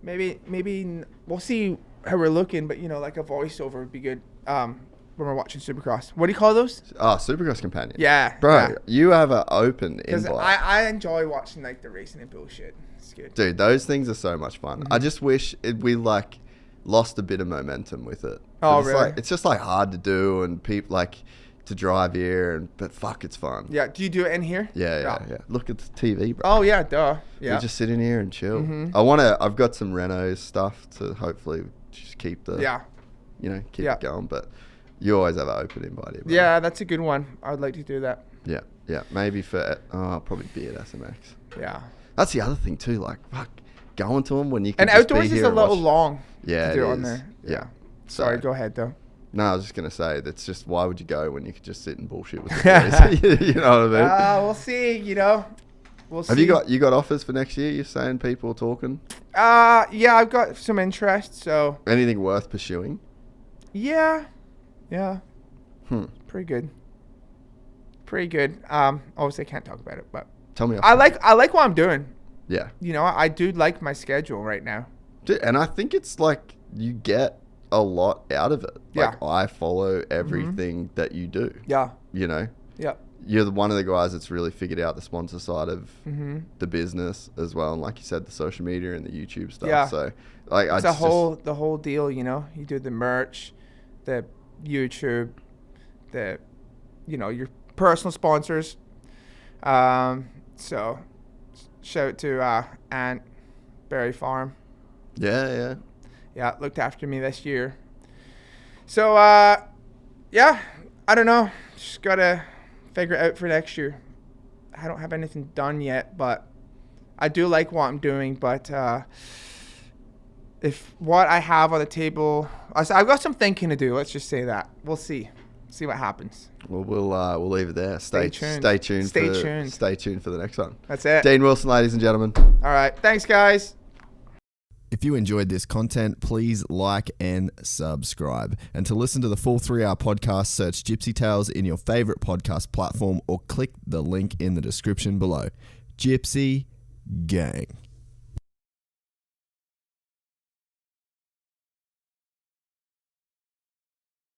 maybe we'll see how we're looking, but like a voiceover would be good. when we're watching Supercross. What do you call those? Oh, Supercross companion. Yeah, bro, yeah. you have an open Because invite. I enjoy watching like the racing and bullshit. It's good. Dude, those things are so much fun. Mm-hmm. I just wish we like lost a bit of momentum with it. Oh, But it's really? Like, it's just like hard to do, and people like to drive here, but fuck, it's fun. Yeah. Do you do it in here? Yeah. Look at the TV, bro. Oh yeah, duh. Yeah. We just sit in here and chill. Mm-hmm. I've got some Renault stuff to hopefully just keep the, Yeah. keep it going. But you always have an open invite here, bro. Yeah, that's a good one. I'd like to do that. Yeah. Maybe for, probably be at SMX. Yeah. That's the other thing too. Like, fuck, going to them when you can And just outdoors be is here a and little watch. long. Yeah, to do it it on is. there. Yeah. Sorry, So- go ahead though. No, I was just gonna say that's just why would you go when you could just sit and bullshit with the boys? You know what I mean? We'll see. You know, we'll see. Have you got offers for next year? You're saying people are talking. Yeah, I've got some interest. So Anything worth pursuing? yeah. Pretty good. Obviously I can't talk about it, but Tell me. I like what I'm doing. Yeah. You know, I do like my schedule right now. Dude, and I think it's like you get a lot out of it. Yeah. Like I follow everything that you do. Yeah. You know, Yeah. you're one of the guys that's really figured out the sponsor side of Mm-hmm. the business as well, and like you said, the social media and the YouTube stuff. Yeah. So like It's the whole deal, you know. You do the merch, the YouTube, your personal sponsors. So shout out to Aunt Berry Farm. Yeah. Yeah, looked after me this year. So yeah, I don't know. Just gotta figure it out for next year. I don't have anything done yet, but I do like what I'm doing. But if what I have on the table, I've got some thinking to do. Let's just say that. We'll see. See what happens. Well, we'll leave it there. Stay tuned. Stay tuned. Stay tuned for the next one. That's it. Dean Wilson, ladies and gentlemen. All right. Thanks, guys. If you enjoyed this content, please like and subscribe. And to listen to the full 3-hour podcast, search Gypsy Tales in your favorite podcast platform or click the link in the description below. Gypsy Gang.